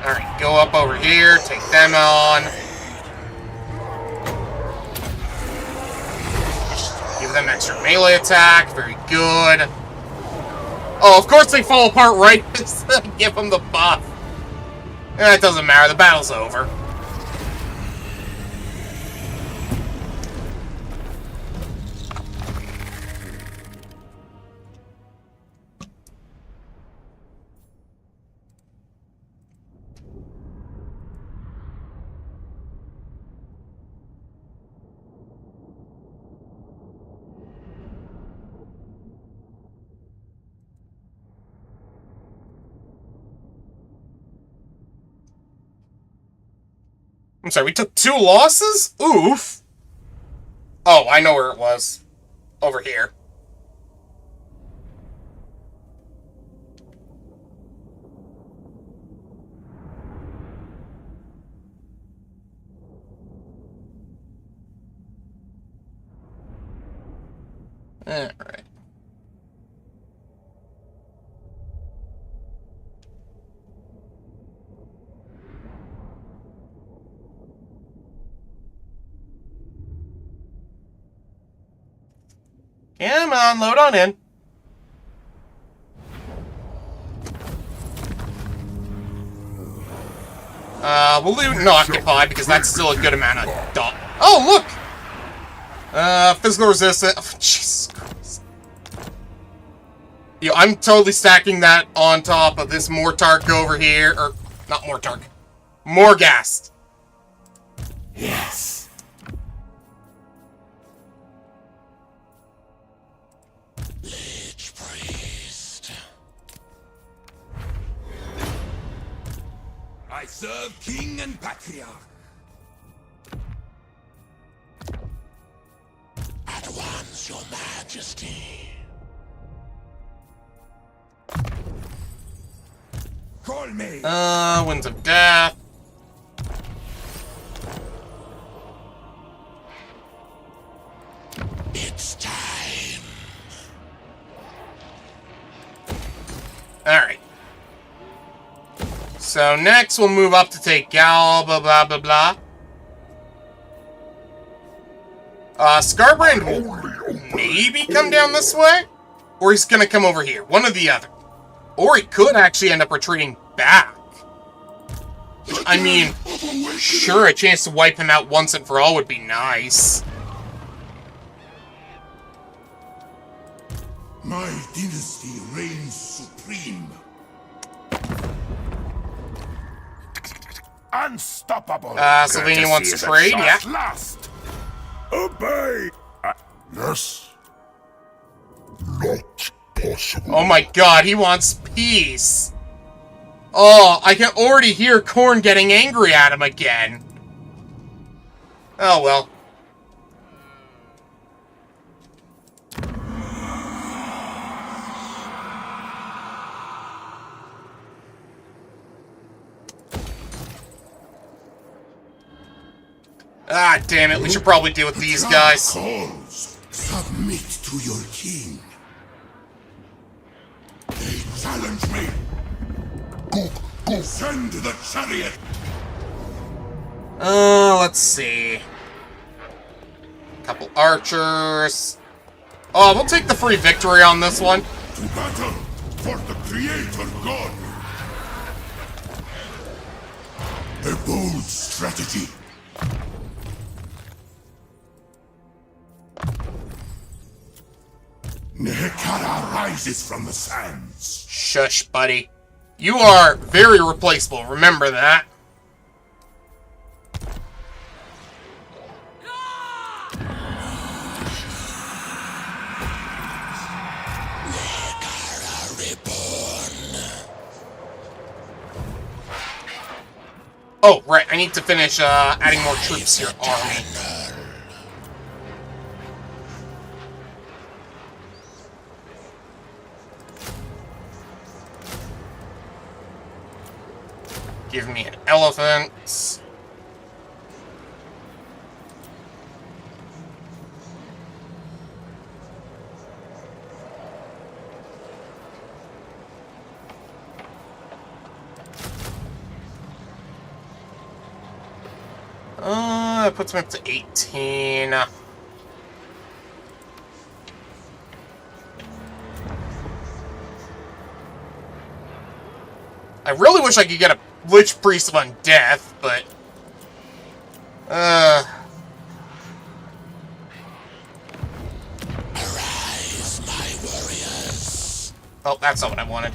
Alright, go up over here, take them on. Give them extra melee attack. Very good. Oh, of course they fall apart right as I give them the buff. It doesn't matter. The battle's over. I'm sorry, we took 2 losses? Oof. Oh, I know where it was. Over here. Alright. Come on, load on in. We'll loot and occupy because that's still a good amount of dot. Oh, look! Physical resistance. Oh, Jesus Christ. Yo, I'm totally stacking that on top of this Mortarch over here. Or, not Mortarch. Morghast. Yes. I serve King and Patriarch. At once, Your Majesty. Call me. Winds of Death. It's time. Alright. So next we'll move up to take Gal, blah, blah, blah, blah. Scarbrand will maybe come down this way? Or he's gonna come over here. One or the other. Or he could actually end up retreating back. I mean, sure, a chance to wipe him out once and for all would be nice. My dynasty reigns supreme. Unstoppable. Sylvania wants to trade, yeah. Last. Obey. Yes. Not possible. Oh my god, he wants peace. Oh, I can already hear Khorne getting angry at him again. Oh well. Ah, damn it, we should probably deal with these guys. Calls. Submit to your king. They challenge me. Go. Send the chariot. Let's see. Couple archers. Oh, we'll take the free victory on this one. To battle for the Creator God. A bold strategy. Nehekara rises from the sands. Shush, buddy. You are very replaceable, remember that. Oh, right, I need to finish adding more troops to your army. Give me an elephant. That puts me up to 18. I really wish I could get a Lich Priest of Undeath, but... Arise, my warriors. Oh, that's not what I wanted.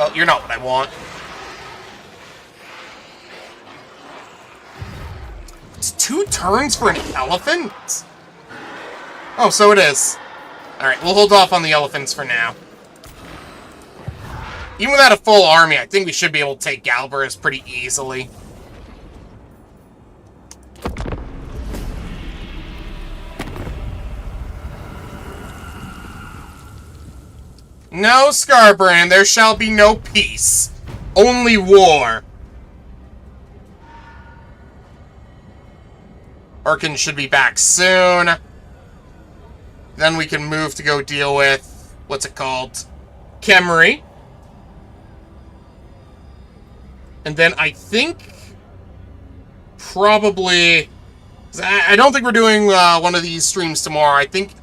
Oh, you're not what I want. It's 2 turns for an elephant? Oh, so it is. Alright, we'll hold off on the elephants for now. Even without a full army, I think we should be able to take Galbarus pretty easily. No, Scarbrand, there shall be no peace. Only war. Arkin should be back soon. Then we can move to go deal with... what's it called? Khemri. And then I think... probably... I don't think we're doing one of these streams tomorrow. I think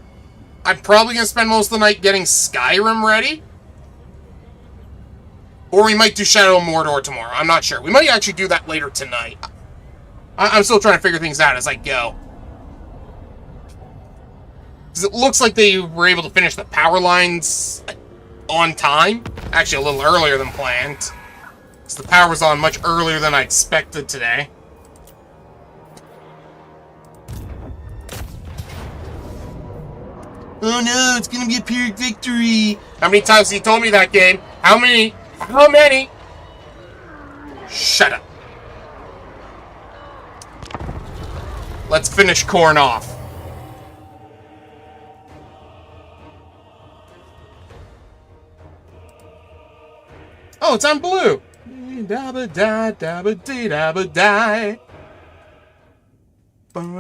I'm probably going to spend most of the night getting Skyrim ready. Or we might do Shadow of Mordor tomorrow. I'm not sure. We might actually do that later tonight. I'm still trying to figure things out as I go. Because it looks like they were able to finish the power lines on time. Actually, a little earlier than planned. Because the power was on much earlier than I expected today. Oh no, it's gonna be a Pyrrhic victory. How many times have you told me that, game? How many? How many? Shut up. Let's finish Khorne off. Oh, it's on blue. Dabba-die, dabba-dee, dabba-die. I'm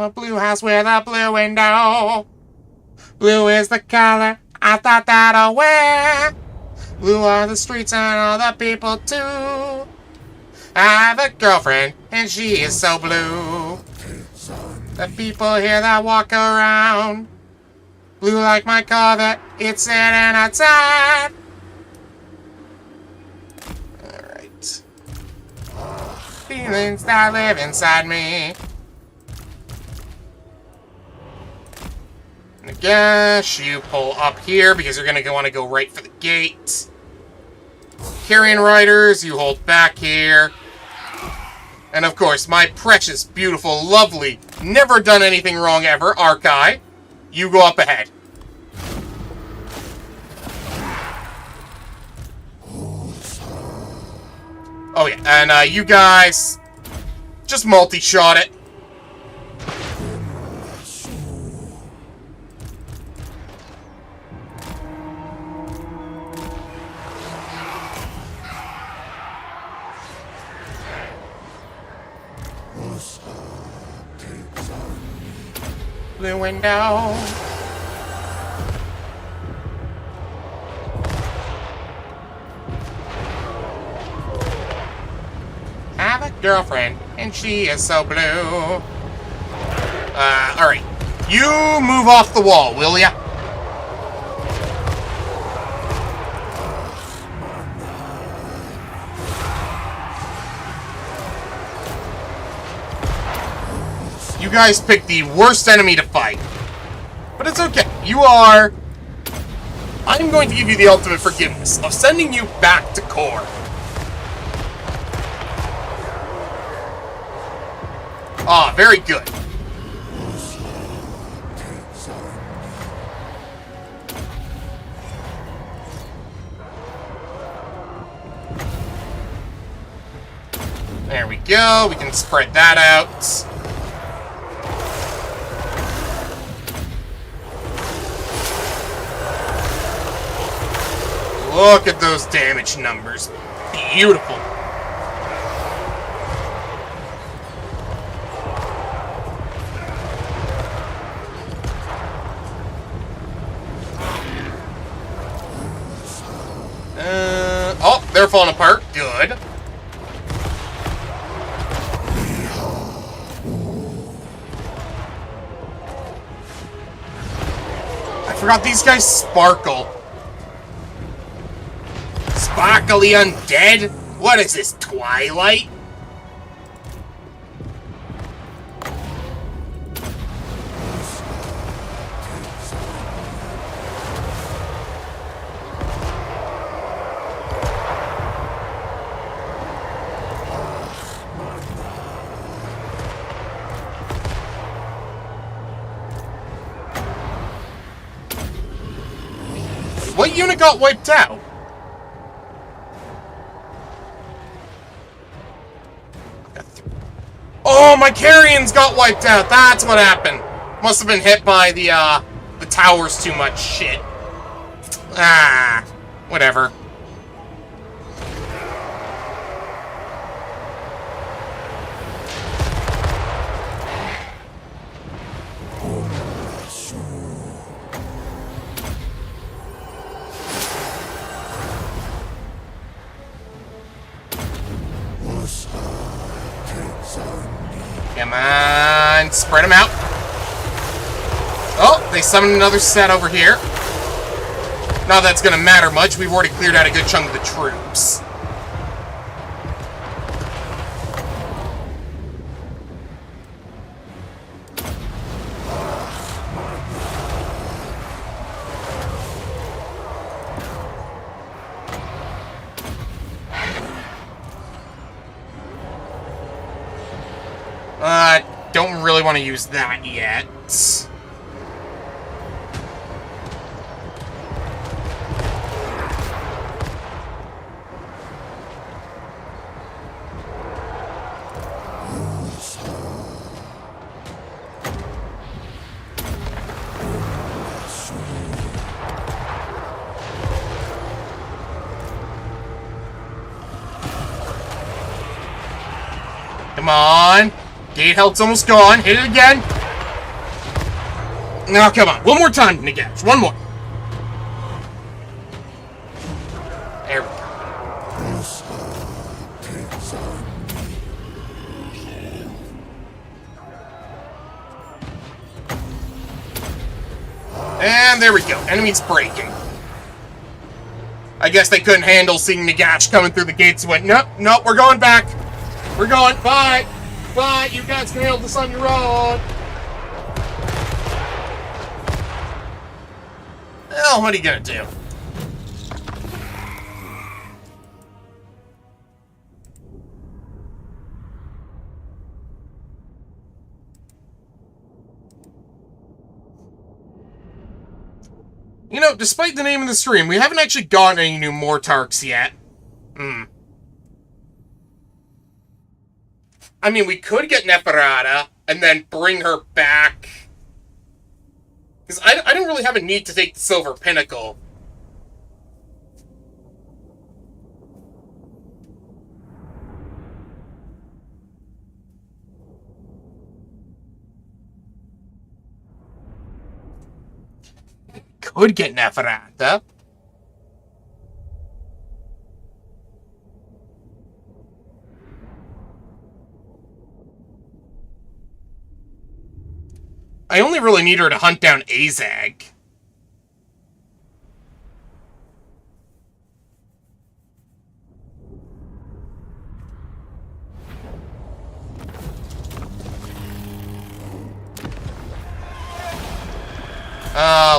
a blue house with a blue window. Blue is the color I thought that I'll wear. Blue are the streets and all the people too. I have a girlfriend and she is so blue. The people here that walk around. Blue like my Corvette, it's sitting outside. Alright. Feelings that live inside me. Nagash, you pull up here because you're going to want to go right for the gate. Carrion Riders, you hold back here. And of course, my precious, beautiful, lovely, never done anything wrong ever, Arkai, you go up ahead. Oh yeah, and you guys just multi-shot it. Blue window. I have a girlfriend, and she is so blue. Alright. You move off the wall, will ya? You guys picked the worst enemy to fight. But it's okay. You are... I'm going to give you the ultimate forgiveness of sending you back to core. Ah, very good. There we go. We can spread that out. Look at those damage numbers. Beautiful. Oh, they're falling apart. Good. I forgot these guys sparkle. Sparkly undead? What is this, Twilight? What unit got wiped out? Oh, my carrions got wiped out. That's what happened. Must have been hit by the towers too much. Shit. Ah, whatever. Come on, spread them out. Oh, they summoned another set over here. Not that it's gonna matter much. We've already cleared out a good chunk of the troops. Don't really want to use that yet. Come on. Gate health's almost gone. Hit it again. Now, come on. One more time, Nagash. One more. There we go. And there we go. Enemies breaking. I guess they couldn't handle seeing Nagash coming through the gates and went, nope, nope, we're going back. We're going. Bye. Bye. You guys can handle this on your own. Well, what are you gonna do? You know, despite the name of the stream, we haven't actually gotten any new Mortarchs yet. I mean, we could get Neferata and then bring her back. Because I don't really have a need to take the Silver Pinnacle. Could get Neferata. I only really need her to hunt down Azag.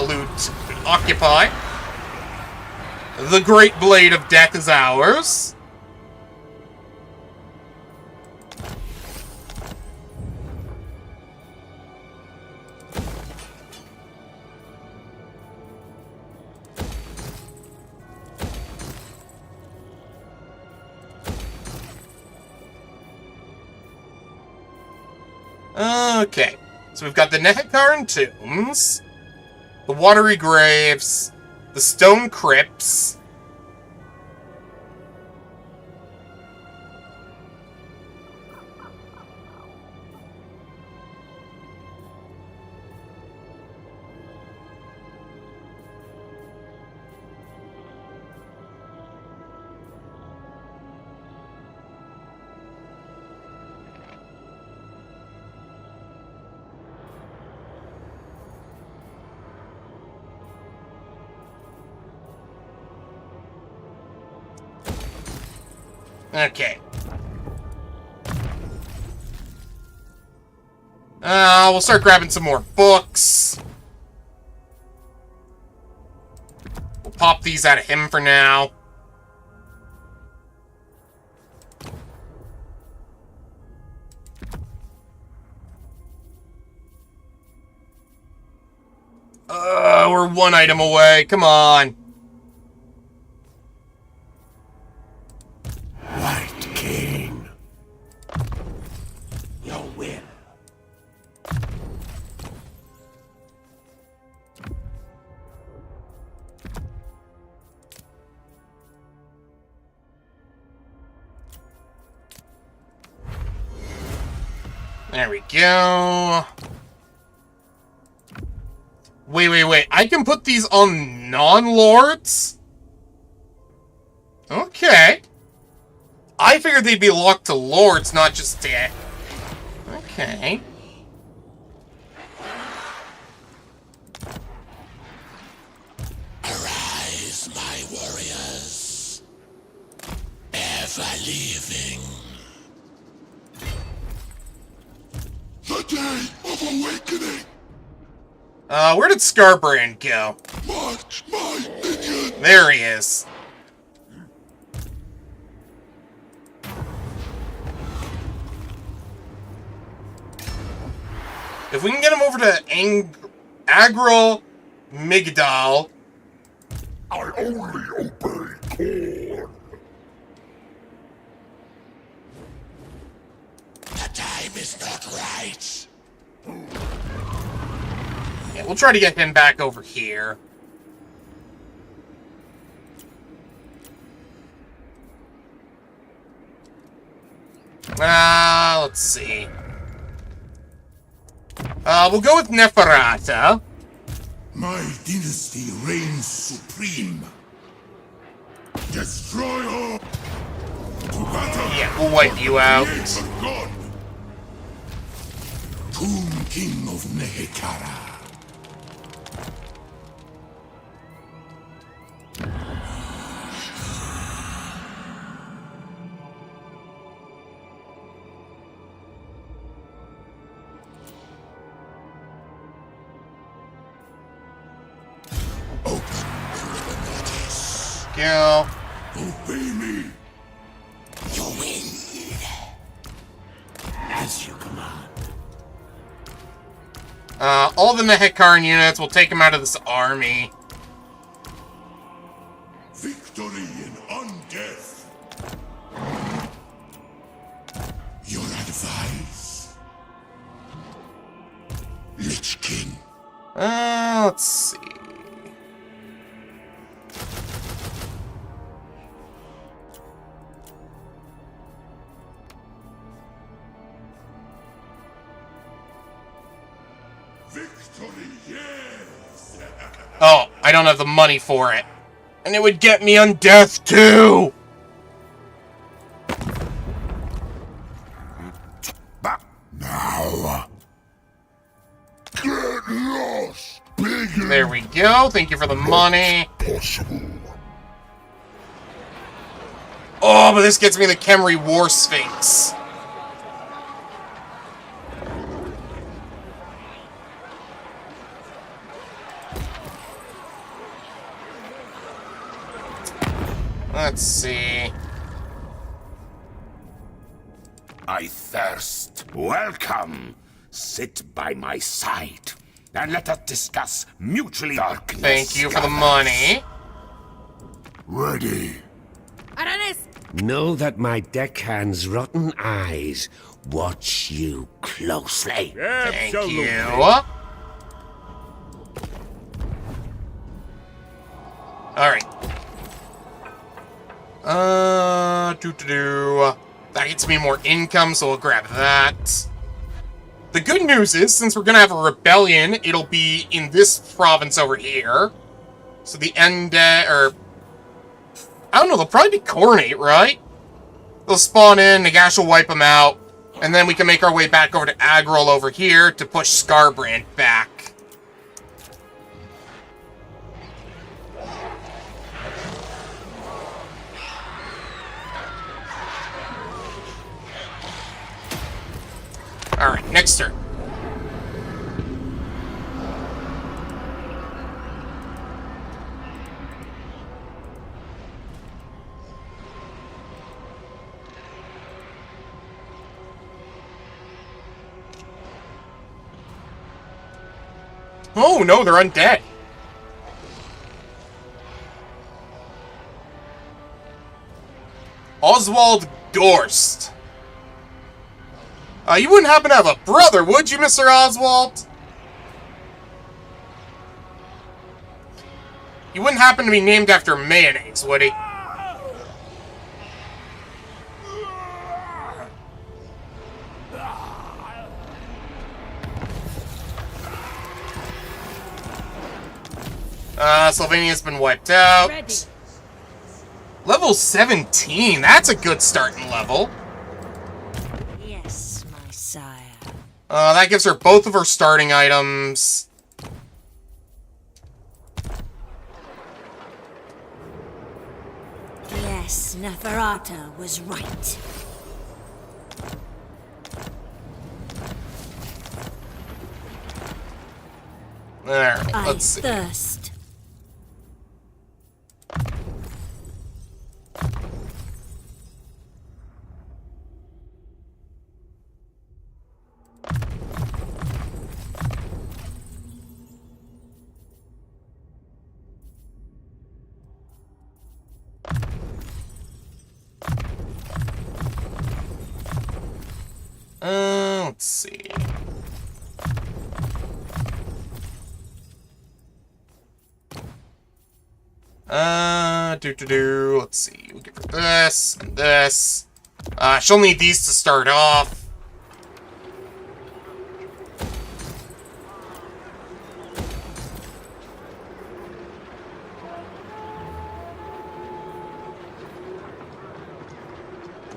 Loot. Occupy. The Great Blade of Death is ours. Okay, so we've got the Nehekaran Tombs, the Watery Graves, the Stone Crypts, okay. We'll start grabbing some more books. We'll pop these out of him for now. We're one item away. Come on. White King. Your will. There we go. Wait. I can put these on non-lords? Okay. I figured they'd be locked to lords, not just to... Okay. Arise, my warriors. Ever leaving. The day of awakening. Where did Scarbrand go? March my minions. There he is. If we can get him over to Agro Migdal. I only obey Korn. The time is not right. Yeah, we'll try to get him back over here. Let's see. We'll go with Neferata. My dynasty reigns supreme. Destroy all. To battle. Yeah, we'll wipe you out. Creator God. Tomb King of Nehekara. Go. Obey me. You will. As you command. All the Nehekaran units, we'll take them out of this army. Victory in undeath. Your advice. Lich King. Let's see. Victory, yes. Oh, I don't have the money for it. And it would get me undeath too! Now. Get lost. Bigger There we go. Thank you for the money. possible. Oh, but this gets me the Khemri War Sphinx. Let's see. I thirst. Welcome. Sit by my side, and let us discuss mutually darkness. Thank you for the gathers. money. Ready. Know that my deckhand's rotten eyes watch you closely. Thank Absolutely. you. Alright. That gets me more income, so we'll grab that. The good news is, since we're gonna have a rebellion, it'll be in this province over here. So the or... I don't know, they'll probably be Coronate, right? They'll spawn in, Nagash will wipe them out, and then we can make our way back over to Agril over here to push Scarbrand back. Alright, next turn. Oh no, they're undead. Oswald Dorst. You wouldn't happen to have a brother, would you, Mr. Oswald? You wouldn't happen to be named after mayonnaise, would he? Slovenia's been wiped out. Ready. Level 17, that's a good starting level. Yes, my sire. That gives her both of her starting items. Yes, Neferata was right. Alright, I let's see. thirst. Let's see. Let's see. We'll give her this and this. She'll need these to start off.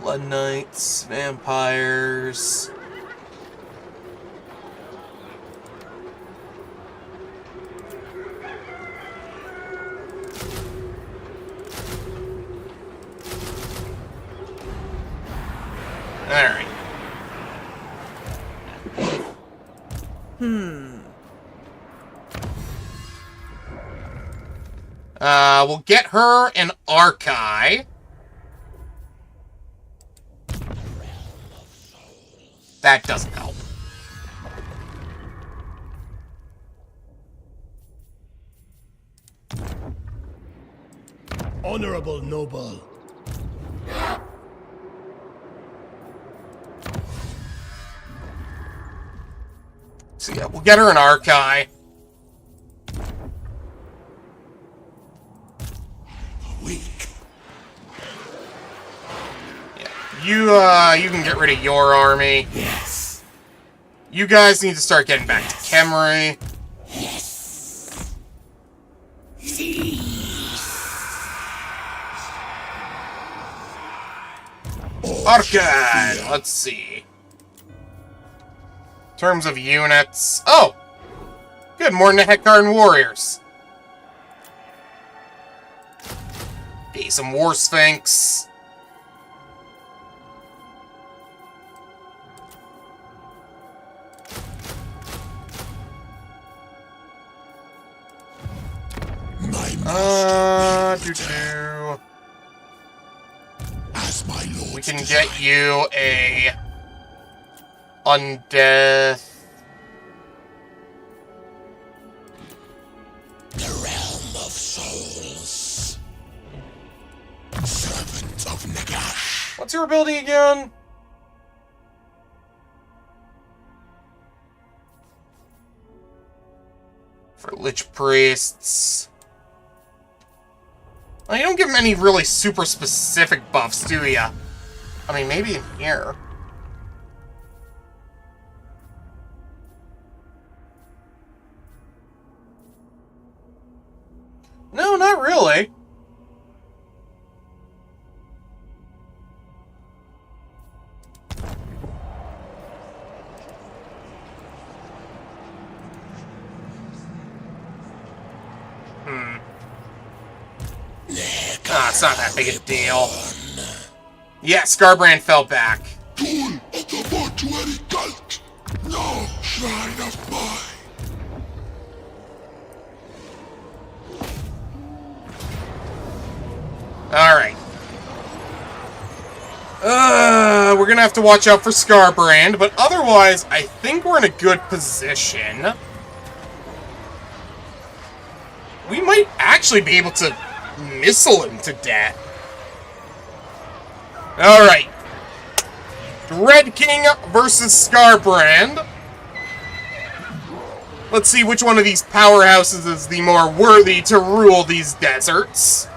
Blood Knights, vampires. Alright. We'll get her an Archive. That doesn't help. Honorable noble. So yeah, we'll get her an Archive. Weak. Yeah. You can get rid of your army. Yes. You guys need to start getting back to Kemri. Yes. Archive! Let's see. In terms of units... Oh! Good, more than the Heckarn Warriors. Okay, some War Sphinx. Doo-doo. As my lord. We can get you a... Undeath... The realm of souls. Servant of Nagash. What's your ability again? For Lich Priests... Well, you don't give them any really super specific buffs, do ya? I mean, maybe in here. No, not really. Ah, it's not that big a deal. Yeah, Scarbrand fell back. Tool of the mortuary cult. No shrine of mine. Alright. We're gonna have to watch out for Scarbrand, but otherwise, I think we're in a good position. We might actually be able to missile him to death. Alright. Red King versus Scarbrand. Let's see which one of these powerhouses is the more worthy to rule these deserts.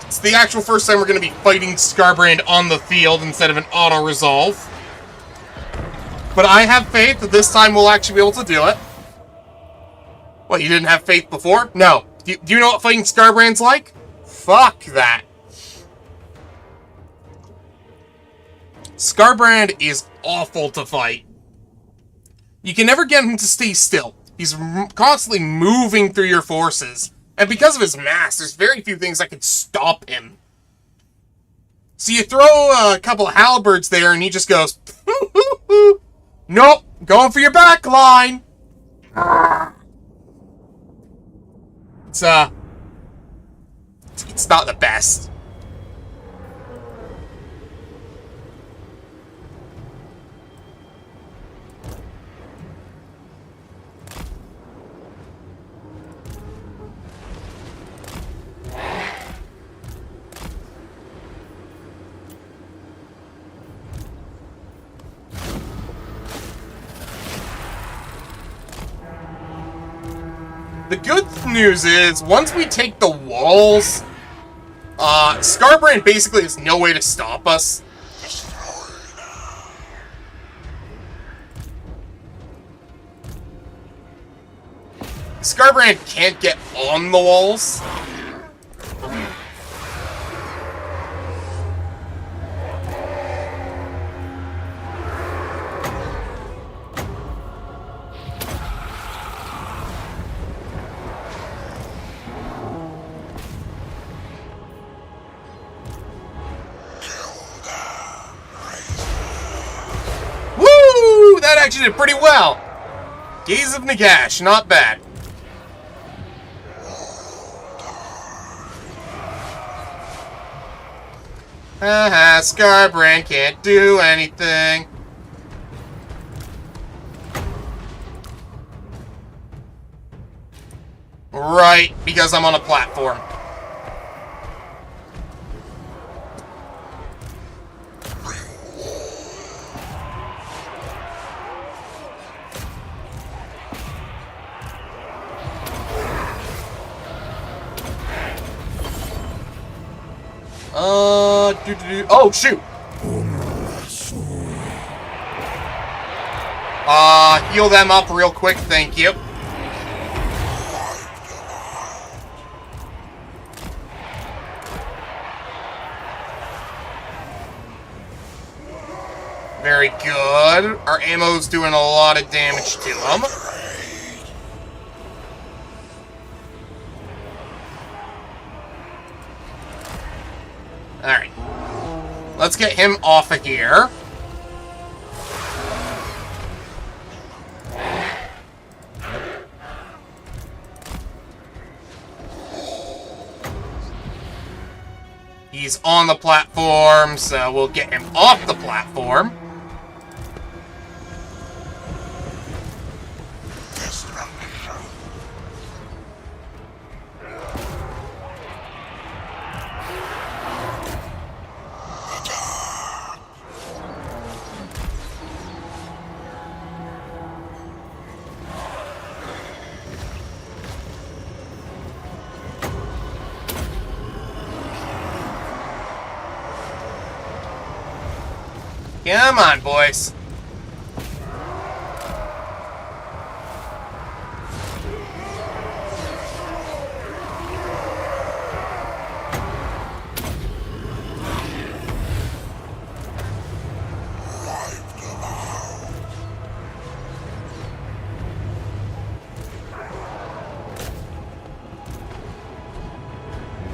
It's the actual first time we're going to be fighting Scarbrand on the field instead of an auto-resolve. But I have faith that this time we'll actually be able to do it. What, you didn't have faith before? No. Do you know what fighting Scarbrand's like? Fuck that. Scarbrand is awful to fight. You can never get him to stay still. He's constantly moving through your forces. And because of his mass, there's very few things that could stop him. So you throw a couple of halberds there and he just goes, nope, going for your back line. It's not the best. The good news is, once we take the walls, Scarbrand basically has no way to stop us. Scarbrand can't get on the walls. that actually did pretty well. Gaze of Nagash, not bad. Haha, Scarbrand can't do anything. Right, because I'm on a platform. Oh, shoot! Heal them up real quick, thank you. Very good. Our ammo's doing a lot of damage to them. Alright. Let's get him off of here. He's on the platform, so we'll get him off the platform. Come on, boys.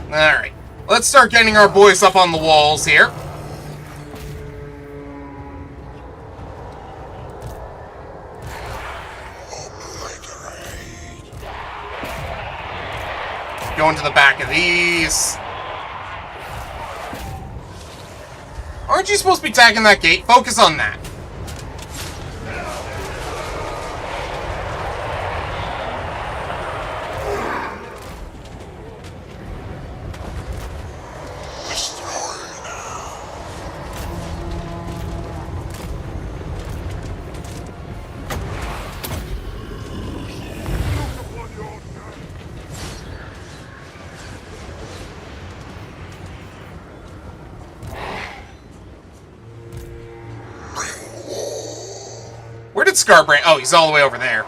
Alright. Let's start getting our boys up on the walls here. Go into the back of these. Aren't you supposed to be tagging that gate? Focus on that. Where did Scarbrand? Oh, he's all the way over there.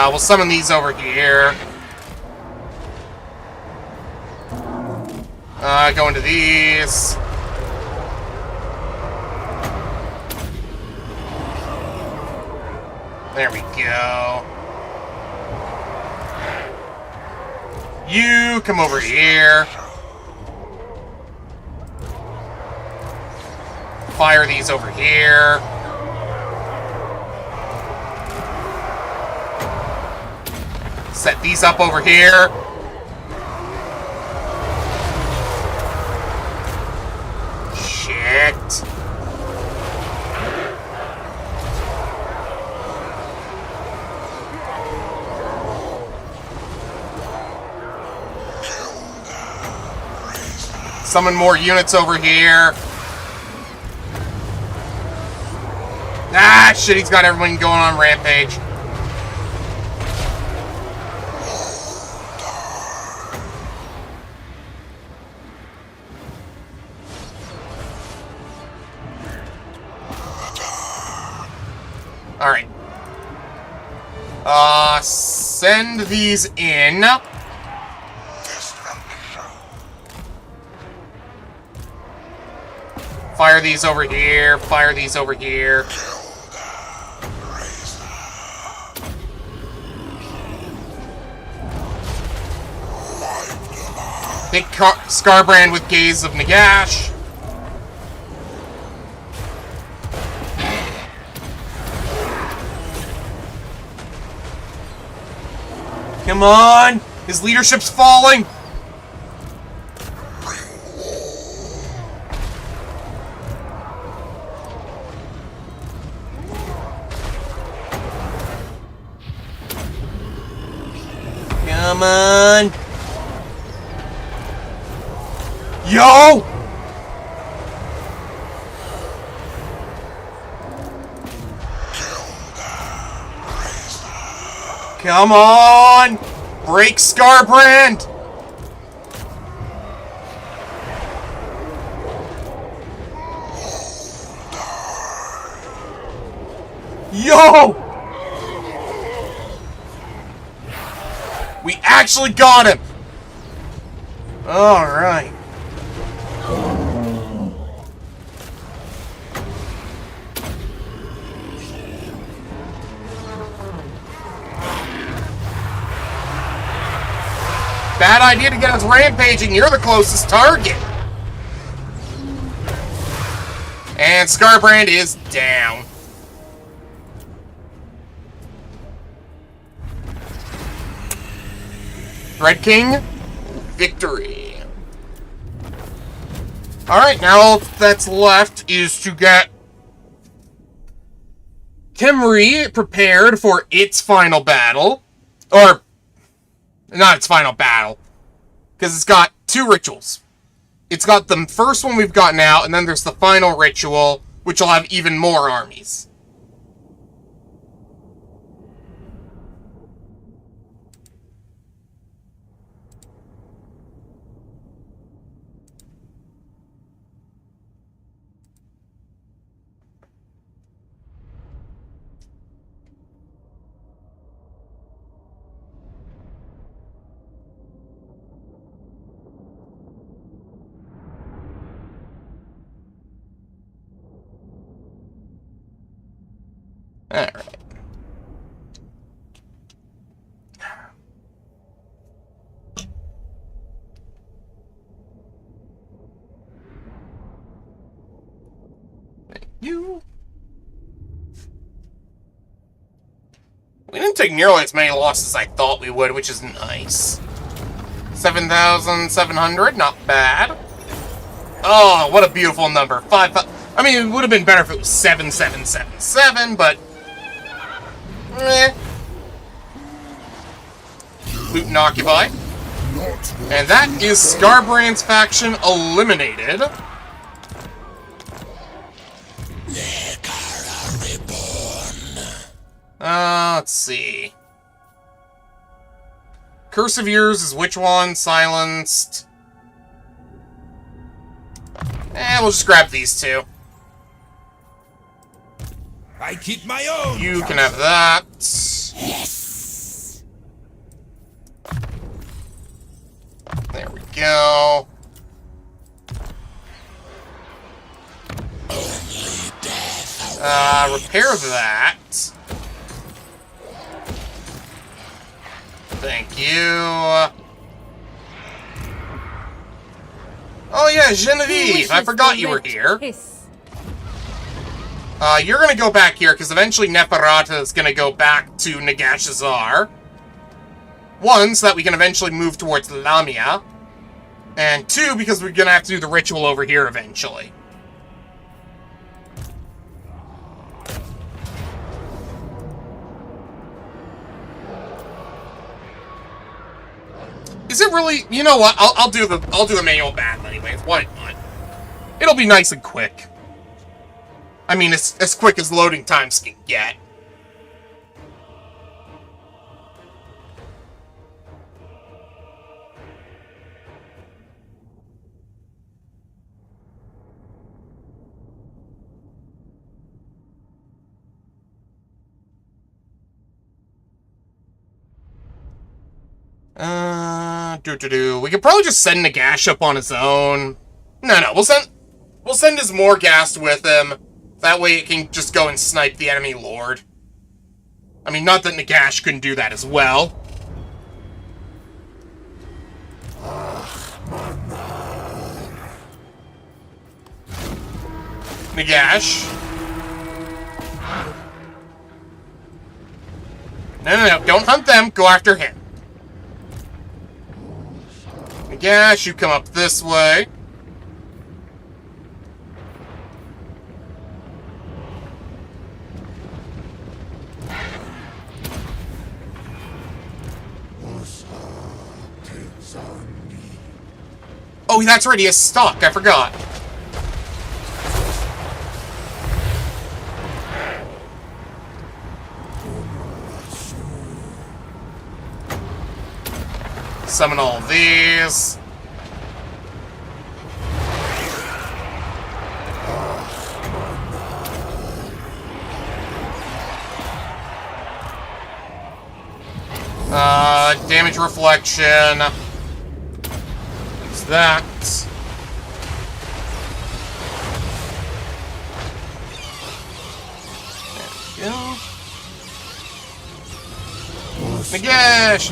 We'll summon these over here. Go into these. There we go. You come over here. Fire these over here. Set these up over here. Shit. Summon more units over here. Ah, shit, he's got everyone going on rampage. Alright. Send these in. Fire these over here. Fire these over here. Hit Scarbrand with Gaze of Nagash. Come on! His leadership's falling! Come on! Yo! Come on! Break Scarbrand! Yo! We actually got him! Alright. Bad idea to get us rampaging. You're the closest target. And Scarbrand is down. Red King, victory. Alright, now all that's left is to get Khemri prepared for its final battle. Or, not its final battle. Because it's got two rituals. It's got the first one we've got now, and then there's the final ritual, which will have even more armies. Alright. Thank you. We didn't take nearly as many losses as I thought we would, which is nice. 7,700, not bad. Oh, what a beautiful number. I mean, it would have been better if it was 7,777, but eh. Loot and occupy. And that is Scarbrand's faction eliminated. Let's see. Curse of Years is which one? Silenced. We'll just grab these two. I keep my own. You can have that. Yes. There we go. Repair that. Thank you. Oh yeah, Genevieve! I forgot you were here. You're gonna go back here, because eventually Neferata is gonna go back to Nagashazar. One, so that we can eventually move towards Lamia. And two, because we're gonna have to do the ritual over here eventually. Is it really? You know what? I'll do the manual battle anyways. Why not? It'll be nice and quick. I mean, as quick as loading times can get. We could probably just send Nagash up on his own. No, we'll send his Mortarchs with him. That way it can just go and snipe the enemy lord. I mean, not that Nagash couldn't do that as well. Nagash. No. Don't hunt them. Go after him. Nagash, you come up this way. Oh, that's right, he has stock. I forgot. Summon all of these. Damage reflection. What's that? There we go.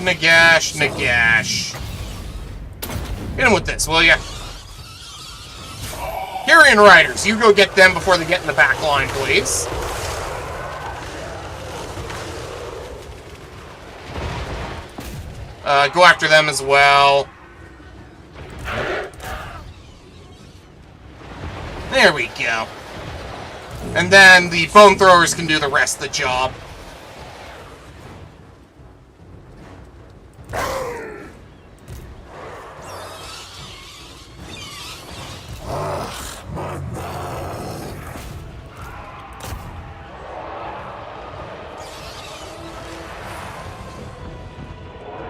Nagash. Hit him with this, will ya? Carrion Riders, you go get them before they get in the back line, please. Go after them as well. There we go. And then the Bone Throwers can do the rest of the job.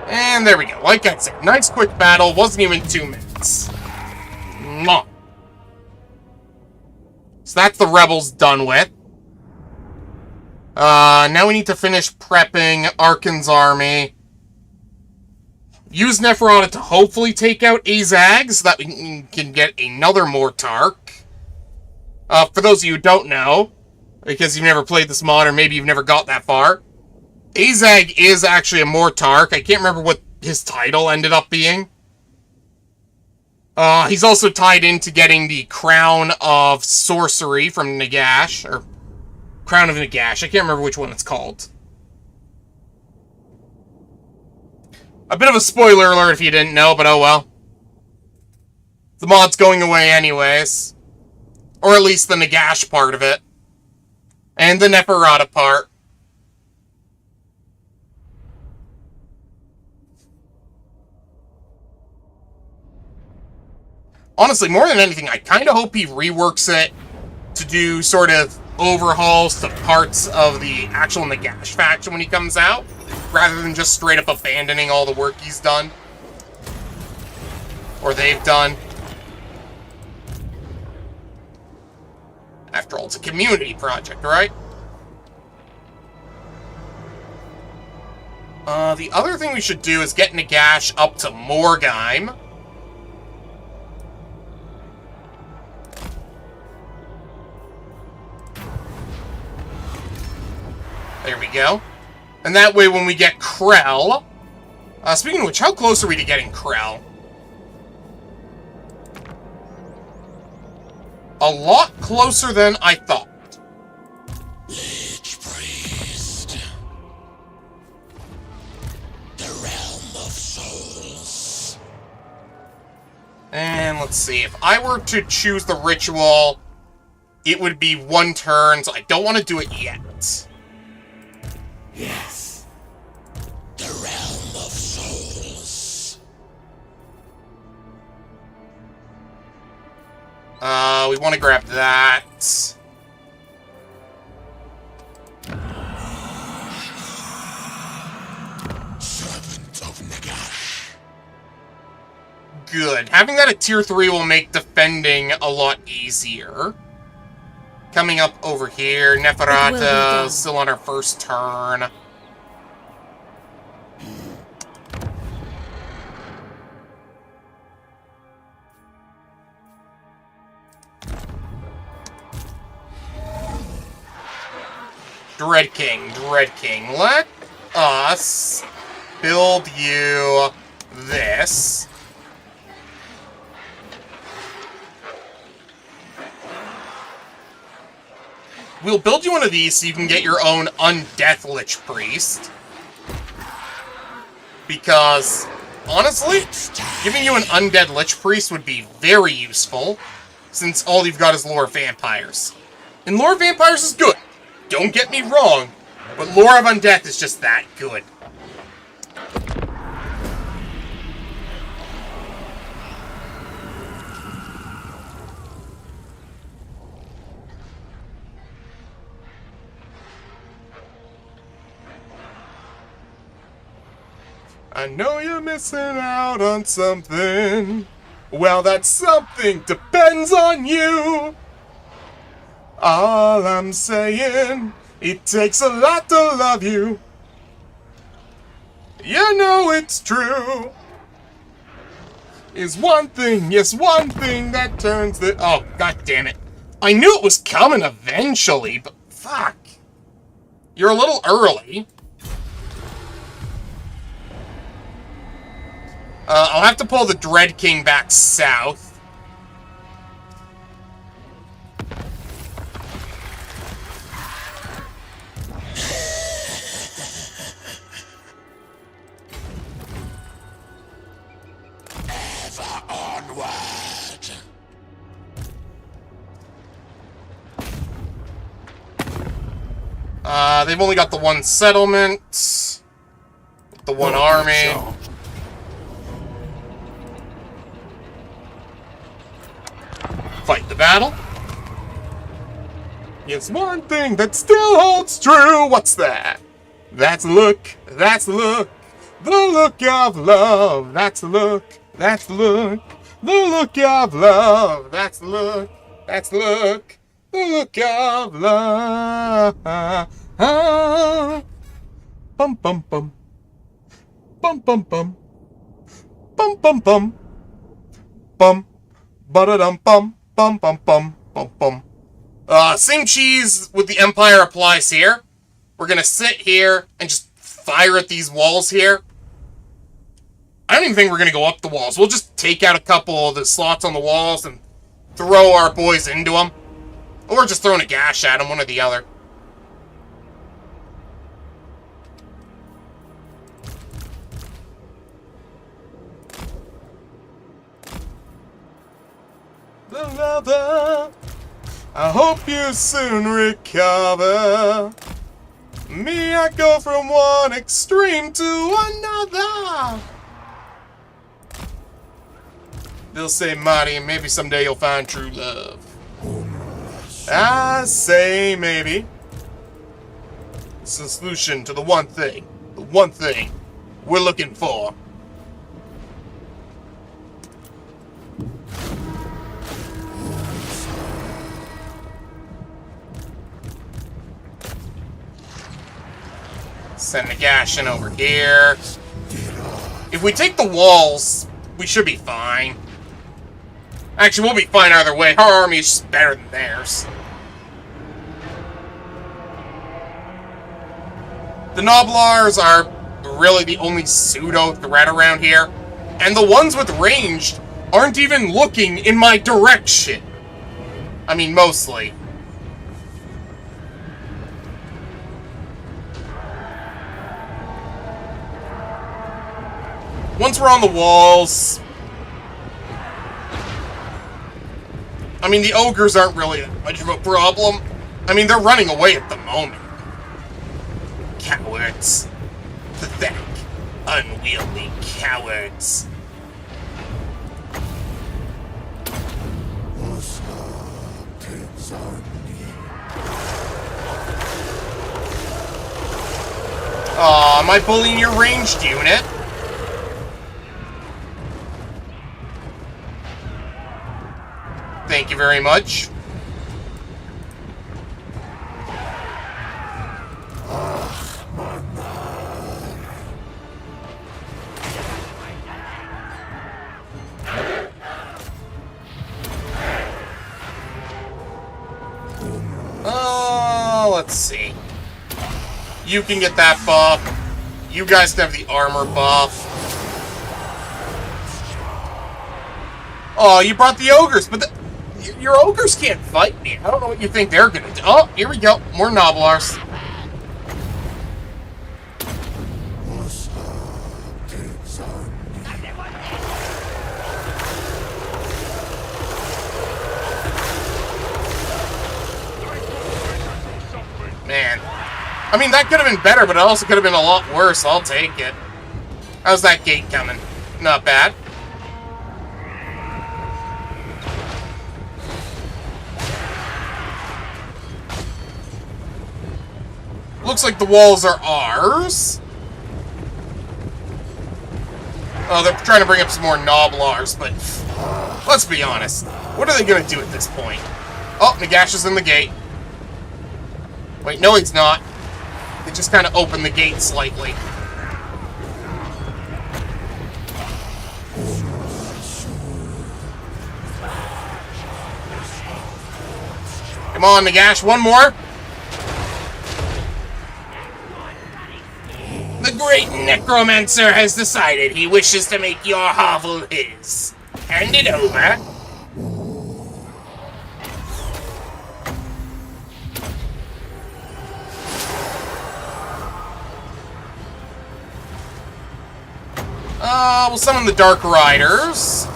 And there we go. Like I said, nice quick battle. Wasn't even 2 minutes. Mwah. So that's the rebels done with. Now we need to finish prepping Arkan's army. Use Neferata to hopefully take out Azag so that we can get another Mortarch. For those of you who don't know, because you've never played this mod or maybe you've never got that far, Azag is actually a Mortarch. I can't remember what his title ended up being. He's also tied into getting the Crown of Sorcery from Nagash, or Crown of Nagash. I can't remember which one it's called. A bit of a spoiler alert if you didn't know, but oh well. The mod's going away anyways. Or at least the Nagash part of it. And the Neferata part. Honestly, more than anything, I kind of hope he reworks it to do sort of overhauls to parts of the actual Nagash faction when he comes out, rather than just straight up abandoning all the work he's done. Or they've done. After all, it's a community project, right? The other thing we should do is get Nagash up to Morgheim. There we go. And that way when we get Krell... speaking of which, how close are we to getting Krell? A lot closer than I thought. Lich Priest. The Realm of Souls. And let's see. If I were to choose the ritual, it would be 1 turn, so I don't want to do it yet. Yes. The Realm of Souls. We want to grab that. Servant of Nagash. Good. Having that at tier 3 will make defending a lot easier. Coming up over here, Neferata still on her first turn. Dread King. Let us build you this. we'll build you one of these so you can get your own Undeath Lich Priest. Because, honestly, giving you an Undead Lich Priest would be very useful, since all you've got is Lore Vampires. And Lore Vampires is good, don't get me wrong, but Lore of Undeath is just that good. I know you're missing out on something. Well, that something depends on you. All I'm saying, it takes a lot to love you. You know it's true. Is one thing, yes, one thing that turns the... Oh, god damn it. I knew it was coming eventually, but fuck. You're a little early. I'll have to pull the Dread King back south. Ever onward. They've only got the one settlement, the one army. Fight the battle. It's one thing that still holds true. What's that? That's look. That's look. The look of love. That's look. That's look. The look of love. That's look. That's look. The look of love. Bum bum bum. Bum bum bum. Bum bum bum. Bum. Ba-da-dum bum. Bum, bum, bum, bum, bum. Same cheese with the Empire applies here. We're gonna sit here and just fire at these walls here. I don't even think we're gonna go up the walls. We'll just take out a couple of the slots on the walls and throw our boys into them. Or just throwing a gash at them, one or the other. The lover, I hope you soon recover. Me, I go from one extreme to another. They'll say, Marty, maybe someday you'll find true love. I say maybe. It's the solution to the one thing we're looking for. Send Nagash in over here. If we take the walls, we should be fine. Actually, we'll be fine either way. Our army is just better than theirs. The Noblars are really the only pseudo-threat around here. And the ones with ranged aren't even looking in my direction. I mean, mostly. Once we're on the walls... I mean, the ogres aren't really that much of a problem. I mean, they're running away at the moment. Cowards. Pathetic, unwieldy cowards. Aw, am I bullying your ranged unit? Thank you very much. Let's see. You can get that buff. You guys can have the armor buff. Oh, you brought the ogres, but Your ogres can't fight me. I don't know what you think they're gonna do. Oh, here we go. More Noblars. Man. I mean, that could have been better, but it also could have been a lot worse. I'll take it. How's that gate coming? Not bad. Looks like the walls are ours. Oh, they're trying to bring up some more Noblars, but let's be honest. What are they going to do at this point? Oh, Nagash is in the gate. Wait, no, he's not. They just kind of opened the gate slightly. Come on, Nagash, one more. The great necromancer has decided he wishes to make your hovel his. Hand it over. We'll summon the Dark Riders.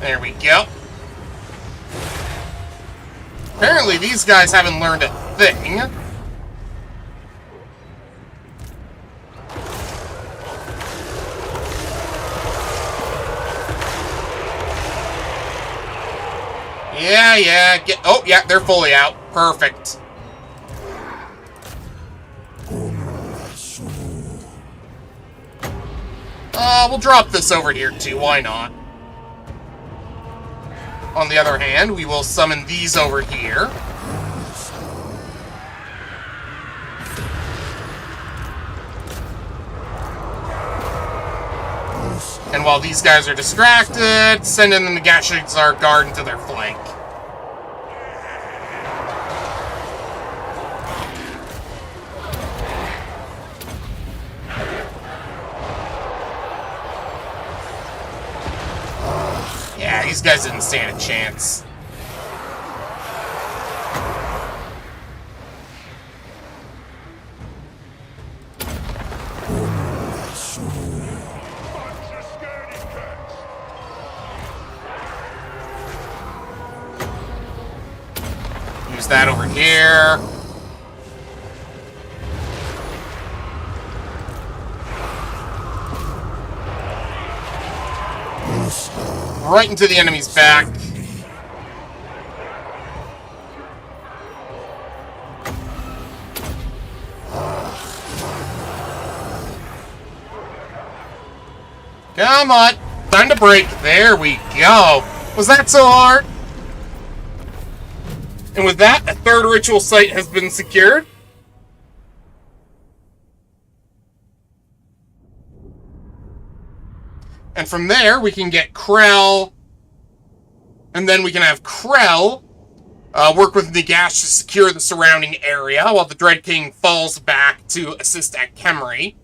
There we go. Apparently these guys haven't learned a thing. Yeah. Oh, yeah, they're fully out. Perfect. We'll drop this over here too. Why not? On the other hand, we will summon these over here. And while these guys are distracted, send in the Nagash's guard into their flank. Yeah, these guys didn't stand a chance. Use that over here. Right into the enemy's back. Come on. Time to break. There we go. Was that so hard? And with that, a third ritual site has been secured. And from there, we can get Krell. And then we can have Krell work with Nagash to secure the surrounding area while the Dread King falls back to assist at Khemri.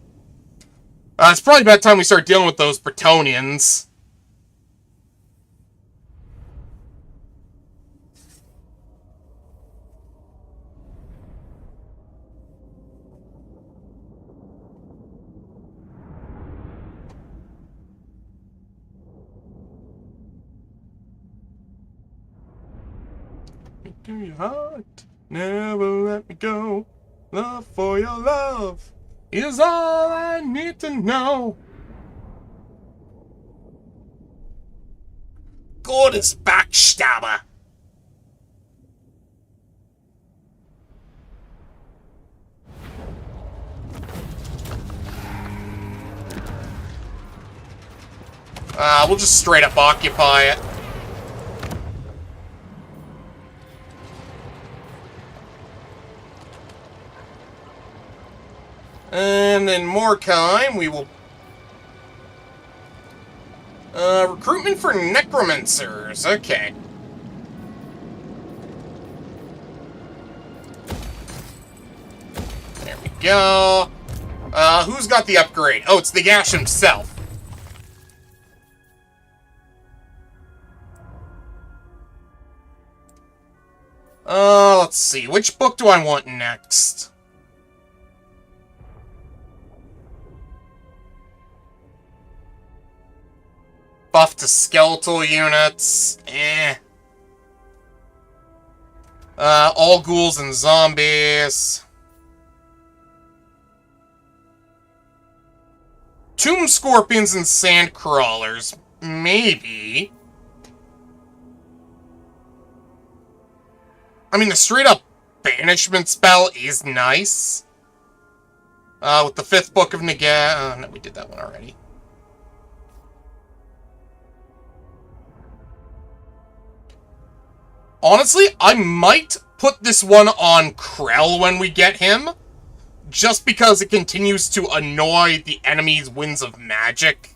It's probably about time we start dealing with those Bretonnians. To your heart, never let me go. Love for your love is all I need to know. Gordon's backstabber. We'll just straight up occupy it. And in Mortarchs, we will... recruitment for necromancers. Okay. go. Who's got the upgrade? Oh, it's Nagash himself. Let's see. Which book do I want next? Buff to skeletal units. All ghouls and zombies. Tomb scorpions and sand crawlers. Maybe. I mean, the straight-up banishment spell is nice. With the 5th book of Nagash. No, we did that one already. Honestly, I might put this one on Krell when we get him. Just because it continues to annoy the enemy's winds of magic.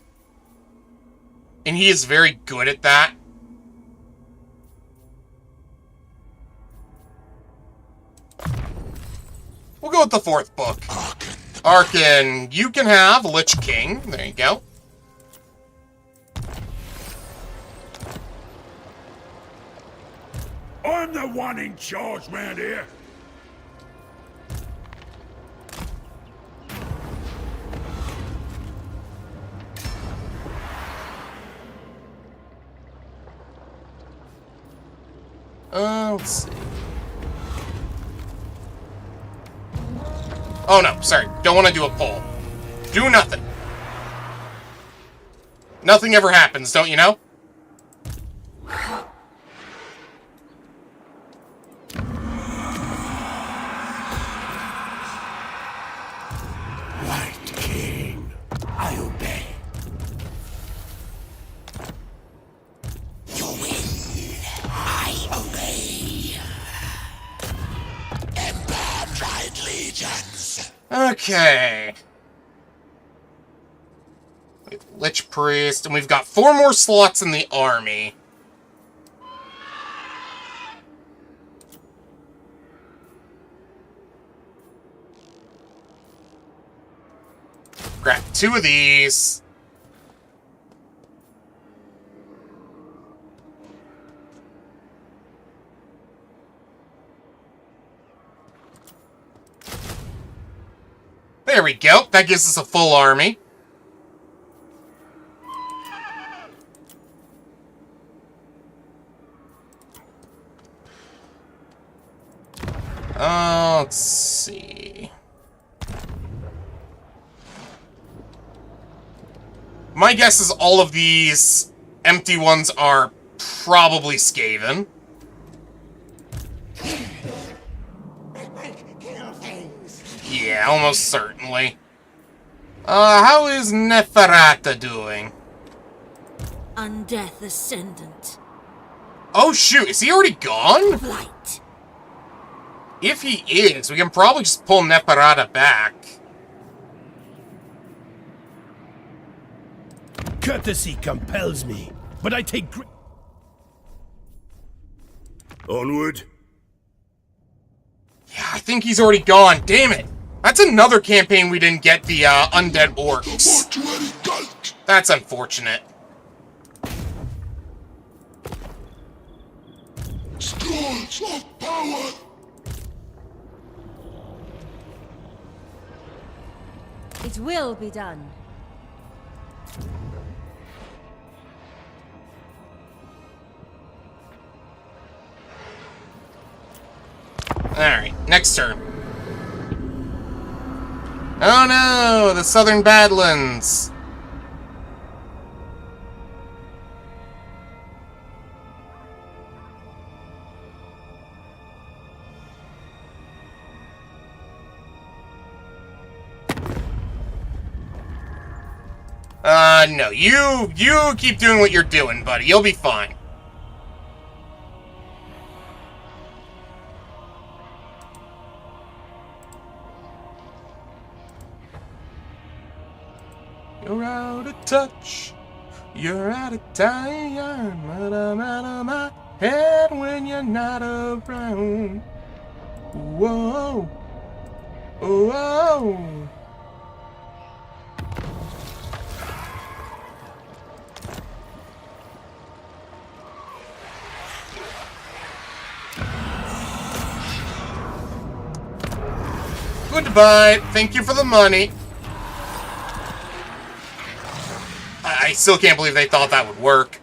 And he is very good at that. We'll go with the 4th book. Arkin, you can have Lich King. There you go. I'm the one in charge, man, here. Let's see. Oh no, sorry. Don't want to do a poll. Do nothing. Nothing ever happens, don't you know? White King, I obey. Your will, I obey. Ember Pride Legions. Okay. Lich Priest, and we've got 4 more slots in the army. Grab 2 of these. There we go. That gives us a full army. Let's see. My guess is all of these empty ones are probably Skaven. Yeah, almost certainly. How is Neferata doing? Undeath Ascendant. Oh shoot, is he already gone? Flight. If he is, we can probably just pull Neferata back. Courtesy compels me, but I take Onward. Yeah, I think he's already gone. Damn it. That's another campaign we didn't get the undead orcs. That's unfortunate. Scourge of power. It will be done. Alright, next turn. Oh no, the Southern Badlands. No, you keep doing what you're doing, buddy. You'll be fine. You're out of touch. You're out of time. Out of my head when you're not around. Whoa. Whoa. Goodbye. Thank you for the money. I still can't believe they thought that would work.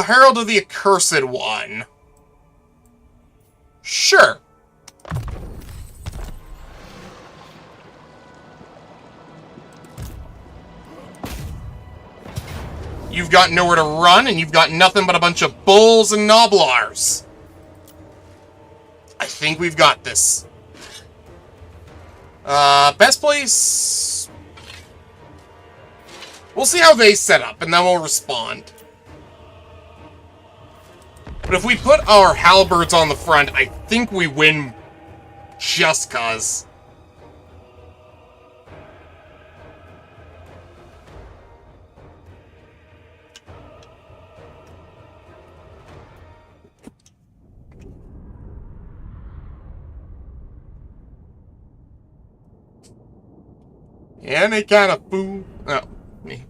Herald of the Accursed One. Sure. You've got nowhere to run, and you've got nothing but a bunch of bulls and noblars. I think we've got this. Best place... We'll see how they set up, and then we'll respond. But if we put our halberds on the front, I think we win just cause. Any kind of fool. Oh, me.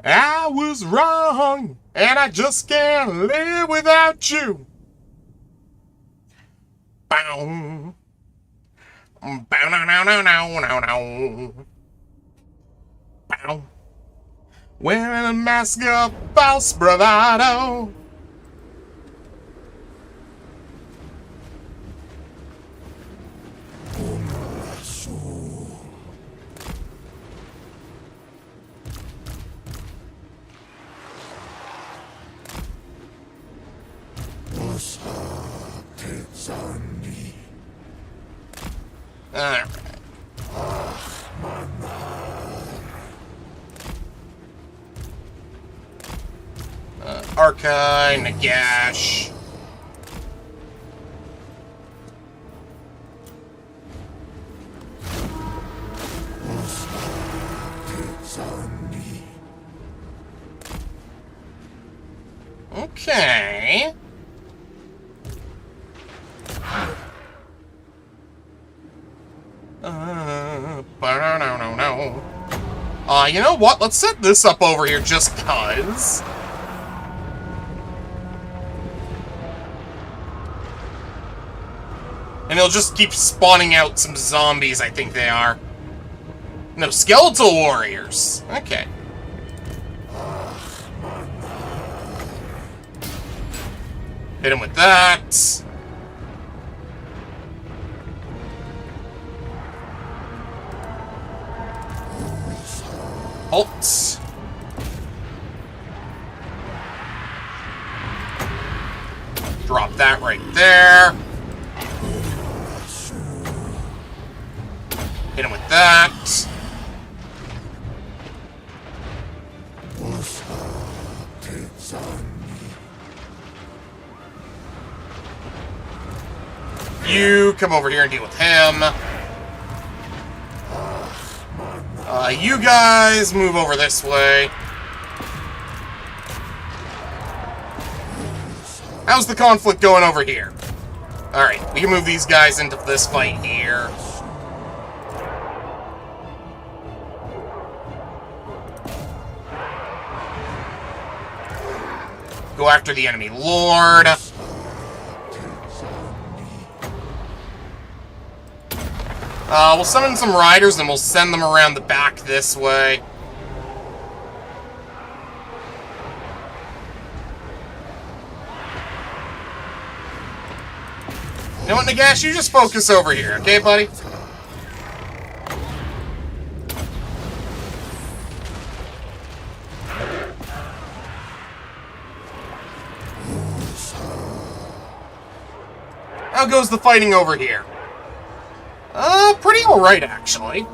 I was wrong, and I just can't live without you. Bow. Bow, now, now, now, now, now, now. Bow. Wearing a mask of false bravado. Alright. Arkai, Nagash. Okay. You know what? Let's set this up over here just cuz. And it'll just keep spawning out some zombies, I think they are. No, skeletal warriors. Okay. Hit him with that. Halt. Drop that right there. Hit him with that. You come over here and deal with him. You guys move over this way. How's the conflict going over here? Alright, we can move these guys into this fight here. Go after the enemy lord. We'll summon some riders and we'll send them around the back this way. You know what, Nagash? You just focus over here, okay, buddy? How goes the fighting over here? Pretty alright, actually.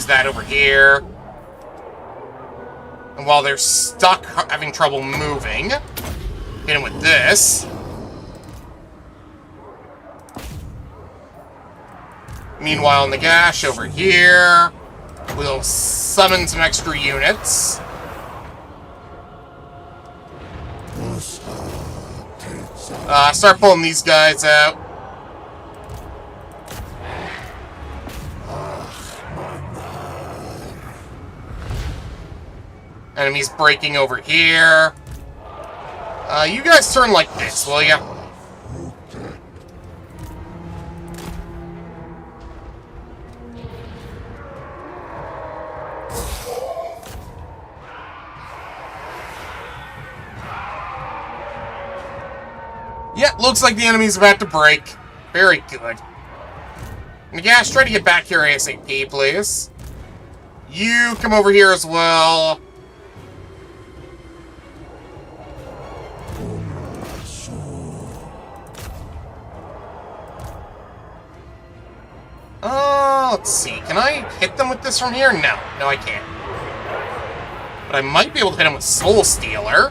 use that over here. And while they're stuck having trouble moving, hit him with this. Meanwhile, Nagash over here, we'll summon some extra units. Start pulling these guys out. Enemies breaking over here. You guys turn like this, will ya? Yeah, looks like the enemy's about to break. Very good. Nagash, try to get back here ASAP, please. You come over here as well. Let's see. Can I hit them with this from here? No. No, I can't. But I might be able to hit him with Soul Stealer.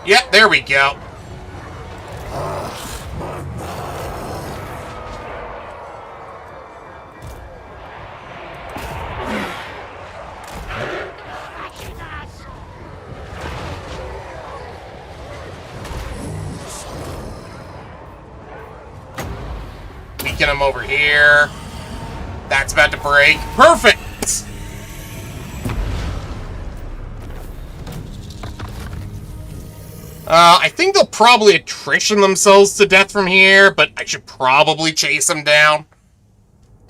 Yep, there we go. Weaken him over here. That's about to break. Perfect! I think they'll probably attrition themselves to death from here, but I should probably chase them down.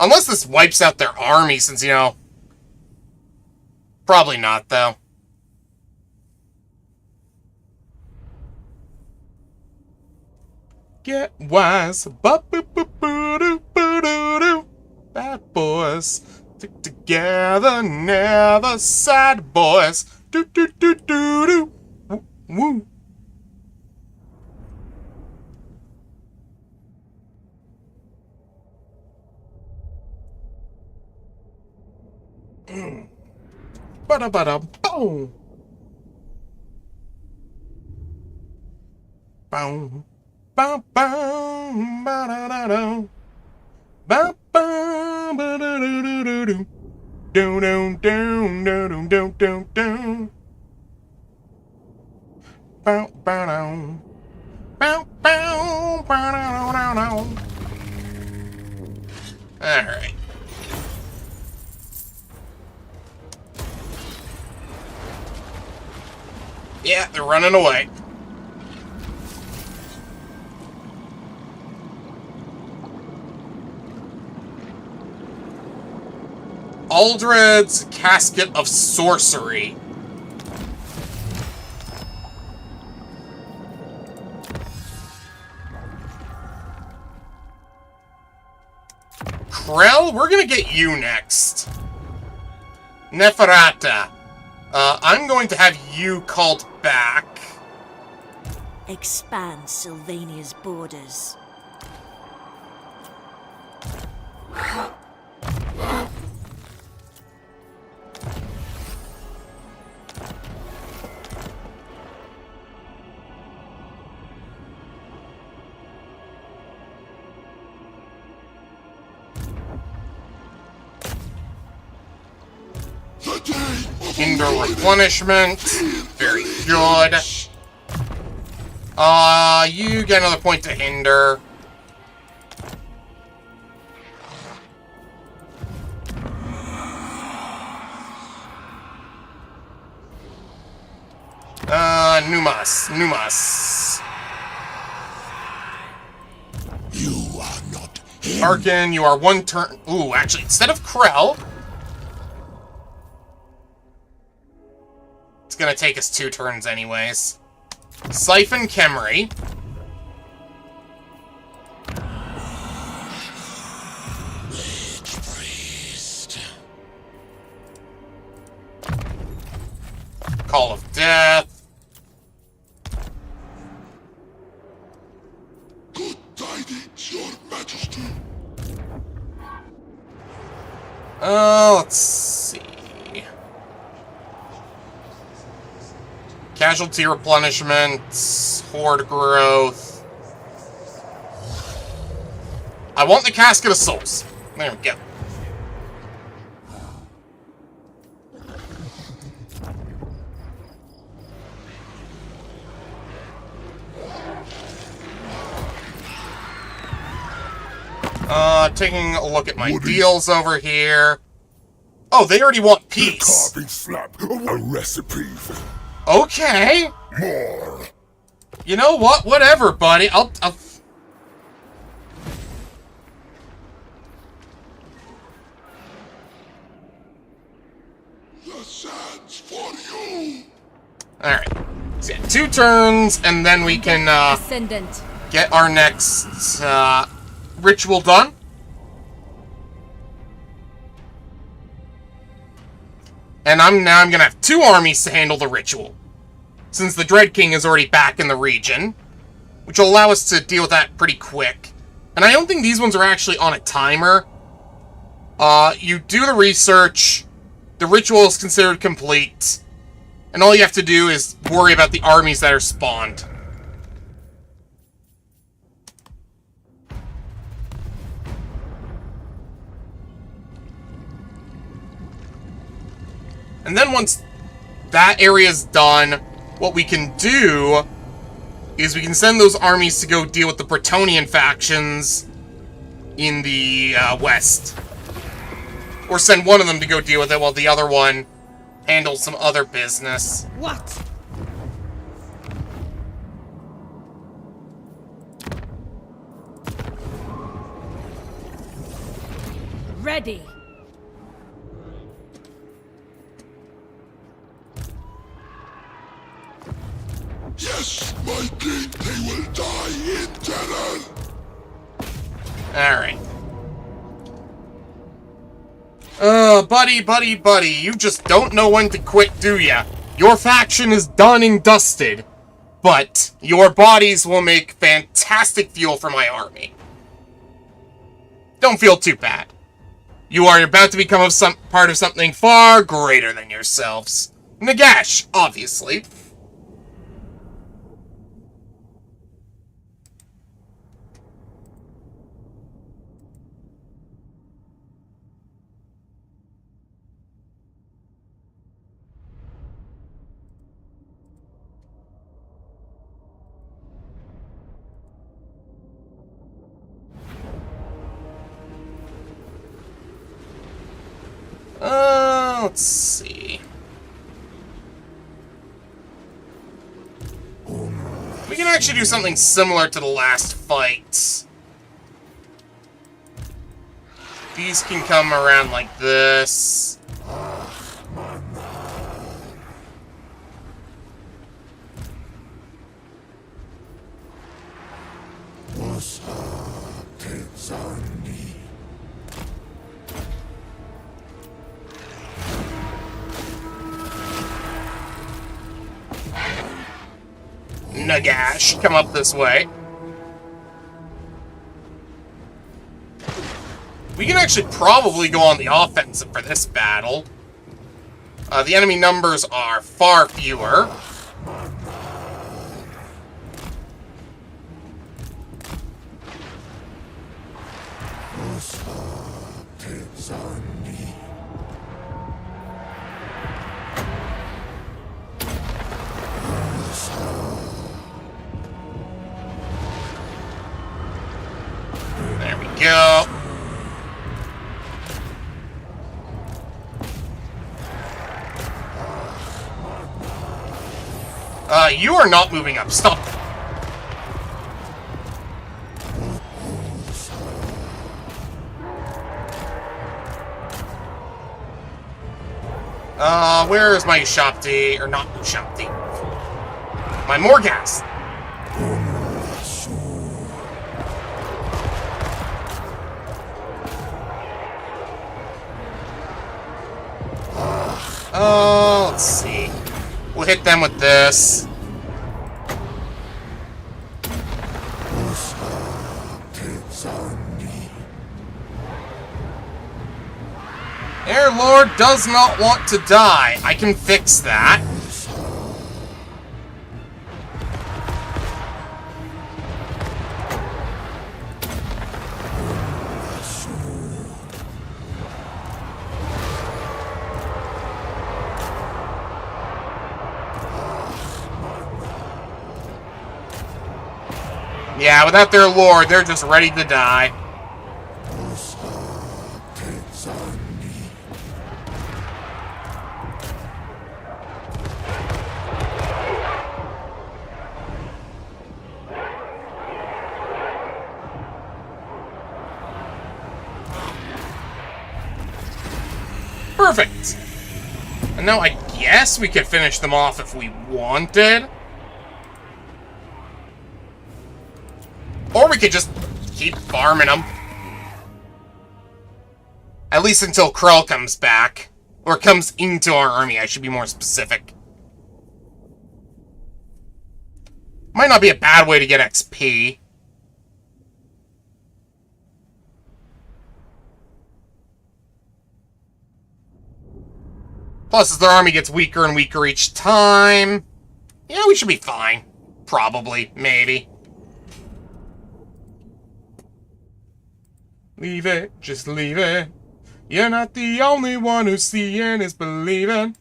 Unless this wipes out their army, since, you know... Probably not, though. Get wise. Ba-ba-ba-ba-doo-ba-doo-doo. Bad boys. Stick together, never sad boys. Do-do-do-do-do. Woo. Ba-da-ba-da-boom. Boom. Bum bum ba da da do. Bum bum ba da do do do do. Do do do do do do do. Bow bow down. Bow bow bow down down down. All right. Yeah, they're running away. Aldred's Casket of Sorcery. Krell, we're gonna get you next. Neferata. I'm going to have you called back. Expand Sylvania's borders. Hinder replenishment. Very good. You get another point to hinder. Numas. You are not him. Arkin, you are one turn. Ooh, actually, instead of Krell, it's gonna take us 2 turns anyways. Siphon Khemri. Call of Death. Good tidings, your Casualty replenishment, horde growth. I want the Casket of Souls. There we go. Taking a look at my deals over here. Oh, they already want peace. Carving slap. A recipe for Okay. more. You know what? Whatever, buddy. I'll... The sands for you. Alright. So yeah, 2 turns, and then we can, Ascendant. get our next, ritual done. And I'm gonna have 2 armies to handle the ritual, since the Dread King is already back in the region, which will allow us to deal with that pretty quick. And I don't think these ones are actually on a timer. You do the research, the ritual is considered complete, and all you have to do is worry about the armies that are spawned. And then once that area is done, what we can do is we can send those armies to go deal with the Bretonnian factions in the west. Or send one of them to go deal with it while the other one handles some other business. What? Ready. Yes, my king, they will die in terror. Alright. Buddy, you just don't know when to quit, do ya? Your faction is done and dusted, but your bodies will make fantastic fuel for my army. Don't feel too bad. You are about to become part of something far greater than yourselves. Nagash, obviously. Let's see. We can actually do something similar to the last fight. These can come around like this. Nagash, come up this way. We can actually probably go on the offensive for this battle. The enemy numbers are far fewer. There we go. You are not moving up. Stop. Where is my Ushapti? Or not Ushapti. My Morghast. Let's see. We'll hit them with this. Air Lord does not want to die. I can fix that. Yeah, without their lord, they're just ready to die. Perfect. And now I guess we could finish them off if we wanted. Or we could just keep farming them. At least until Krell comes back. Or comes into our army, I should be more specific. Might not be a bad way to get XP. Plus, as their army gets weaker and weaker each time, yeah, we should be fine. Probably. Maybe. Leave it. Just leave it. You're not the only one who's seeing is believing.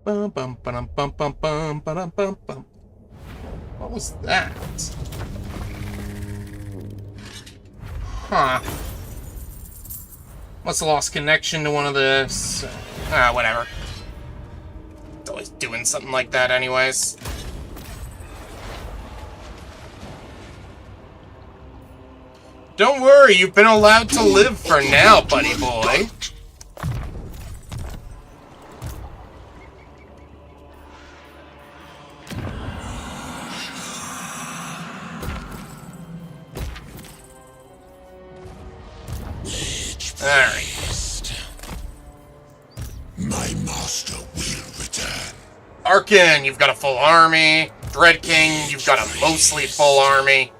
Bum bum bum bum bum bum bum bum bum. What was that? Huh. Must have lost connection to one of this. Whatever. It's always doing something like that anyways. Don't worry, you've been allowed to live for now, buddy boy. Alright. My master will return. Arkin, you've got a full army. Dread King, you've got a mostly full army.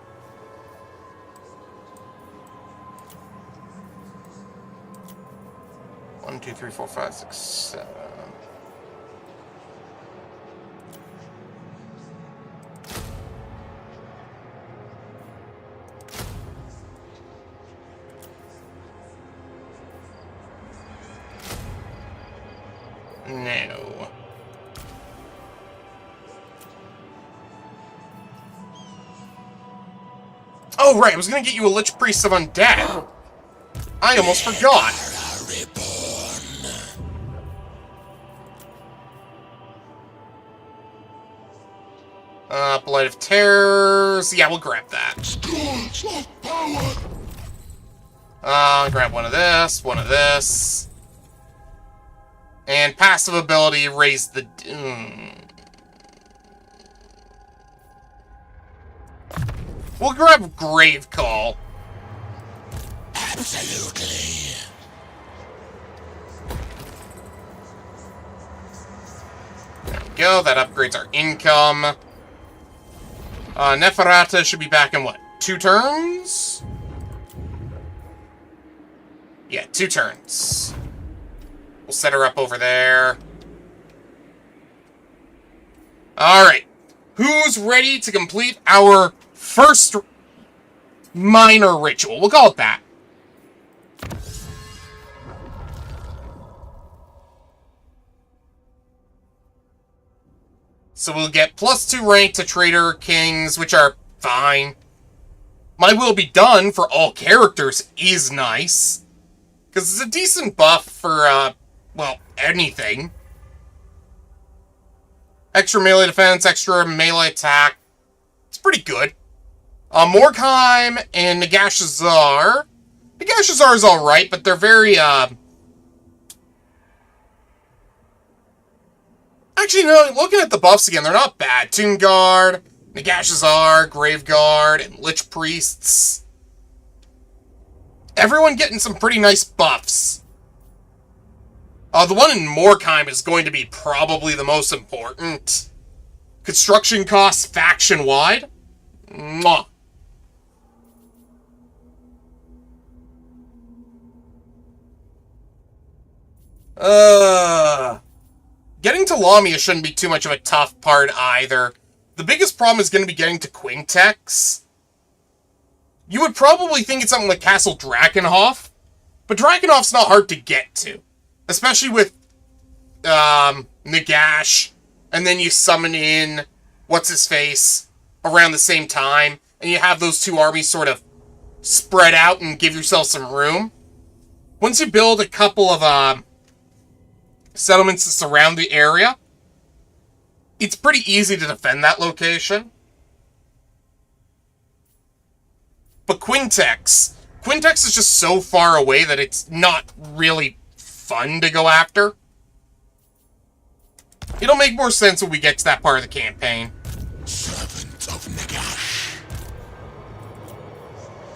One, two, three, four, five, six, seven. No. Oh, right, I was gonna get you a Lich Priest of Undead. I almost forgot. Blight of Terrors. Yeah, we'll grab that. Grab one of this. And passive ability, raise the... We'll grab Grave Call. Absolutely. There we go, that upgrades our income. Neferata should be back in what, 2 turns? Yeah, 2 turns. We'll set her up over there. Alright. Who's ready to complete our first minor ritual? We'll call it that. So we'll get +2 rank to Traitor Kings, which are fine. My will be done for all characters is nice. Because it's a decent buff for, well, anything. Extra melee defense, extra melee attack. It's pretty good. Morkheim and Nagash Azar. Nagash Azar is alright, but they're very, Actually, no, looking at the buffs again, they're not bad. Tomb Guard, Nagash Azar, Grave Guard, and Lich Priests. Everyone getting some pretty nice buffs. The one in Morkheim is going to be probably the most important. Construction costs faction-wide. Mwah. Getting to Lamia shouldn't be too much of a tough part either. The biggest problem is going to be getting to Quintex. You would probably think it's something like Castle Drakenhof, but Drakenhof's not hard to get to. Especially with, Nagash, and then you summon in what's-his-face around the same time, and you have those two armies sort of spread out and give yourself some room. Once you build a couple of, settlements to surround the area, it's pretty easy to defend that location. But Quintex is just so far away that it's not really fun to go after. It'll make more sense when we get to that part of the campaign. Servant of Nagash.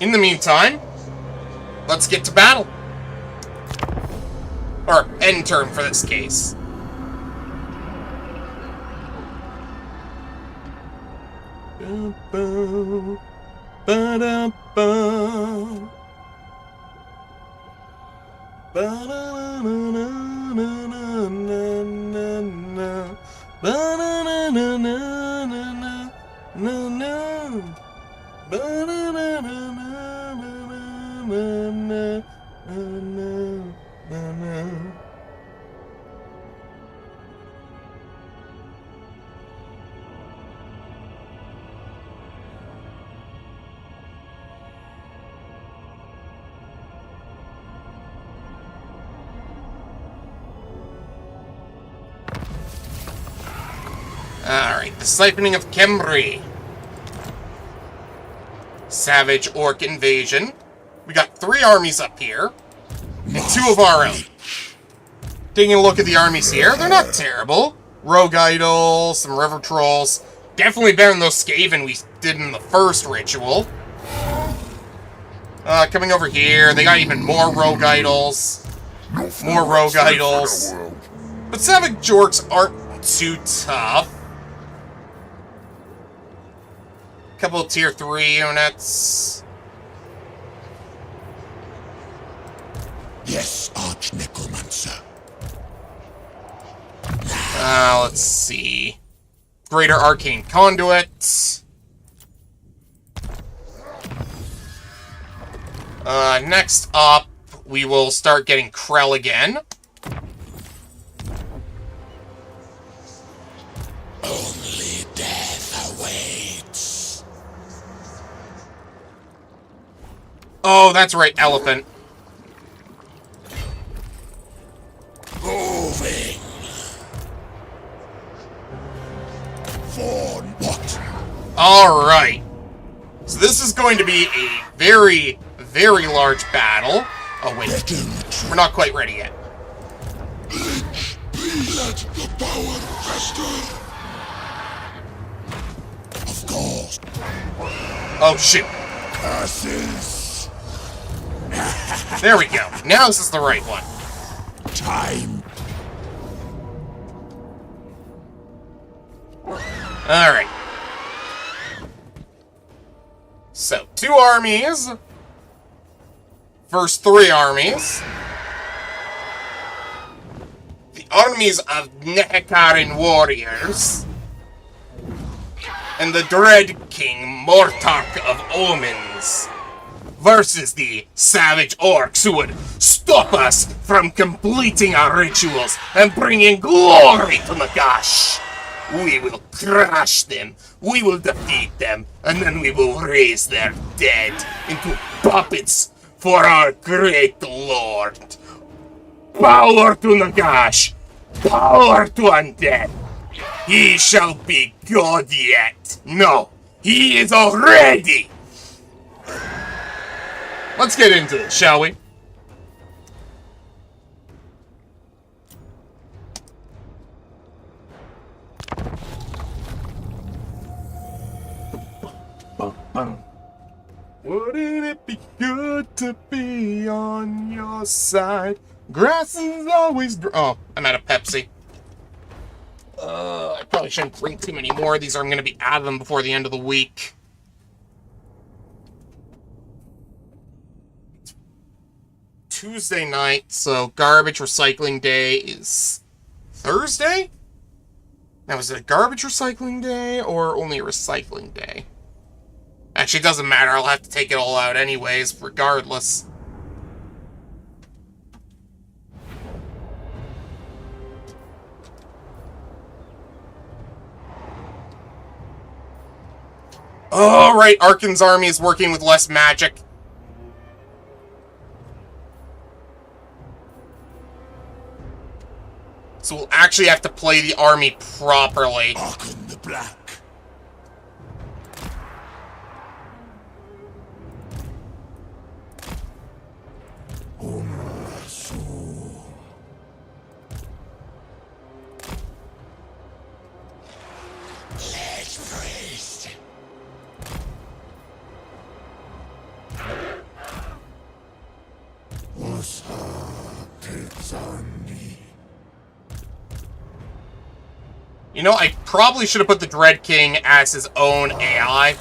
In the meantime, let's get to battle. Or end turn for this case. Alright, the Siphoning of Khemri. Savage Orc Invasion. We got 3 armies up here, and 2 of our own. Taking a look at the armies here, they're not terrible. Rogue Idols, some River Trolls. Definitely better than those Skaven we did in the first ritual. Coming over here, they got even more Rogue Idols. More Rogue Idols. But Savage Orcs aren't too tough. Couple of tier 3 units. Yes, Arch Necromancer. Let's see. Greater Arcane Conduit. Next up, we will start getting Krell again. Only death awaits. Oh, that's right, Elephant. Moving. For what? Alright. So this is going to be a very, very large battle. Oh, wait. We're not quite ready yet. Let the power fester. Of course. Oh, shoot. Curses. There we go. Now this is the right one. Time. Alright. So, 2 armies. First 3 armies. The armies of Nehekarin warriors. And the Dread King Mortarch of Omens. Versus the Savage Orcs who would stop us from completing our rituals and bringing glory to Nagash. We will crush them, we will defeat them, and then we will raise their dead into puppets for our great lord. Power to Nagash, power to undead. He shall be God yet. No, he is already. Let's get into it, shall we? Wouldn't it be good to be on your side? Grass is always oh, I'm out of Pepsi. I probably shouldn't drink too many more of these or I'm going to be out of them before the end of the week. Tuesday night, so garbage recycling day is Thursday? Now, is it a garbage recycling day or only a recycling day? Actually, it doesn't matter. I'll have to take it all out anyways, regardless. Oh, right. Arkin's army is working with less magic. So we'll actually have to play the army properly. Arkin the Black. You know, I probably should have put the Dread King as his own AI.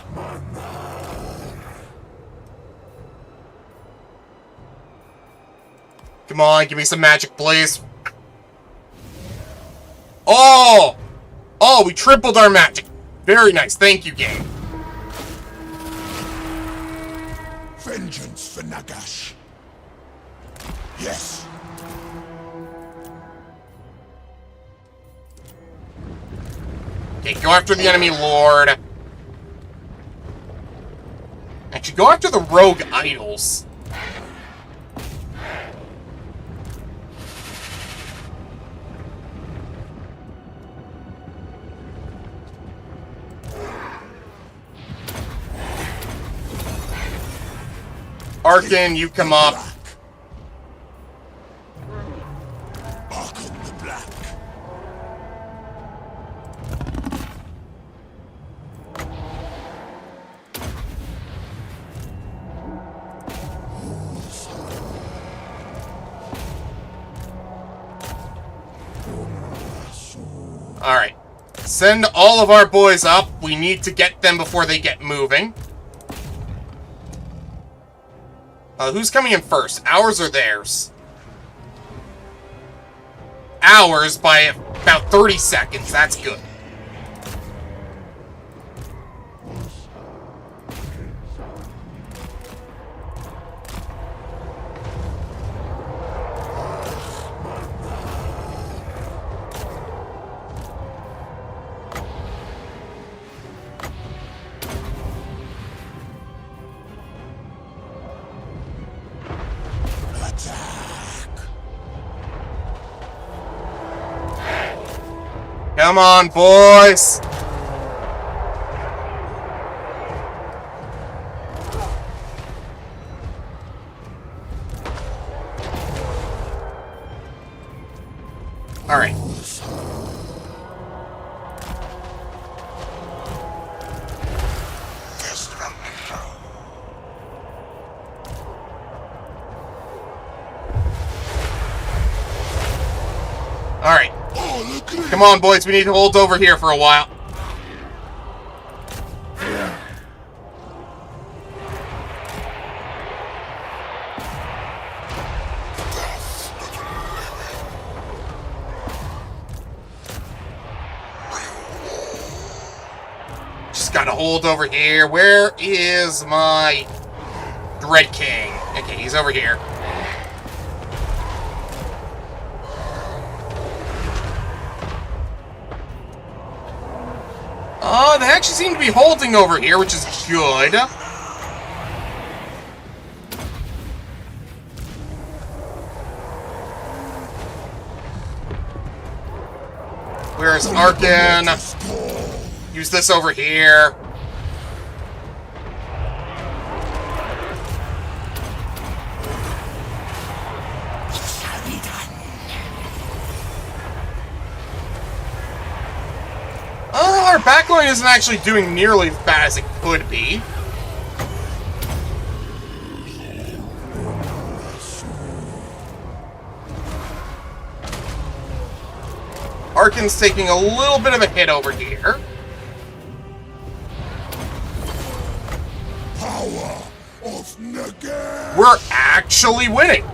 Come on, give me some magic, please. Oh! Oh, we tripled our magic. Very nice. Thank you, game. Vengeance for Nagash. Yes. Okay, go after the enemy lord. Actually, go after the rogue idols. Arkin, you come up. Arkin the Black. Alright. Send all of our boys up. We need to get them before they get moving. Who's coming in first? Ours or theirs? Ours by about 30 seconds. That's good. Come on, boys! Alright. Alright. Come on, boys, we need to hold over here for a while. Just gotta hold over here. Where is my Dread King? Okay, he's over here. They actually seem to be holding over here, which is good. Where's Arkin? Use this over here. Our backline isn't actually doing nearly as bad as it could be. Arkin's taking a little bit of a hit over here. Power of Nagash. We're actually winning.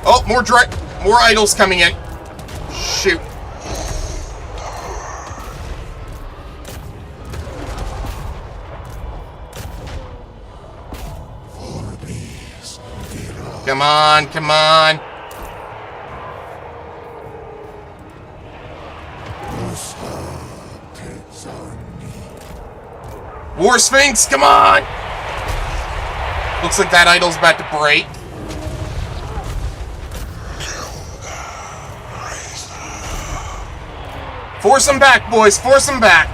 Oh, more idols coming in. Shoot. Come on, come on. War Sphinx, come on! Looks like that idol's about to break. Force them back, boys. Force them back.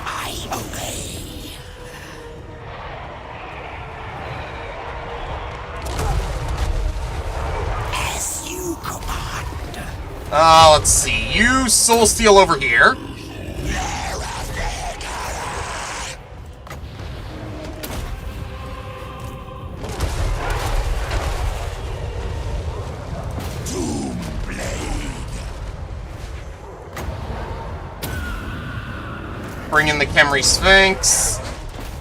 I obey. As you command. Let's see. You Soul Steel over here. Bring in the Khemri Sphinx.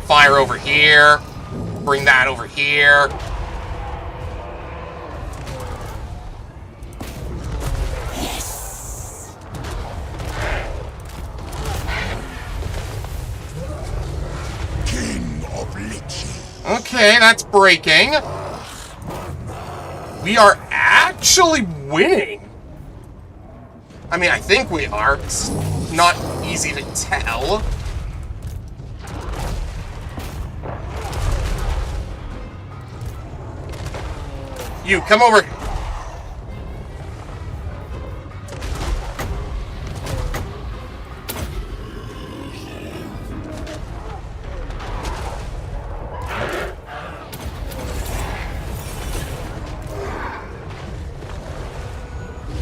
Fire over here. Bring that over here. Yes. King of Lich. Okay, that's breaking. We are actually winning. I mean, I think we are. It's not easy to tell. You, come over.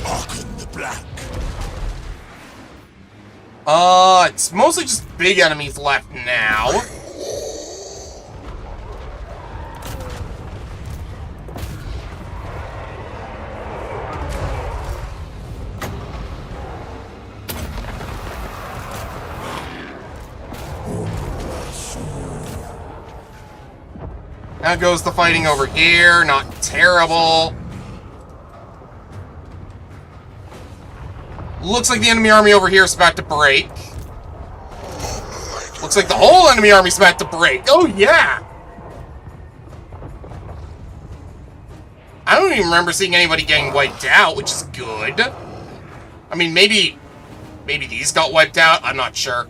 Hearken the black. It's mostly just big enemies left now. Now goes the fighting over here. Not terrible. Looks like the enemy army over here is about to break. Looks like the whole enemy army is about to break. Oh, yeah! I don't even remember seeing anybody getting wiped out, which is good. I mean, maybe these got wiped out. I'm not sure.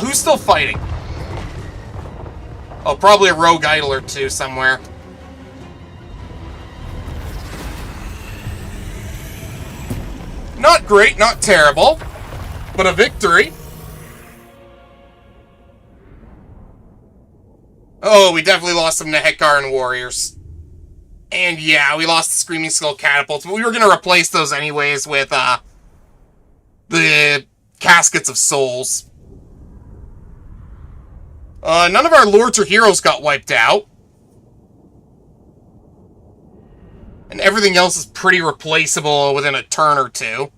Who's still fighting? Oh, probably a rogue idol or two somewhere. Not great, not terrible, but a victory. Oh, we definitely lost some Nehekar warriors. And yeah, we lost the Screaming Skull catapults, but we were going to replace those anyways with the Caskets of Souls. None of our lords or heroes got wiped out. And everything else is pretty replaceable within a turn or two.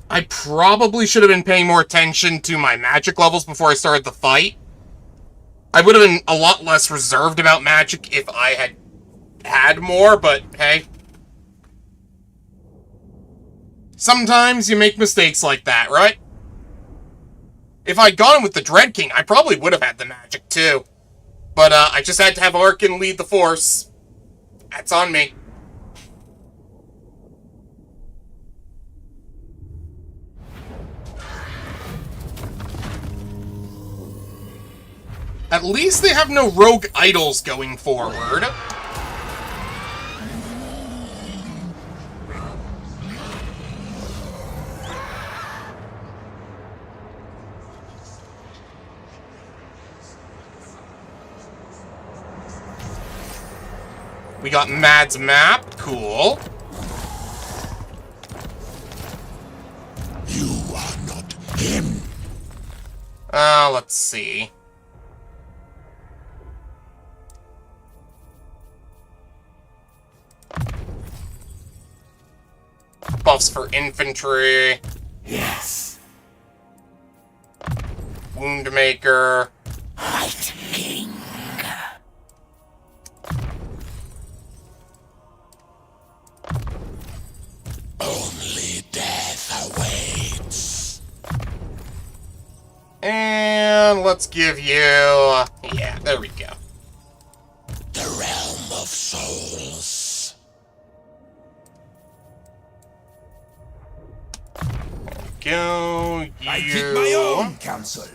I probably should have been paying more attention to my magic levels before I started the fight. I would have been a lot less reserved about magic if I had had more, but hey. Sometimes you make mistakes like that, right? If I'd gone with the Dread King, I probably would have had the magic too. But I just had to have Arkin lead the force. That's on me. At least they have no rogue idols going forward. We got Mad's map. Cool. You are not him. Let's see. Buffs for infantry. Yes. Woundmaker. White King. Only death awaits. And let's give you... yeah, there we go. The realm of souls. Go, you... I keep my own counsel.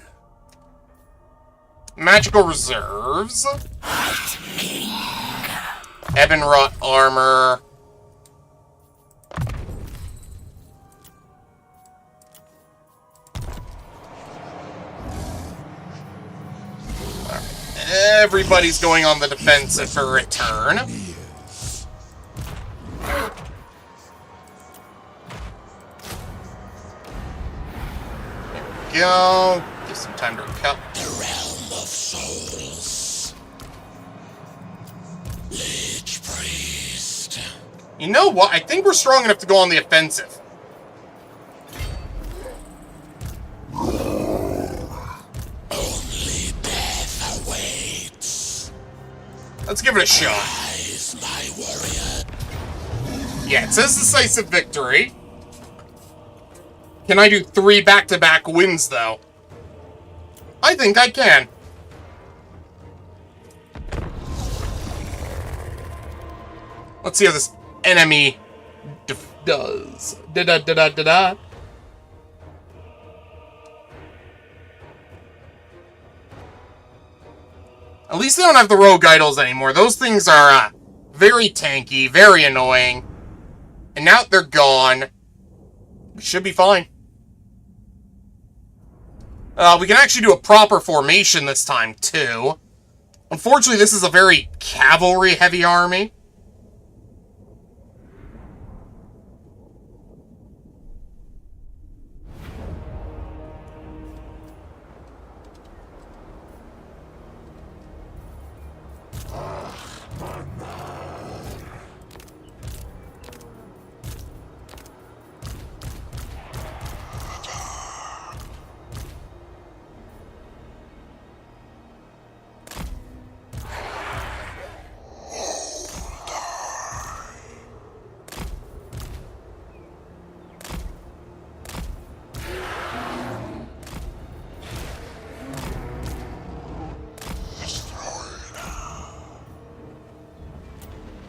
Magical reserves. White King. Ebonwrought armor. Everybody's going on the defensive for return. There we go. Give some time to recover. The realm of souls. Lich priest. You know what? I think we're strong enough to go on the offensive. Only death awaits. Let's give it a shot. Rise, my warrior. Yeah, it says decisive victory. Can I do 3 back-to-back wins, though? I think I can. Let's see how this enemy does. Da-da-da-da-da-da. At least they don't have the rogue idols anymore. Those things are very tanky, very annoying. And now they're gone. We should be fine. We can actually do a proper formation this time, too. Unfortunately, this is a very cavalry-heavy army.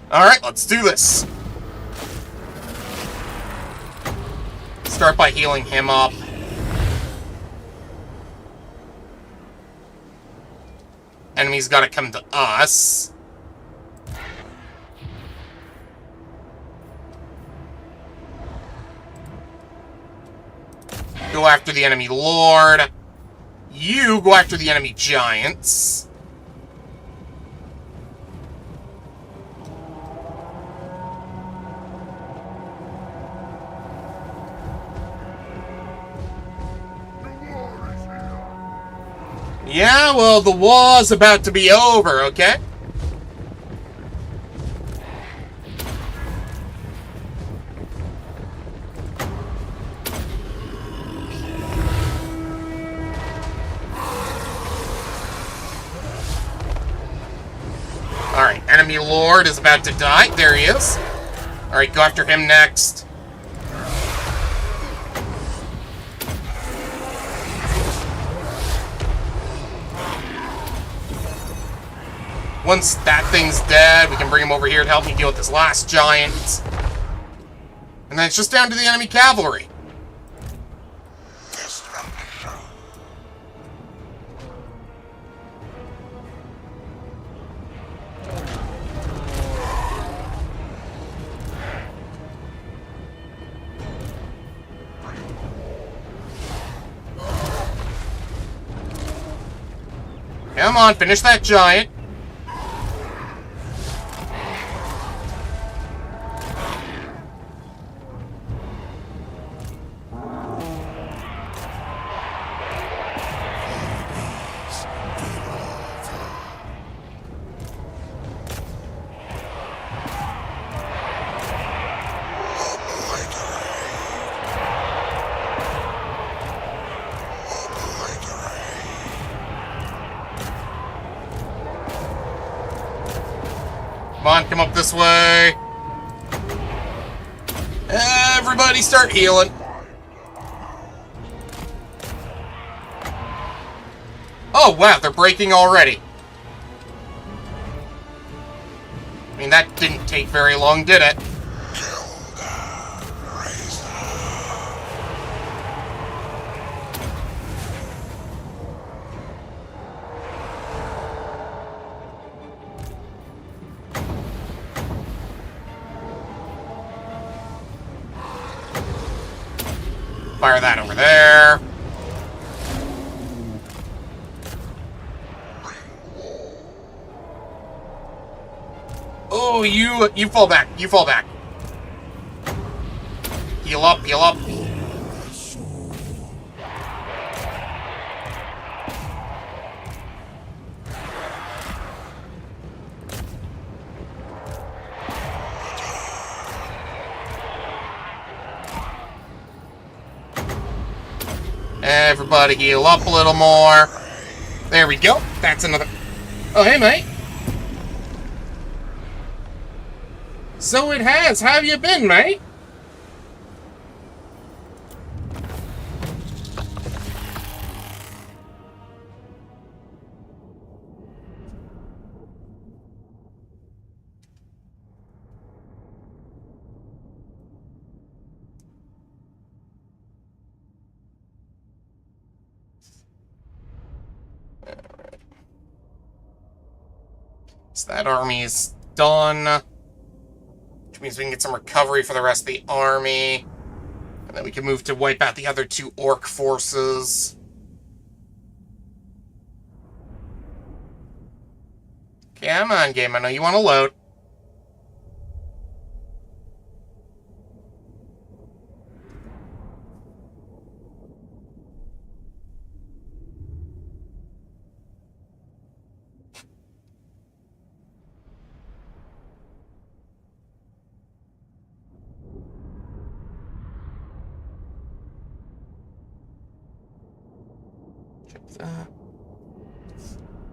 Alright, let's do this. Start by healing him up. Enemy's gotta come to us. Go after the enemy lord. You go after the enemy giants. Yeah, well, the war's about to be over, okay? Alright, enemy lord is about to die. There he is. Alright, go after him next. Once that thing's dead, we can bring him over here to help me deal with this last giant. And then it's just down to the enemy cavalry. Come on, finish that giant. Come on, come up this way. Everybody start healing. Oh, wow, they're breaking already. I mean, that didn't take very long, did it? Fire that over there. Oh, you fall back. You fall back. Heal up, heal up. Everybody heal up a little more. There we go. That's another... Oh, hey, mate. So it has. How have you been, mate? So that army is done. Which means we can get some recovery for the rest of the army. And then we can move to wipe out the other 2 orc forces. Come on, game. I know you want to load.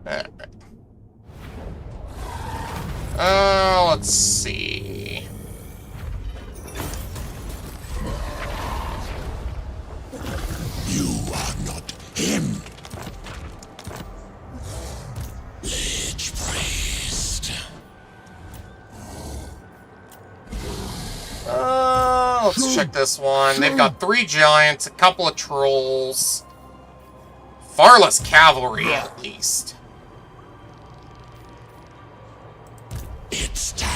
Alright. Let's see. You are not him. Lich priest. Let's check this one. They've got 3 giants, a couple of trolls. Far less cavalry, at least. It's time.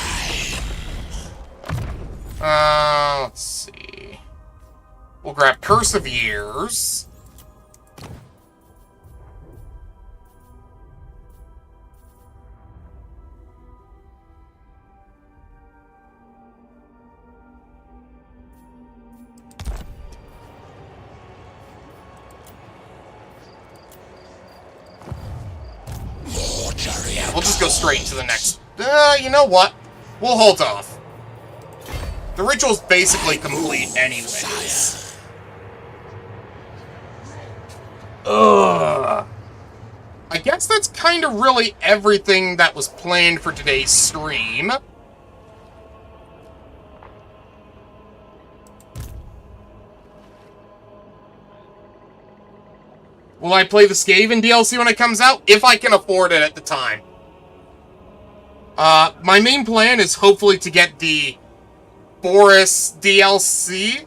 Let's see. We'll grab Curse of Years. Yeah, we'll just go straight to the next. You know what? We'll hold off. The ritual's basically complete anyways. Ugh. I guess that's kind of really everything that was planned for today's stream. Will I play the Skaven DLC when it comes out? If I can afford it at the time. My main plan is hopefully to get the Boris DLC.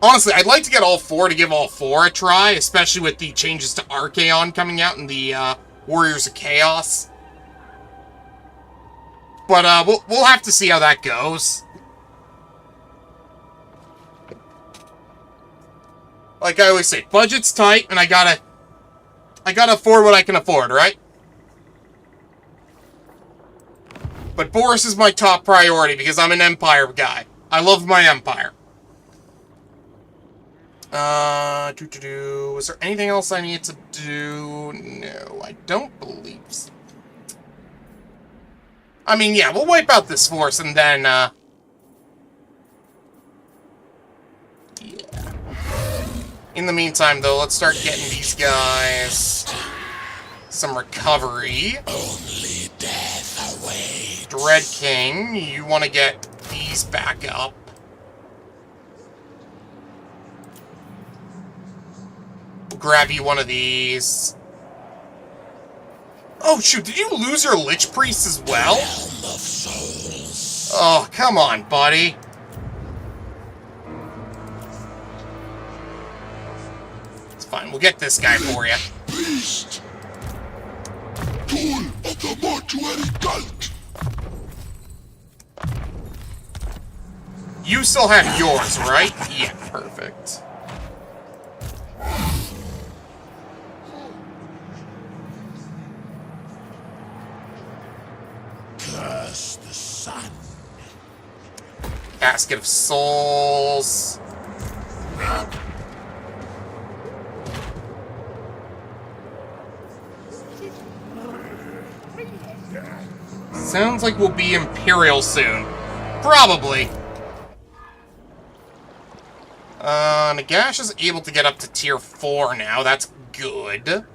Honestly, I'd like to get all 4 to give all 4 a try, especially with the changes to Archaon coming out and the Warriors of Chaos. But we'll have to see how that goes. Like I always say, budget's tight, and I gotta afford what I can afford, right? But Boris is my top priority because I'm an Empire guy. I love my Empire. Was there anything else I need to do? No, I don't believe so. I mean, yeah, we'll wipe out this force and then, yeah. In the meantime, though, let's start getting these guys some recovery. Only death Dread King, you want to get these back up. We'll grab you one of these. Oh, shoot, did you lose your Lich Priest as well? Realm of souls. Oh, come on, buddy. It's fine, we'll get this guy for you. Beast! Tool of the mortuary cult! You still have yours, right? Yeah, perfect. Curse the sun. Casket of Souls. Sounds like we'll be Imperial soon. Probably. Nagash is able to get up to tier 4 now. That's good.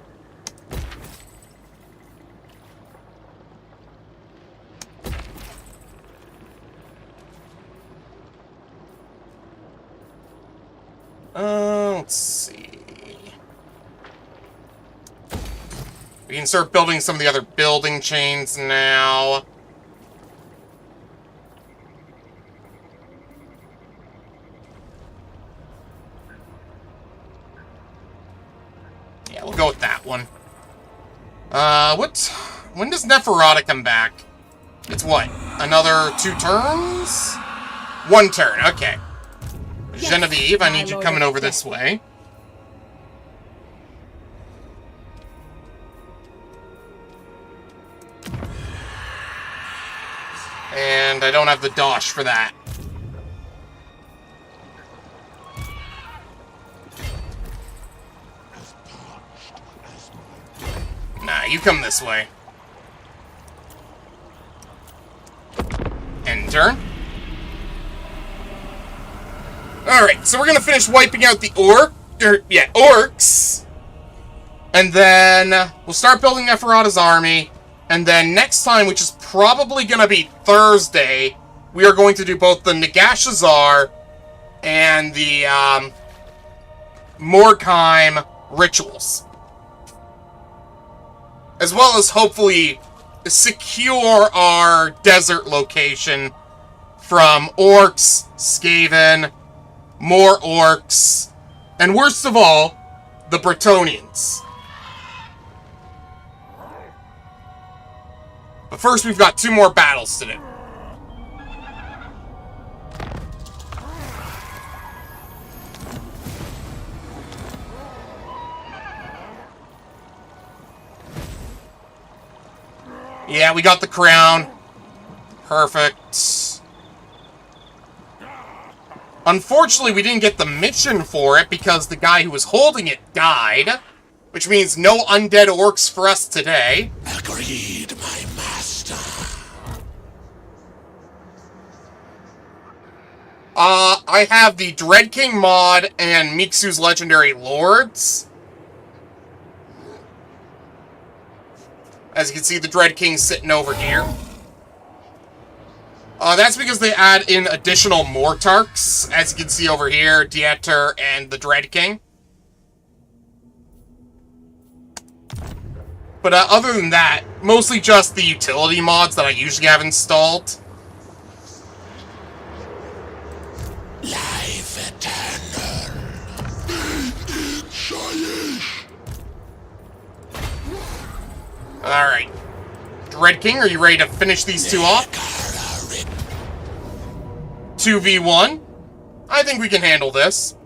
Let's see. We can start building some of the other building chains now. Yeah, we'll go with that one. When does Neferata come back? It's what? Another 2 turns? 1 turn, okay. Yes, Genevieve, I my need you lord coming of over this death. way. And I don't have the dosh for that. Nah, you come this way. End turn. Alright, so we're gonna finish wiping out the orcs. And then we'll start building Neferata's army. And then next time, which is probably gonna be Thursday, we are going to do both the Nagashazar and the Morkheim rituals. As well as hopefully secure our desert location from orcs, Skaven, more orcs, and worst of all, the Bretonnians. But first, we've got 2 more battles to do. Yeah, we got the crown. Perfect. Unfortunately, we didn't get the mission for it because the guy who was holding it died. Which means no undead orcs for us today. Agreed, my master. I have the Dread King mod and Mixu's Legendary Lords. As you can see, the Dread King's sitting over here. That's because they add in additional Mortarchs, as you can see over here, Dieter and the Dread King. But other than that, mostly just the utility mods that I usually have installed. Life eternal. Alright. Dread King, are you ready to finish these 2 off? 2v1. I think we can handle this.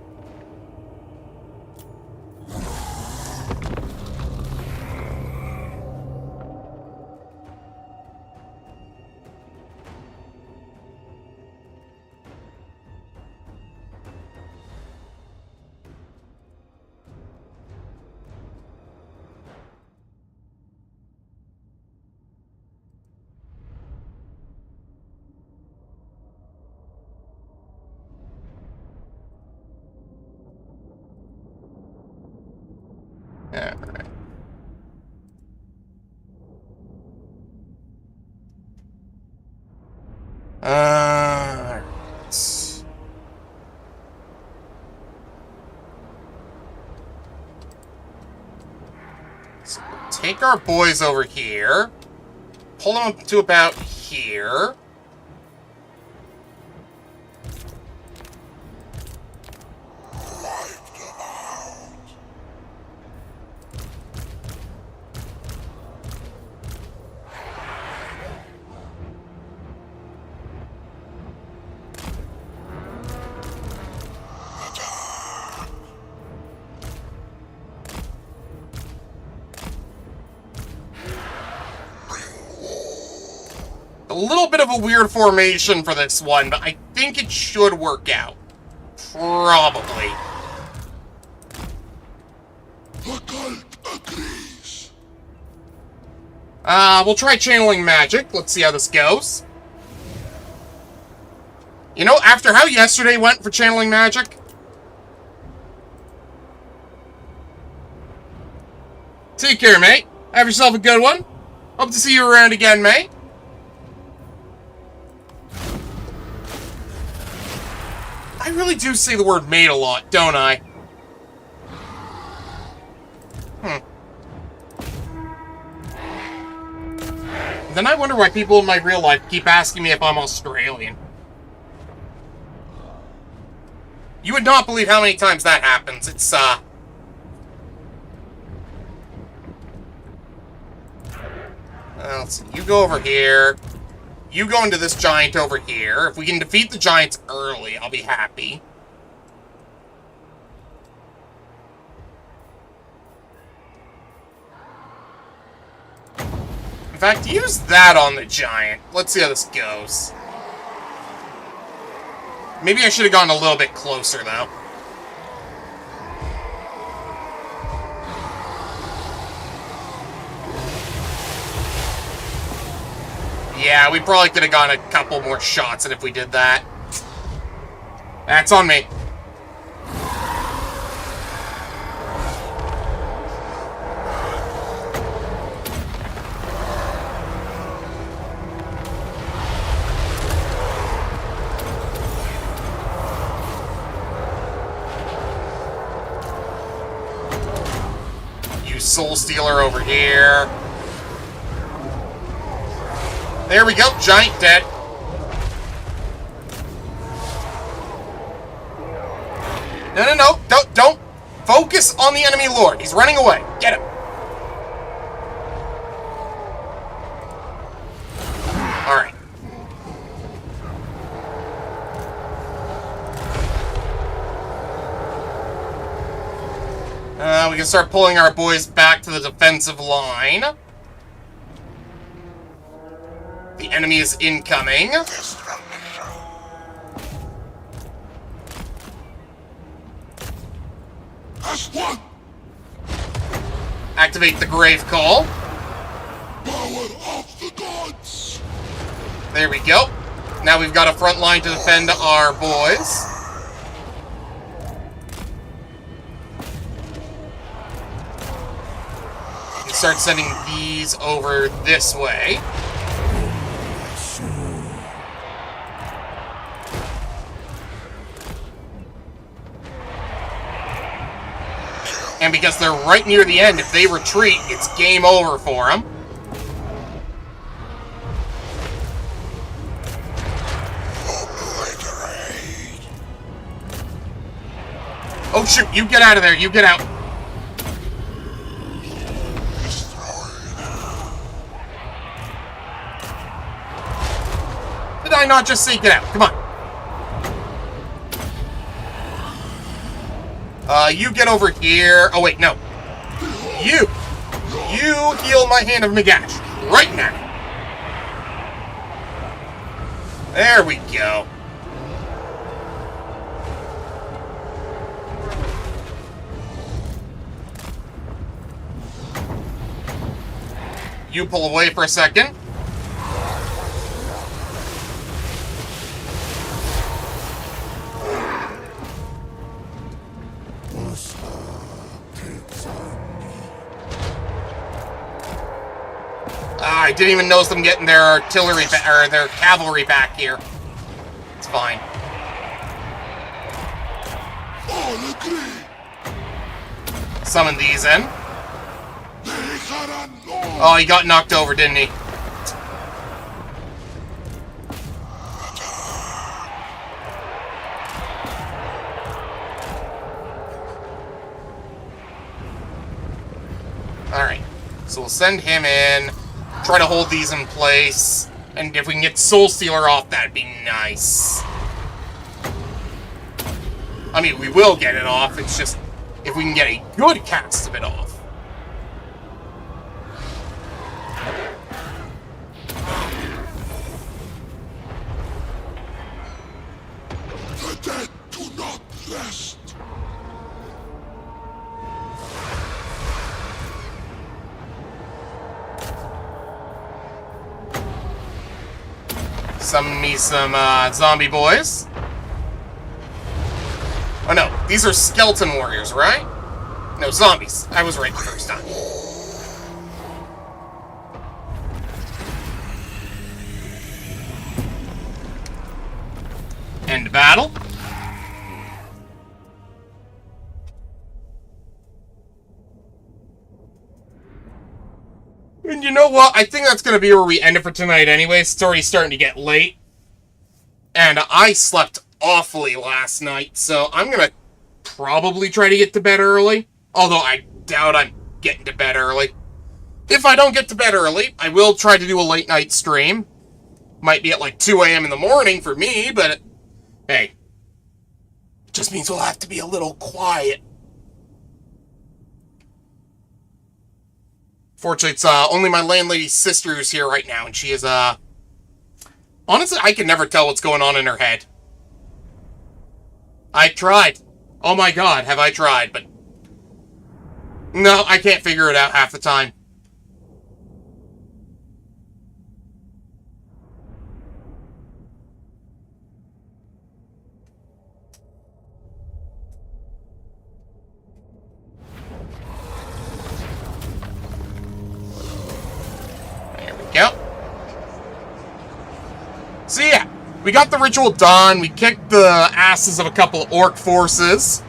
Alright. Alright. So we'll take our boys over here. Pull them up to about here. A little bit of a weird formation for this one, but I think it should work out. Probably. The cult agrees. We'll try channeling magic. Let's see how this goes. You know, after how yesterday went for channeling magic, take care, mate. Have yourself a good one. Hope to see you around again, mate. I really do say the word mate a lot, don't I? Then I wonder why people in my real life keep asking me if I'm Australian. You would not believe how many times that happens. It's, let's see. You go over here. You go into this giant over here. If we can defeat the giants early, I'll be happy. In fact, use that on the giant. Let's see how this goes. Maybe I should have gone a little bit closer, though. Yeah, we probably could have gone a couple more shots than if we did that. That's on me. You Soul Stealer over here. There we go, giant dead. No, don't focus on the enemy lord. He's running away. Get him. All right. We can start pulling our boys back to the defensive line. The enemy is incoming. Activate the Grave Call. Power of the gods. There we go. Now we've got a front line to defend our boys. We can start sending these over this way. And because they're right near the end, if they retreat, it's game over for them. Oh shoot, you get out of there, you get out. Did I not just say get out? Come on. You get over here. Oh, wait, no. You heal my Hand of Nagash. Right now. There we go. You pull away for a second. I didn't even notice them getting their artillery or their cavalry back here. It's fine. All agree. Summon these in. Dejarán no. Oh, he got knocked over, didn't he? Alright, so we'll send him in, try to hold these in place, and if we can get Soul Stealer off, that'd be nice. I mean, we will get it off, it's just if we can get a good cast of it off. The dead do not rest. Summon me some zombie boys. Oh no, these are skeleton warriors, right? No, zombies. I was right the first time. End battle. And you know what? I think that's going to be where we end it for tonight anyways. It's already starting to get late. And I slept awfully last night, so I'm going to probably try to get to bed early. Although I doubt I'm getting to bed early. If I don't get to bed early, I will try to do a late night stream. Might be at like 2 a.m. in the morning for me, but hey. It just means we'll have to be a little quiet. Fortunately, it's only my landlady's sister who's here right now, and she is, honestly, I can never tell what's going on in her head. I tried. Oh my god, have I tried, but no, I can't figure it out half the time. Yep. So yeah, we got the ritual done. We kicked the asses of a couple of orc forces.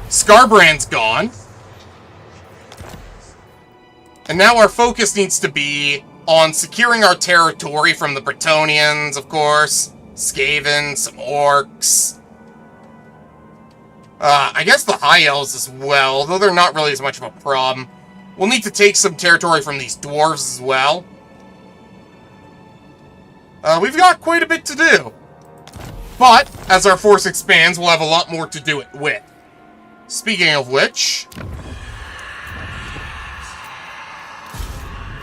Scarbrand's gone. And now our focus needs to be on securing our territory from the Bretonnians, of course. Skaven, some orcs. I guess the High Elves as well, though they're not really as much of a problem. We'll need to take some territory from these dwarves as well. We've got quite a bit to do. But, as our force expands, we'll have a lot more to do it with. Speaking of which...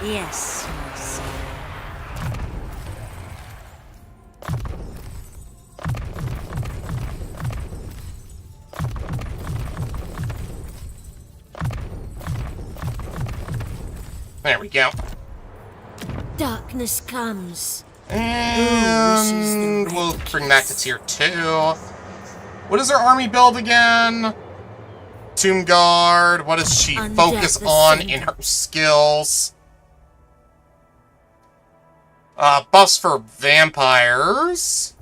Yes, my son. There we go. Darkness comes. And we'll bring that to tier 2. What does her army build again? Tomb Guard. What does she focus on in her skills? Buffs for vampires.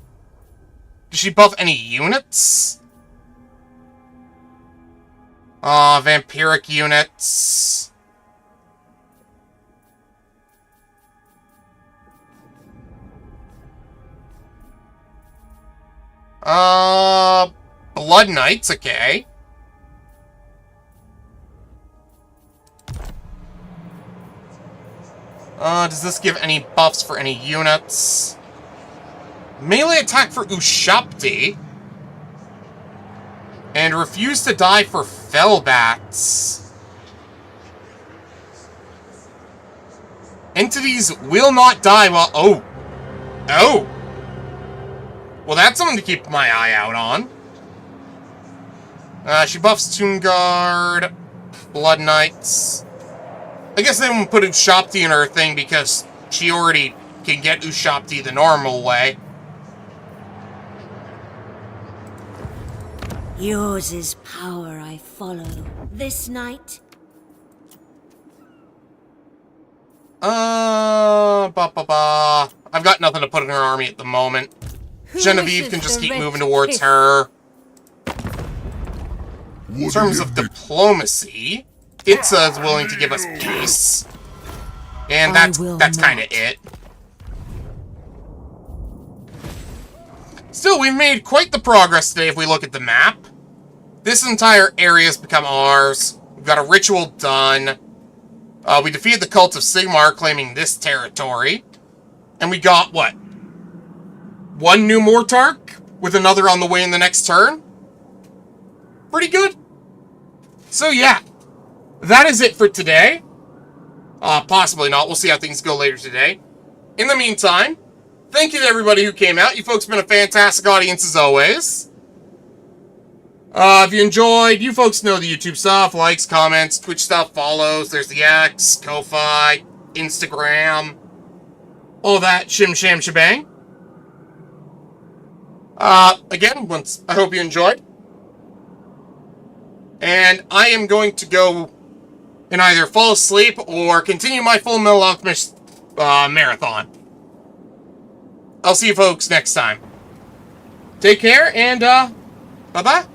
Does she buff any units? Vampiric units. Blood Knights, okay. Does this give any buffs for any units? Melee attack for Ushapti. And refuse to die for Fellbats. Entities will not die while... Oh. Oh. Well, that's something to keep my eye out on. She buffs Tomb Guard, Blood Knights. I guess they won't put Ushapti in her thing because she already can get Ushapti the normal way. Yours is power I follow. This night? I've got nothing to put in her army at the moment. Who Genevieve wishes can just the keep red moving towards kiss? her. In What terms do of you diplomacy, Itza is willing to give us peace. And that's will kind of not. it. Still, we've made quite the progress today if we look at the map. This entire area has become ours. We've got a ritual done. We defeated the cult of Sigmar, claiming this territory. And we got, what? One new Mortarch, with another on the way in the next turn? Pretty good. So yeah, that is it for today. Possibly not. We'll see how things go later today. In the meantime, thank you to everybody who came out. You folks have been a fantastic audience as always. If you enjoyed, you folks know the YouTube stuff. Likes, comments, Twitch stuff, follows. There's the X, Ko-Fi, Instagram. All that shim sham shebang. Again, I hope you enjoyed. And I am going to go and either fall asleep or continue my Full Metal Alchemist marathon. I'll see you folks next time. Take care, and bye-bye.